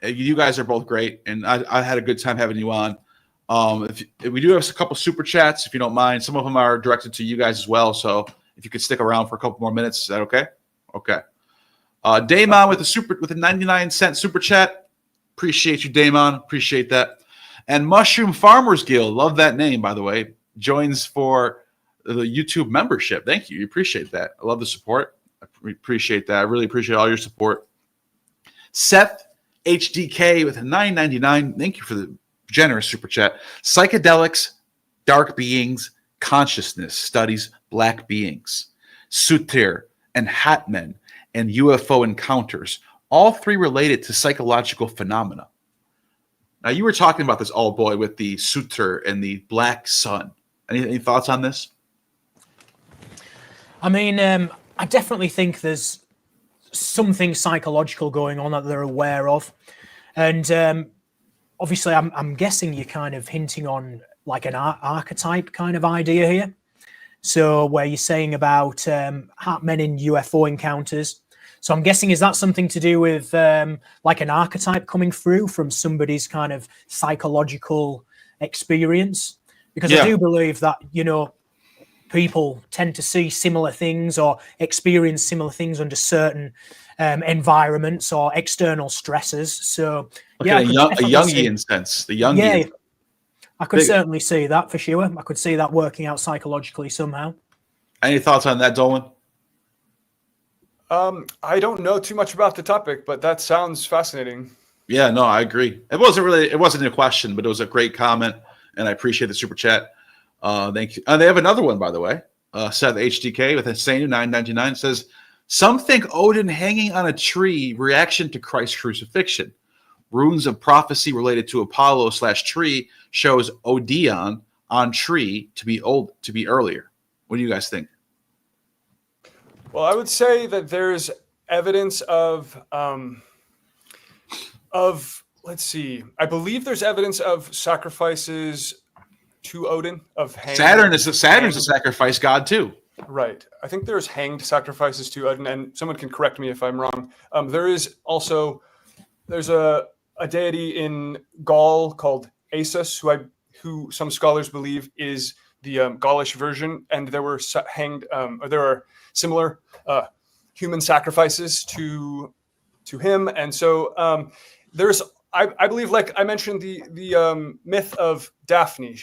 you guys are both great, and I had a good time having you on. If we do have a couple super chats, if you don't mind. Some of them are directed to you guys as well. So if you could stick around for a couple more minutes, is that okay? Okay. Damon with a 99-cent super chat. Appreciate you, Damon. Appreciate that. And Mushroom Farmers Guild, love that name, by the way, joins for the YouTube membership. Thank you. You appreciate that. I love the support. I appreciate that. I really appreciate all your support. Seth HDK with a $9.99. Thank you for the generous super chat. Psychedelics, dark beings, consciousness studies black beings. Sutir and Hatmen and UFO encounters, all three related to psychological phenomena. Now, you were talking about this, old boy, with the Sutir and the black sun. Any thoughts on this? I mean, I definitely think there's something psychological going on that they're aware of. And obviously, I'm guessing you're kind of hinting on like an archetype kind of idea here. So where you're saying about Hatmen in UFO encounters. So I'm guessing, is that something to do with like an archetype coming through from somebody's kind of psychological experience? Because I do believe that, you know, people tend to see similar things or experience similar things under certain environments or external stresses. So a Jungian sense, the Jungian. Yeah, I could certainly see that for sure. I could see that working out psychologically somehow. Any thoughts on that, Dolan? I don't know too much about the topic, but that sounds fascinating. Yeah, no, I agree. It wasn't a question, but it was a great comment, and I appreciate the super chat. Thank you. They have another one, by the way. Seth HDK with a same $9.99 says, some think Odin hanging on a tree reaction to Christ's crucifixion. Runes of prophecy related to Apollo/tree shows Odeon on tree to be earlier. What do you guys think? Well, I would say that there's evidence of let's see. I believe there's evidence of sacrifices to Odin of hanged. Saturn's a sacrifice god too. Right. I think there's hanged sacrifices to Odin, and someone can correct me if I'm wrong. There's a deity in Gaul called Asus, who some scholars believe is the Gaulish version, and there were there are similar human sacrifices to him, and so there's I believe, like I mentioned, the myth of Daphne,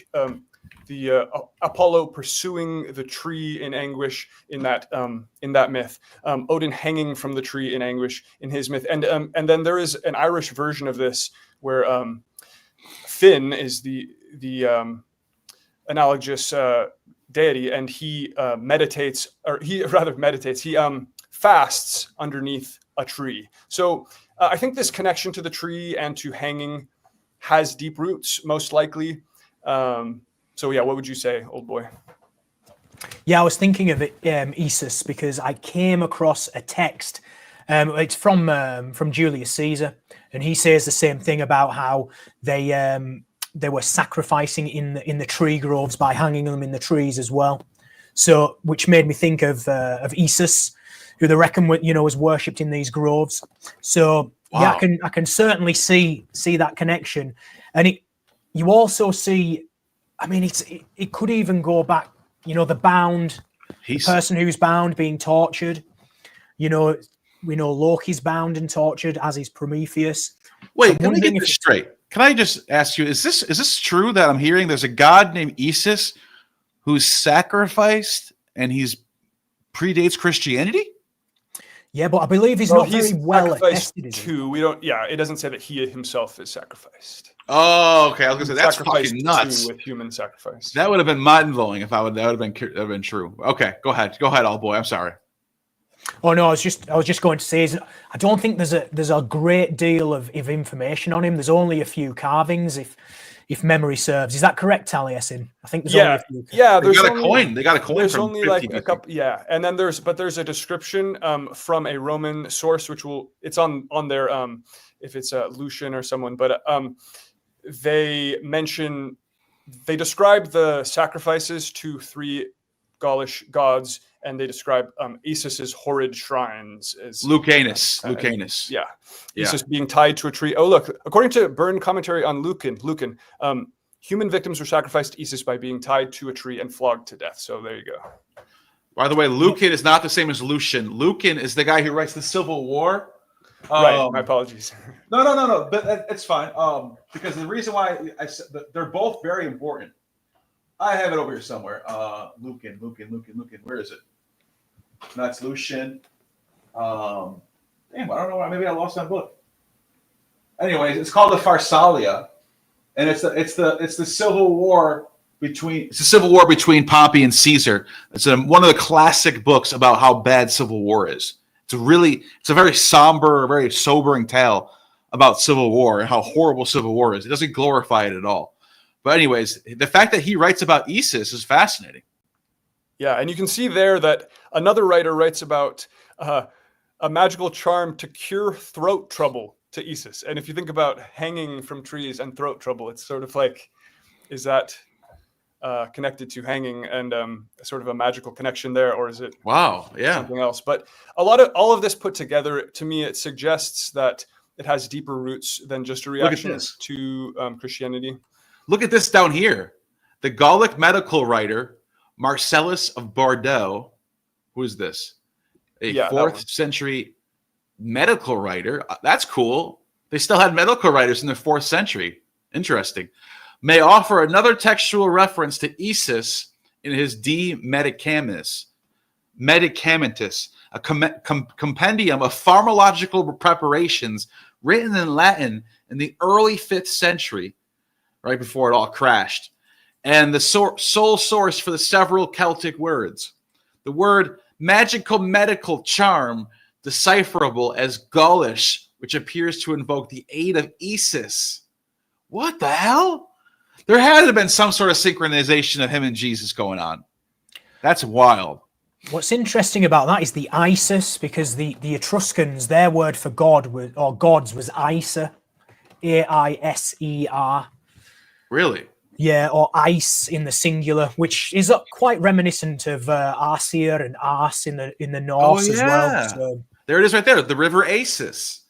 the Apollo pursuing the tree in anguish in that myth, Odin hanging from the tree in anguish in his myth, and then there is an Irish version of this where Finn is the analogous deity, and he fasts underneath a tree. So I think this connection to the tree and to hanging has deep roots, most likely. So yeah, what would you say, old boy? Yeah, I was thinking of it, Isis, because I came across a text. It's from Julius Caesar, and he says the same thing about how they were sacrificing in the tree groves by hanging them in the trees as well. So, which made me think of Isis, who they reckon was worshipped in these groves. So yeah, I can certainly see that connection, and you also see. I mean, it could even go back. The bound, the person who's bound being tortured. We know Loki's bound and tortured, as is Prometheus. Wait, let me get this straight. Can I just ask you, is this true that I'm hearing there's a god named Isis who's sacrificed and he's predates Christianity? Yeah, but I believe he's not very well attested. It doesn't say that he himself is sacrificed. Oh, okay. I was gonna say that's fucking nuts. With human sacrifice, that would have been mind blowing if that would have been true. Okay, go ahead, old boy. I'm sorry. Oh no, I was just going to say, I don't think there's a great deal of information on him. There's only a few carvings, if memory serves. Is that correct, Taliesin? I think there's only a few. Yeah, they got a coin. They got a coin. There's only like a couple. Yeah, and then there's a description from a Roman source, it's on there if it's Lucian or someone, but they describe the sacrifices to three Gaulish gods, and they describe Isis's horrid shrines as Lucanus. Yeah. Isis being tied to a tree. Oh, look, according to Byrne commentary on Lucan, human victims were sacrificed to Isis by being tied to a tree and flogged to death. So there you go. By the way, Lucan is not the same as Lucian. Lucan is the guy who writes the Civil War. Right. My apologies. No. But it's fine. Because the reason why I said that they're both very important. I have it over here somewhere. Lucan. Where is it? That's Lucian. Damn, I don't know why. Maybe I lost my book. Anyways, it's called the Pharsalia, and it's the civil war between Pompey and Caesar. It's one of the classic books about how bad civil war is. It's a very somber, very sobering tale about civil war and how horrible civil war is. It doesn't glorify it at all. But anyways, the fact that he writes about Isis is fascinating. Yeah, and you can see there that another writer writes about a magical charm to cure throat trouble to Isis. And if you think about hanging from trees and throat trouble, it's sort of like, is that connected to hanging and sort of a magical connection there, or is it something else? But all of this put together, to me, it suggests that it has deeper roots than just a reaction to Christianity. Look at this down here. The Gallic medical writer Marcellus of Bordeaux. Who is this? A 4th century medical writer. That's cool. They still had medical writers in the 4th century. Interesting. May offer another textual reference to Isis in his De Medicamentis, a compendium of pharmacological preparations written in Latin in the early 5th century, right before it all crashed, and the sole source for the several Celtic words. The word magical medical charm, decipherable as Gaulish, which appears to invoke the aid of Isis. What the hell? There had to have been some sort of synchronization of him and Jesus going on. That's wild. What's interesting about that is the Isis, because the Etruscans, their word for god gods was Isa, Aiser. Really? Yeah, or ice in the singular, which is quite reminiscent of Arcia and Ars in the Norse as well. So, there it is right there, the river Asis.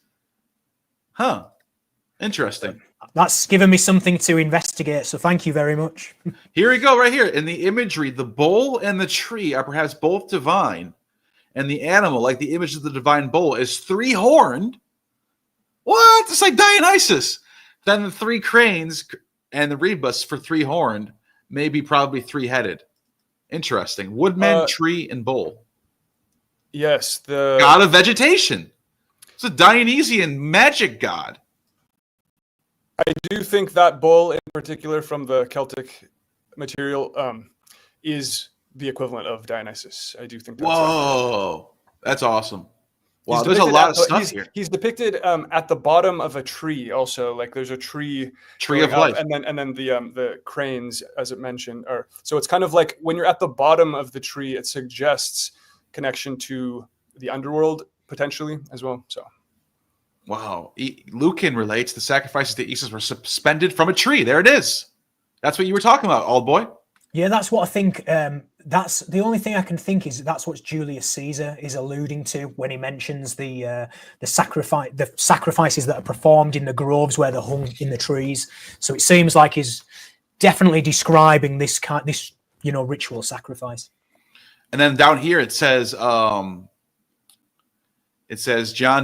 Huh. Interesting. That's given me something to investigate, so thank you very much. Here we go, right here. In the imagery, the bull and the tree are perhaps both divine, and the animal, like the image of the divine bull, is three-horned. What? It's like Dionysus. Then the 3 cranes and the rebus for 3-horned, maybe probably 3-headed. Interesting. Woodman, tree, and bull. Yes, the god of vegetation. It's a Dionysian magic god. I do think that bull in particular from the Celtic material is the equivalent of Dionysus. I do think that's Whoa. That's awesome. Wow, there's a lot of stuff here. He's depicted at the bottom of a tree also. Like there's a tree of life. And then the cranes, as it mentioned, are so it's kind of like when you're at the bottom of the tree, it suggests connection to the underworld potentially as well. So wow. Lucan relates the sacrifices to Isis were suspended from a tree. There it is. That's what you were talking about, old boy. Yeah, that's what I think. That's the only thing I can think is that's what Julius Caesar is alluding to when he mentions the sacrifices that are performed in the groves where they're hung in the trees. So it seems like he's definitely describing this ritual sacrifice. And then down here it says John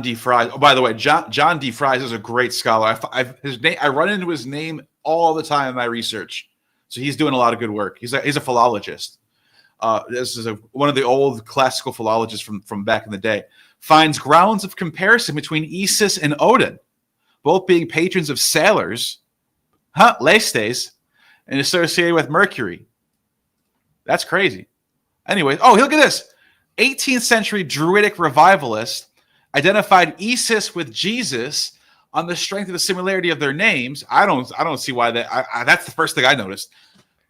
D. Fries. Oh, by the way, John D. Fries is a great scholar. I run into his name all the time in my research. So he's doing a lot of good work. He's a philologist. This is one of the old classical philologists from back in the day. Finds grounds of comparison between Isis and Odin, both being patrons of sailors, Lestes, and associated with Mercury. That's crazy. Anyway, look at this. 18th century Druidic revivalist identified Isis with Jesus on the strength of the similarity of their names. I don't see why that. That's the first thing I noticed.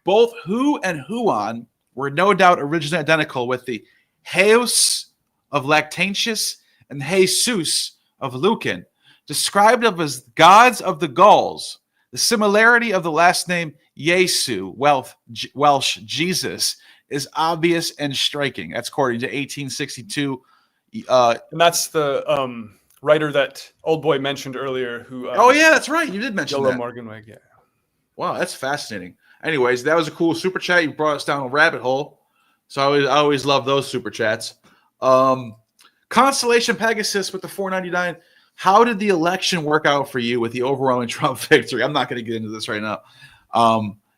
Both Hu and Huon were no doubt originally identical with the Heus of Lactantius and Jesus of Lucan, described as gods of the Gauls. The similarity of the last name Jesu, Welsh Jesus, is obvious and striking. That's according to 1862. And that's the writer that old boy mentioned earlier. Who? That's right. You did mention that. Morganweg. Yeah. Wow, that's fascinating. Anyways, that was a cool super chat. You brought us down a rabbit hole. So I always love those super chats. Constellation Pegasus with the $4.99 how did the election work out for you with the overwhelming Trump victory? I'm not going to get into this right now.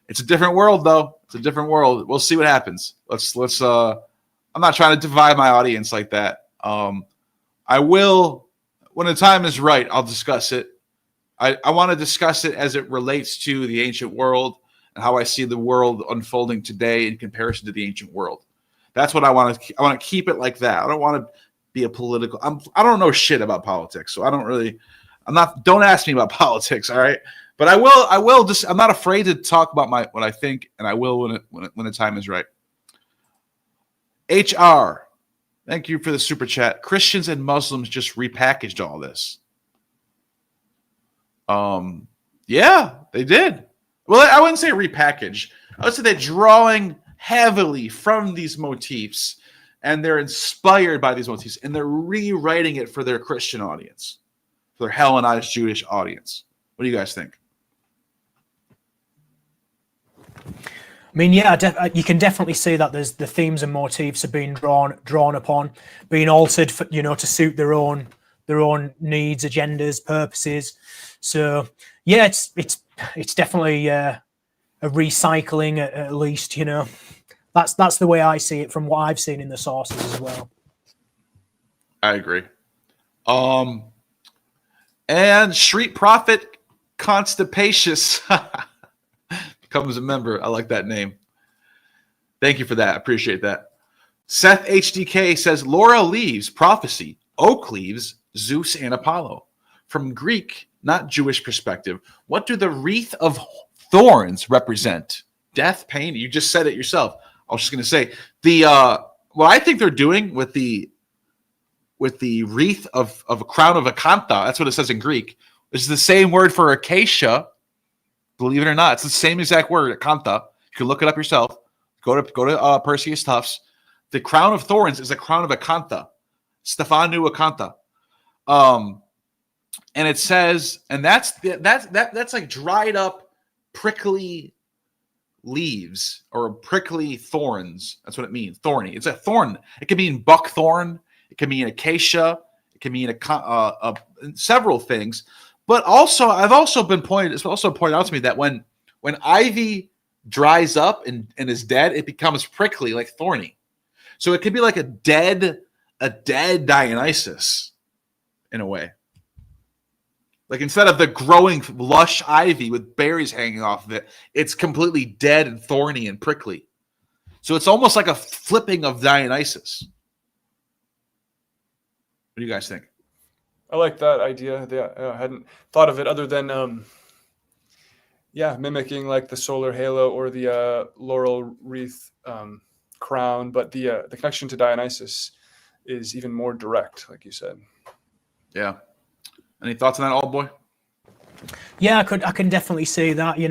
It's a different world, though. It's a different world. We'll see what happens. Let's. I'm not trying to divide my audience like that. I will, when the time is right, I'll discuss it. I want to discuss it as it relates to the ancient world and how I see the world unfolding today in comparison to the ancient world. That's what I want to. I want to keep it like that. I don't want to be a political. I don't know shit about politics, so I don't really. I'm not. Don't ask me about politics, all right? But I will. I will just. I'm not afraid to talk about what I think, and I will when the time is right. HR, thank you for the super chat. Christians and Muslims just repackaged all this. Yeah, they did. Well, I wouldn't say repackage. I would say they're drawing heavily from these motifs, and they're inspired by these motifs, and they're rewriting it for their Christian audience, for their Hellenized Jewish audience. What do you guys think? I mean, yeah, you can definitely see that there's the themes and motifs are being drawn upon, being altered, for, to suit their own needs, agendas, purposes. So, yeah, it's definitely a recycling at least. That's the way I see it from what I've seen in the sources as well. I agree. And Street Prophet Constipacious becomes a member. I like that name. Thank you for that. I appreciate that. Seth HDK says Laura leaves prophecy. Oak leaves Zeus and Apollo. From Greek, not Jewish perspective, what do the wreath of thorns represent? Death, pain. You just said it yourself. I was just going to say what I think they're doing with the wreath of a crown of acantha. That's what it says in Greek. It's the same word for acacia. Believe it or not, it's the same exact word, acantha. You can look it up yourself. Go to Perseus Tufts. The crown of thorns is a crown of acantha. Stephanu acantha. And it says, and that's like dried up, prickly leaves or prickly thorns. That's what it means. Thorny. It's a thorn. It can mean buckthorn. It can mean acacia. It can mean several things. But also, it's also pointed out to me that when ivy dries up and is dead, it becomes prickly, like thorny. So it could be like a dead Dionysus in a way. Like instead of the growing lush ivy with berries hanging off of it, it's completely dead and thorny and prickly. So it's almost like a flipping of Dionysus. What do you guys think? I like that idea. I hadn't thought of it other than, mimicking like the solar halo or the laurel wreath crown. But the connection to Dionysus is even more direct, like you said. Yeah. Any thoughts on that, old boy? Yeah, I can definitely see that. You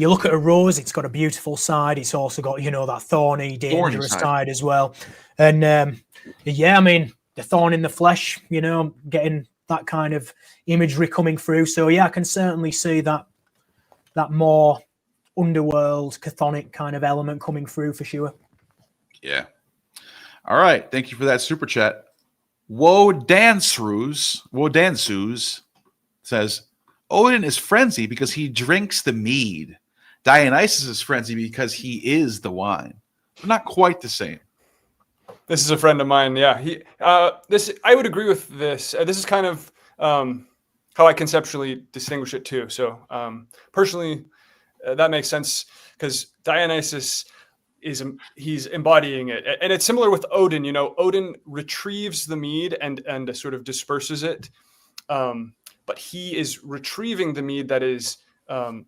look at a rose, it's got a beautiful side. It's also got, that thorny, dangerous side as well. And the thorn in the flesh, getting that kind of imagery coming through. So yeah, I can certainly see that more underworld, chthonic kind of element coming through for sure. Yeah. All right. Thank you for that super chat. Wodansus says, Odin is frenzied because he drinks the mead. Dionysus is frenzied because he is the wine. They're not quite the same. This is a friend of mine. Yeah, I would agree with this. This is kind of how I conceptually distinguish it too. So personally, that makes sense because Dionysus he's embodying it, and it's similar with Odin. Odin retrieves the mead and sort of disperses it, but he is retrieving the mead that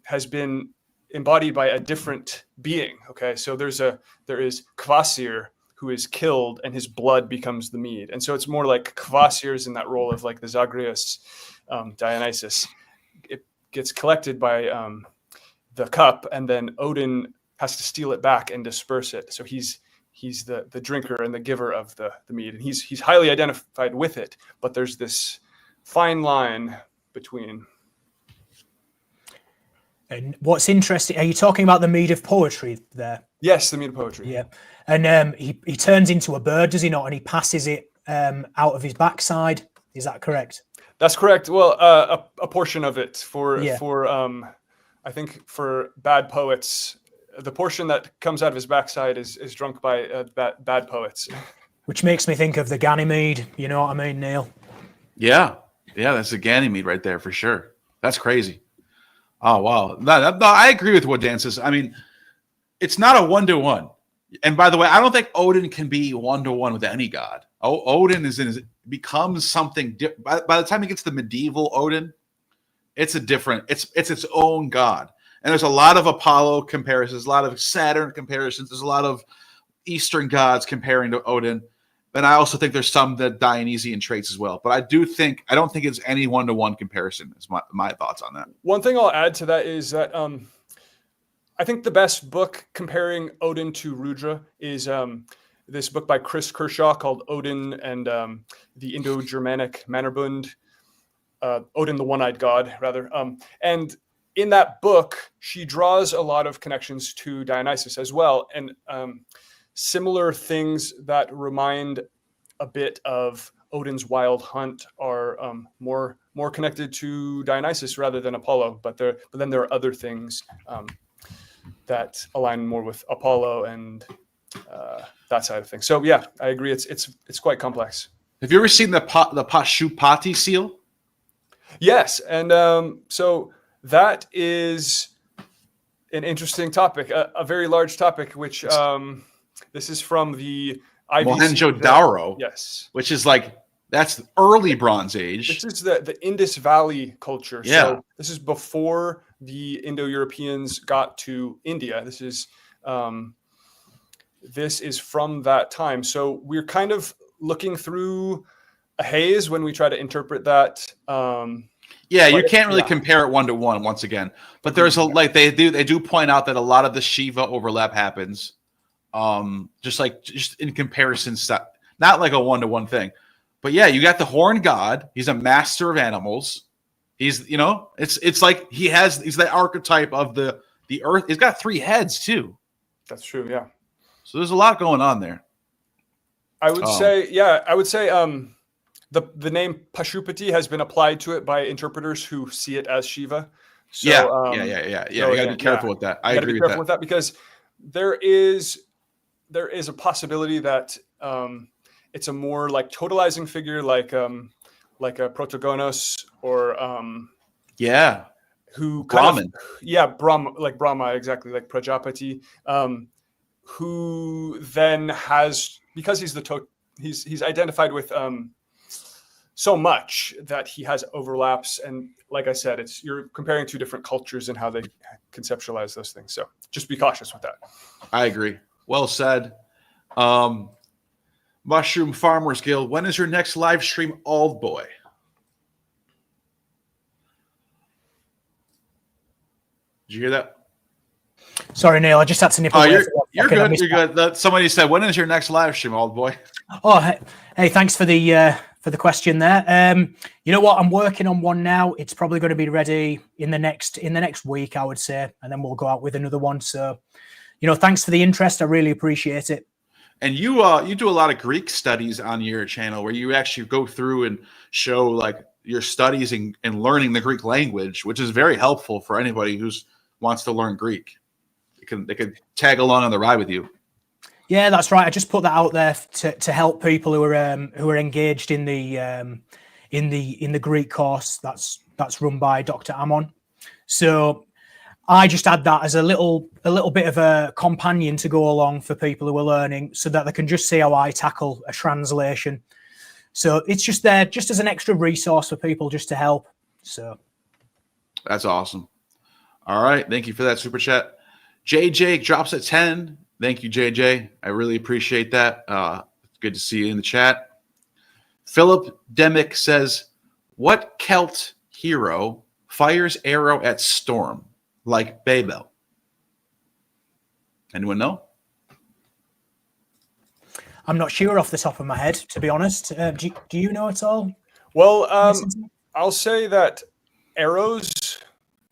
has been embodied by a different being. Okay, so there is Kvasir, who is killed and his blood becomes the mead. And so it's more like Kvasir is in that role of like the Zagreus Dionysus. It gets collected by the cup, and then Odin has to steal it back and disperse it. So he's the drinker and the giver of the mead. And he's highly identified with it, but there's this fine line between. And what's interesting, are you talking about the mead of poetry there? Yes, the mead of poetry. Yeah. And he turns into a bird, does he not? And he passes it out of his backside. Is that correct? That's correct. Well, a portion of it for I think for bad poets, the portion that comes out of his backside is drunk by bad poets. Which makes me think of the Ganymede. You know what I mean, Neil? Yeah, that's a Ganymede right there for sure. That's crazy. Oh wow, no, I agree with what Dan says. I mean, it's not a 1-to-1. And by the way, I don't think Odin can be 1-to-1 with any god. Odin becomes something. By the time he gets to the medieval Odin, it's its own god. And there's a lot of Apollo comparisons, a lot of Saturn comparisons. There's a lot of Eastern gods comparing to Odin. And I also think there's some that Dionysian traits as well. But I don't think it's any 1-to-1 comparison. Is my thoughts on that. One thing I'll add to that is that I think the best book comparing Odin to Rudra is this book by Chris Kershaw called Odin and the Indo-Germanic Mannerbund, Odin the One-Eyed God, rather. And in that book, she draws a lot of connections to Dionysus as well. And similar things that remind a bit of Odin's wild hunt are more connected to Dionysus rather than Apollo. But then there are other things that align more with Apollo and that side of things. So yeah, I agree. It's quite complex. Have you ever seen the Pashupati seal? Yes, and so that is an interesting topic, a very large topic, which this is from the IVC. Mohenjo-Daro. Yes. Which is that's early Bronze Age. This is the Indus Valley culture. Yeah. So this is before the Indo-Europeans got to India. This is from that time. So we're kind of looking through a haze when we try to interpret that. You can't really compare it 1-to-1 once again. But there's they do point out that a lot of the Shiva overlap happens. Just in comparison, not like a 1-to-1 thing. But yeah, you got the horned god. He's a master of animals. He's it's like he's the archetype of the earth. He's got 3 heads too. That's true. Yeah. So there's a lot going on there. I would say the name Pashupati has been applied to it by interpreters who see it as Shiva. So, yeah. You got to be careful with that. I agree with that because there is a possibility that it's a more like totalizing figure, like a Protagonos or who Brahman. Brahma, exactly, like Prajapati, who then has, because he's identified with so much that he has overlaps, and like I said, you're comparing 2 different cultures and how they conceptualize those things. So just be cautious with that. I agree. Well said. Mushroom Farmers Guild, when is your next live stream, Old Boy? Did you hear that? Sorry, Neil. I just had to nip away. You're good. You're good. Somebody said, when is your next live stream, Old Boy? Oh, hey, thanks for the question there. You know what? I'm working on one now. It's probably going to be ready in the next week, I would say, and then we'll go out with another one. So, thanks for the interest. I really appreciate it. And you do a lot of Greek studies on your channel, where you actually go through and show your studies and learning the Greek language, which is very helpful for anybody who wants to learn Greek. They can tag along on the ride with you. Yeah, that's right. I just put that out there to help people who are engaged in the Greek course that's run by Dr. Ammon. So I just add that as a little bit of a companion to go along for people who are learning, so that they can just see how I tackle a translation. So it's just there, just as an extra resource for people, just to help. So that's awesome. All right, thank you for that super chat. JJ drops at 10. Thank you, JJ. I really appreciate that. It's good to see you in the chat. Philip Demick says, what Celt hero fires arrow at storm like Babel? Anyone know? I'm not sure off the top of my head, to be honest. Do you know at all? Well, I'll say that arrows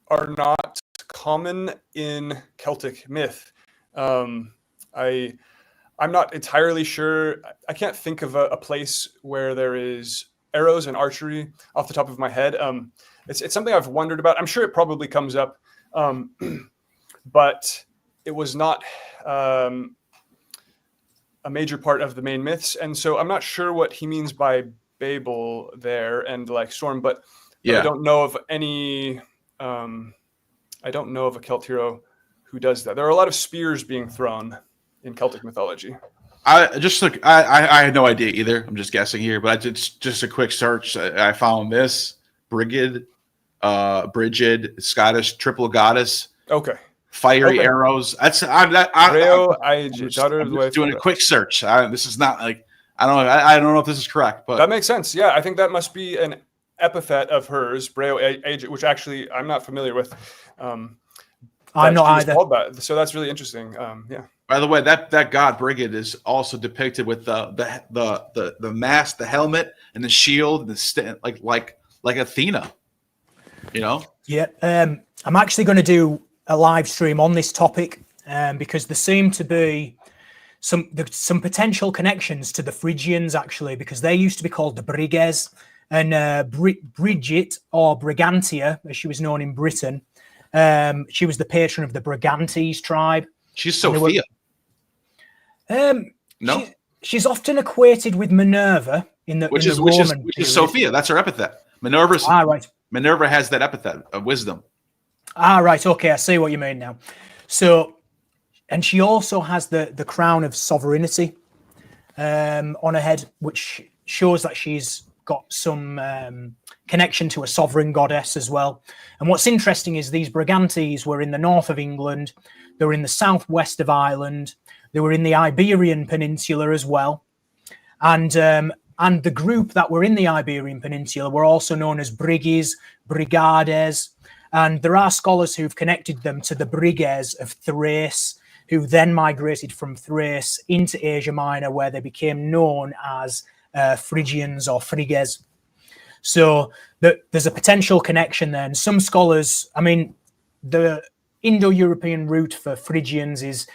are not common in Celtic myth. I I'm not entirely sure. I can't think of a place where there is arrows and archery off the top of my head. It's something I've wondered about. I'm sure it probably comes up, but it was not a major part of the main myths. And so I'm not sure what he means by Babel there and like storm, but I don't know of any. I don't know of a Celt hero who does that. There are a lot of spears being thrown in Celtic mythology. I had no idea either. I'm just guessing here, but I did just a quick search. I found this Brigid, Scottish triple goddess. Okay. Fiery arrows. I'm just doing a quick search. This is not like I don't know if this is correct, but that makes sense. Yeah, I think that must be an epithet of hers, Breo Age, which actually I'm not familiar with. I'm not either. Called that. So that's really interesting. Yeah. By the way, that god Brigid is also depicted with the mask, the helmet, and the shield, like Athena. You know. Yeah. I'm actually going to do a live stream on this topic because there seem to be some potential connections to the Phrygians actually, because they used to be called the Briges, and Bridget, or Brigantia as she was known in Britain, she was the patron of the Brigantes tribe. She's Sophia. No, she's often equated with Minerva which is Sophia. That's her epithet. Minerva's right. Minerva has that epithet of wisdom. Right. Okay, I see what you mean now. So, and she also has the crown of sovereignty on her head, which shows that she's got some connection to a sovereign goddess as well. And what's interesting is these Brigantes were in the north of England. They were in the southwest of Ireland. They were in the Iberian Peninsula as well. And the group that were in the Iberian Peninsula were also known as Briges, Brigades. And there are scholars who've connected them to the Briges of Thrace, who then migrated from Thrace into Asia Minor, where they became known as Phrygians or Phryges. So there's a potential connection there. And some scholars, I mean, the Indo-European root for Phrygians is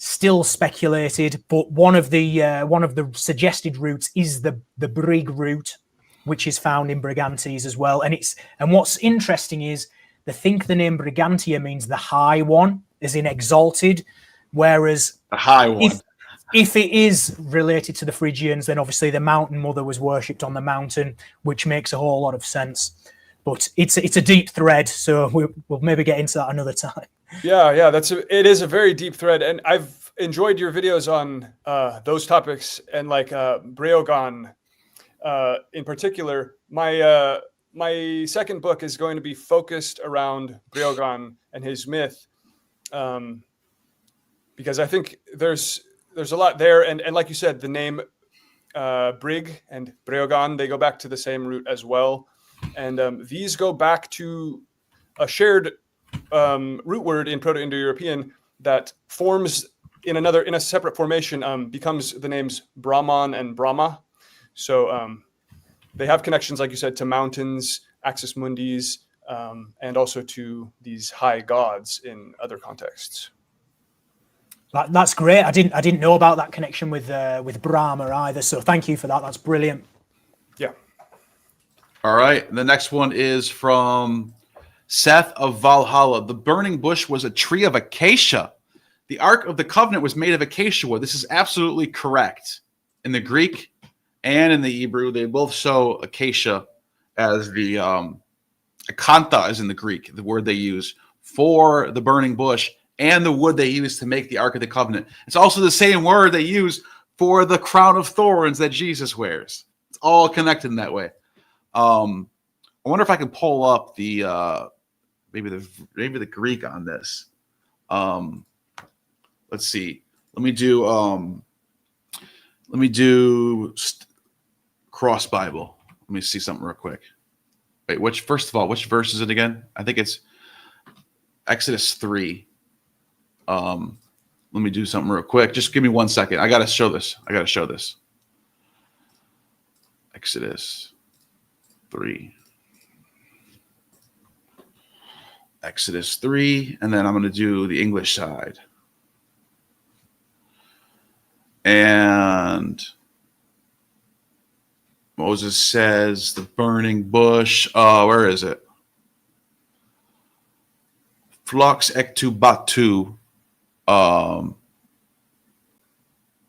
still speculated, but one of the suggested routes is the Brig route, which is found in Brigantes as well. And what's interesting is they think the name Brigantia means the high one, as in exalted, whereas the high one. If it is related to the Phrygians, then obviously the mountain mother was worshipped on the mountain, which makes a whole lot of sense. But it's a deep thread, so we'll maybe get into that another time. Yeah, it is a very deep thread, and I've enjoyed your videos on those topics, and like Breogan in particular. My second book is going to be focused around Breogan and his myth, because I think there's a lot there, and like you said, the name Brig and Breogan, they go back to the same root as well, and these go back to a shared root word in Proto-Indo-European that forms in a separate formation, becomes the names Brahman and Brahma. So they have connections, like you said, to mountains, Axis Mundis, and also to these high gods in other contexts. That's great. I didn't know about that connection with Brahma either. So thank you for that. That's brilliant. Yeah. All right. The next one is from Seth of Valhalla. The burning bush was a tree of acacia. The Ark of the Covenant was made of acacia wood. This is absolutely correct. In the Greek and in the Hebrew, they both show acacia as the akantha is in the Greek, the word they use for the burning bush, and the wood they use to make the Ark of the Covenant. It's also the same word they use for the crown of thorns that Jesus wears. It's all connected in that way. I wonder if I can pull up the maybe the Greek on this. Let's see. Let me do Cross Bible. Let me see something real quick. Wait, first of all, which verse is it again? I think it's Exodus 3. Let me do something real quick. Just give me 1 second. I gotta show this. Exodus 3. Exodus 3, and then I'm going to do the English side. And Moses says the burning bush. Where is it? Flux ectu batu.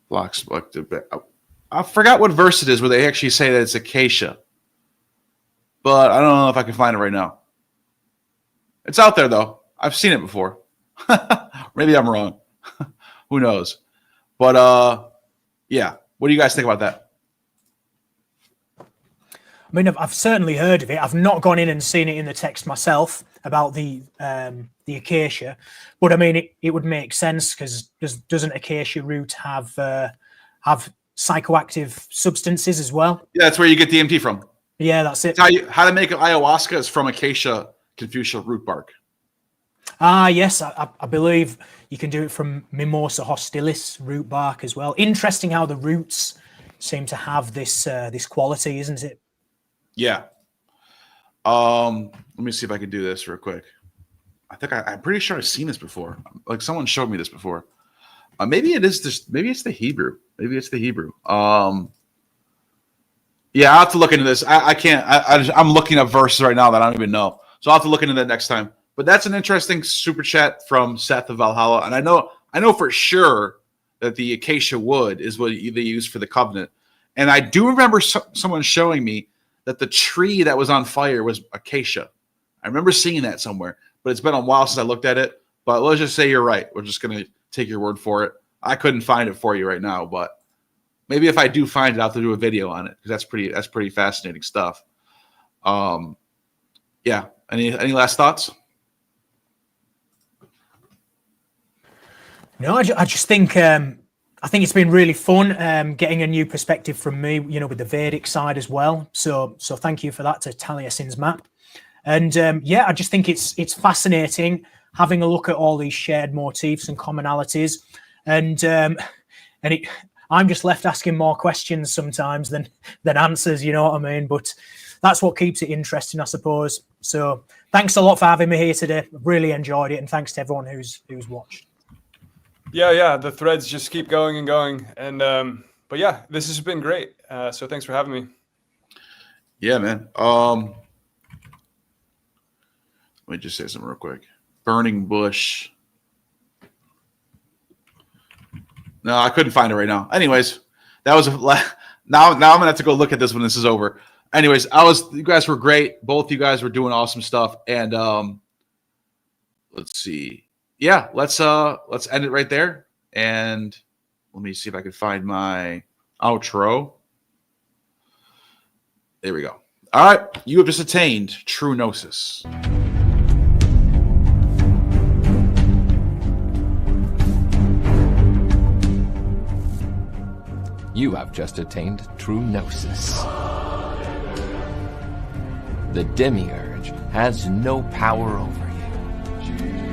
Flux. I forgot what verse it is where they actually say that it's acacia. But I don't know if I can find it right now. It's out there, though. I've seen it before. Maybe I'm wrong. Who knows? But, yeah. What do you guys think about that? I mean, I've certainly heard of it. I've not gone in and seen it in the text myself about the acacia. But, I mean, it would make sense because doesn't acacia root have psychoactive substances as well? Yeah, that's where you get DMT from. Yeah, that's it. How to make ayahuasca is from acacia confucius root bark. Ah, yes, I believe you can do it from Mimosa hostilis root bark as well. Interesting how the roots seem to have this quality, isn't it? Yeah. Let me see if I can do this real quick. I think I'm pretty sure I've seen this before. Like someone showed me this before. Maybe it is this. Maybe it's the Hebrew. Yeah, I'll have to look into this. I can't. I'm looking up verses right now that I don't even know. So I'll have to look into that next time. But that's an interesting super chat from Seth of Valhalla, and I know for sure that the acacia wood is what they use for the covenant. And I do remember someone showing me that the tree that was on fire was acacia. I remember seeing that somewhere, but it's been a while since I looked at it. But let's just say you're right. We're just gonna take your word for it. I couldn't find it for you right now, but maybe if I do find it, I'll have to do a video on it because that's pretty fascinating stuff. Yeah. Any last thoughts? No, I just think it's been really fun getting a new perspective from me, with the Vedic side as well. So thank you for that to Taliesin's map. And yeah, I just think it's fascinating having a look at all these shared motifs and commonalities, and I'm just left asking more questions sometimes than answers. You know what I mean? But that's what keeps it interesting, I suppose. So thanks a lot for having me here today. I've really enjoyed it, and thanks to everyone who's watched. Yeah, the threads just keep going and going, and but yeah, this has been great. So thanks for having me. Yeah, man. Let me just say something real quick. Burning bush. No, I couldn't find it right now. Anyways, that was now I'm gonna have to go look at this when this is over. Anyways, you guys were great. Both you guys were doing awesome stuff, and let's see. Yeah, let's end it right there. And let me see if I can find my outro. There we go. All right, you have just attained true gnosis. You have just attained true gnosis. The demiurge has no power over you.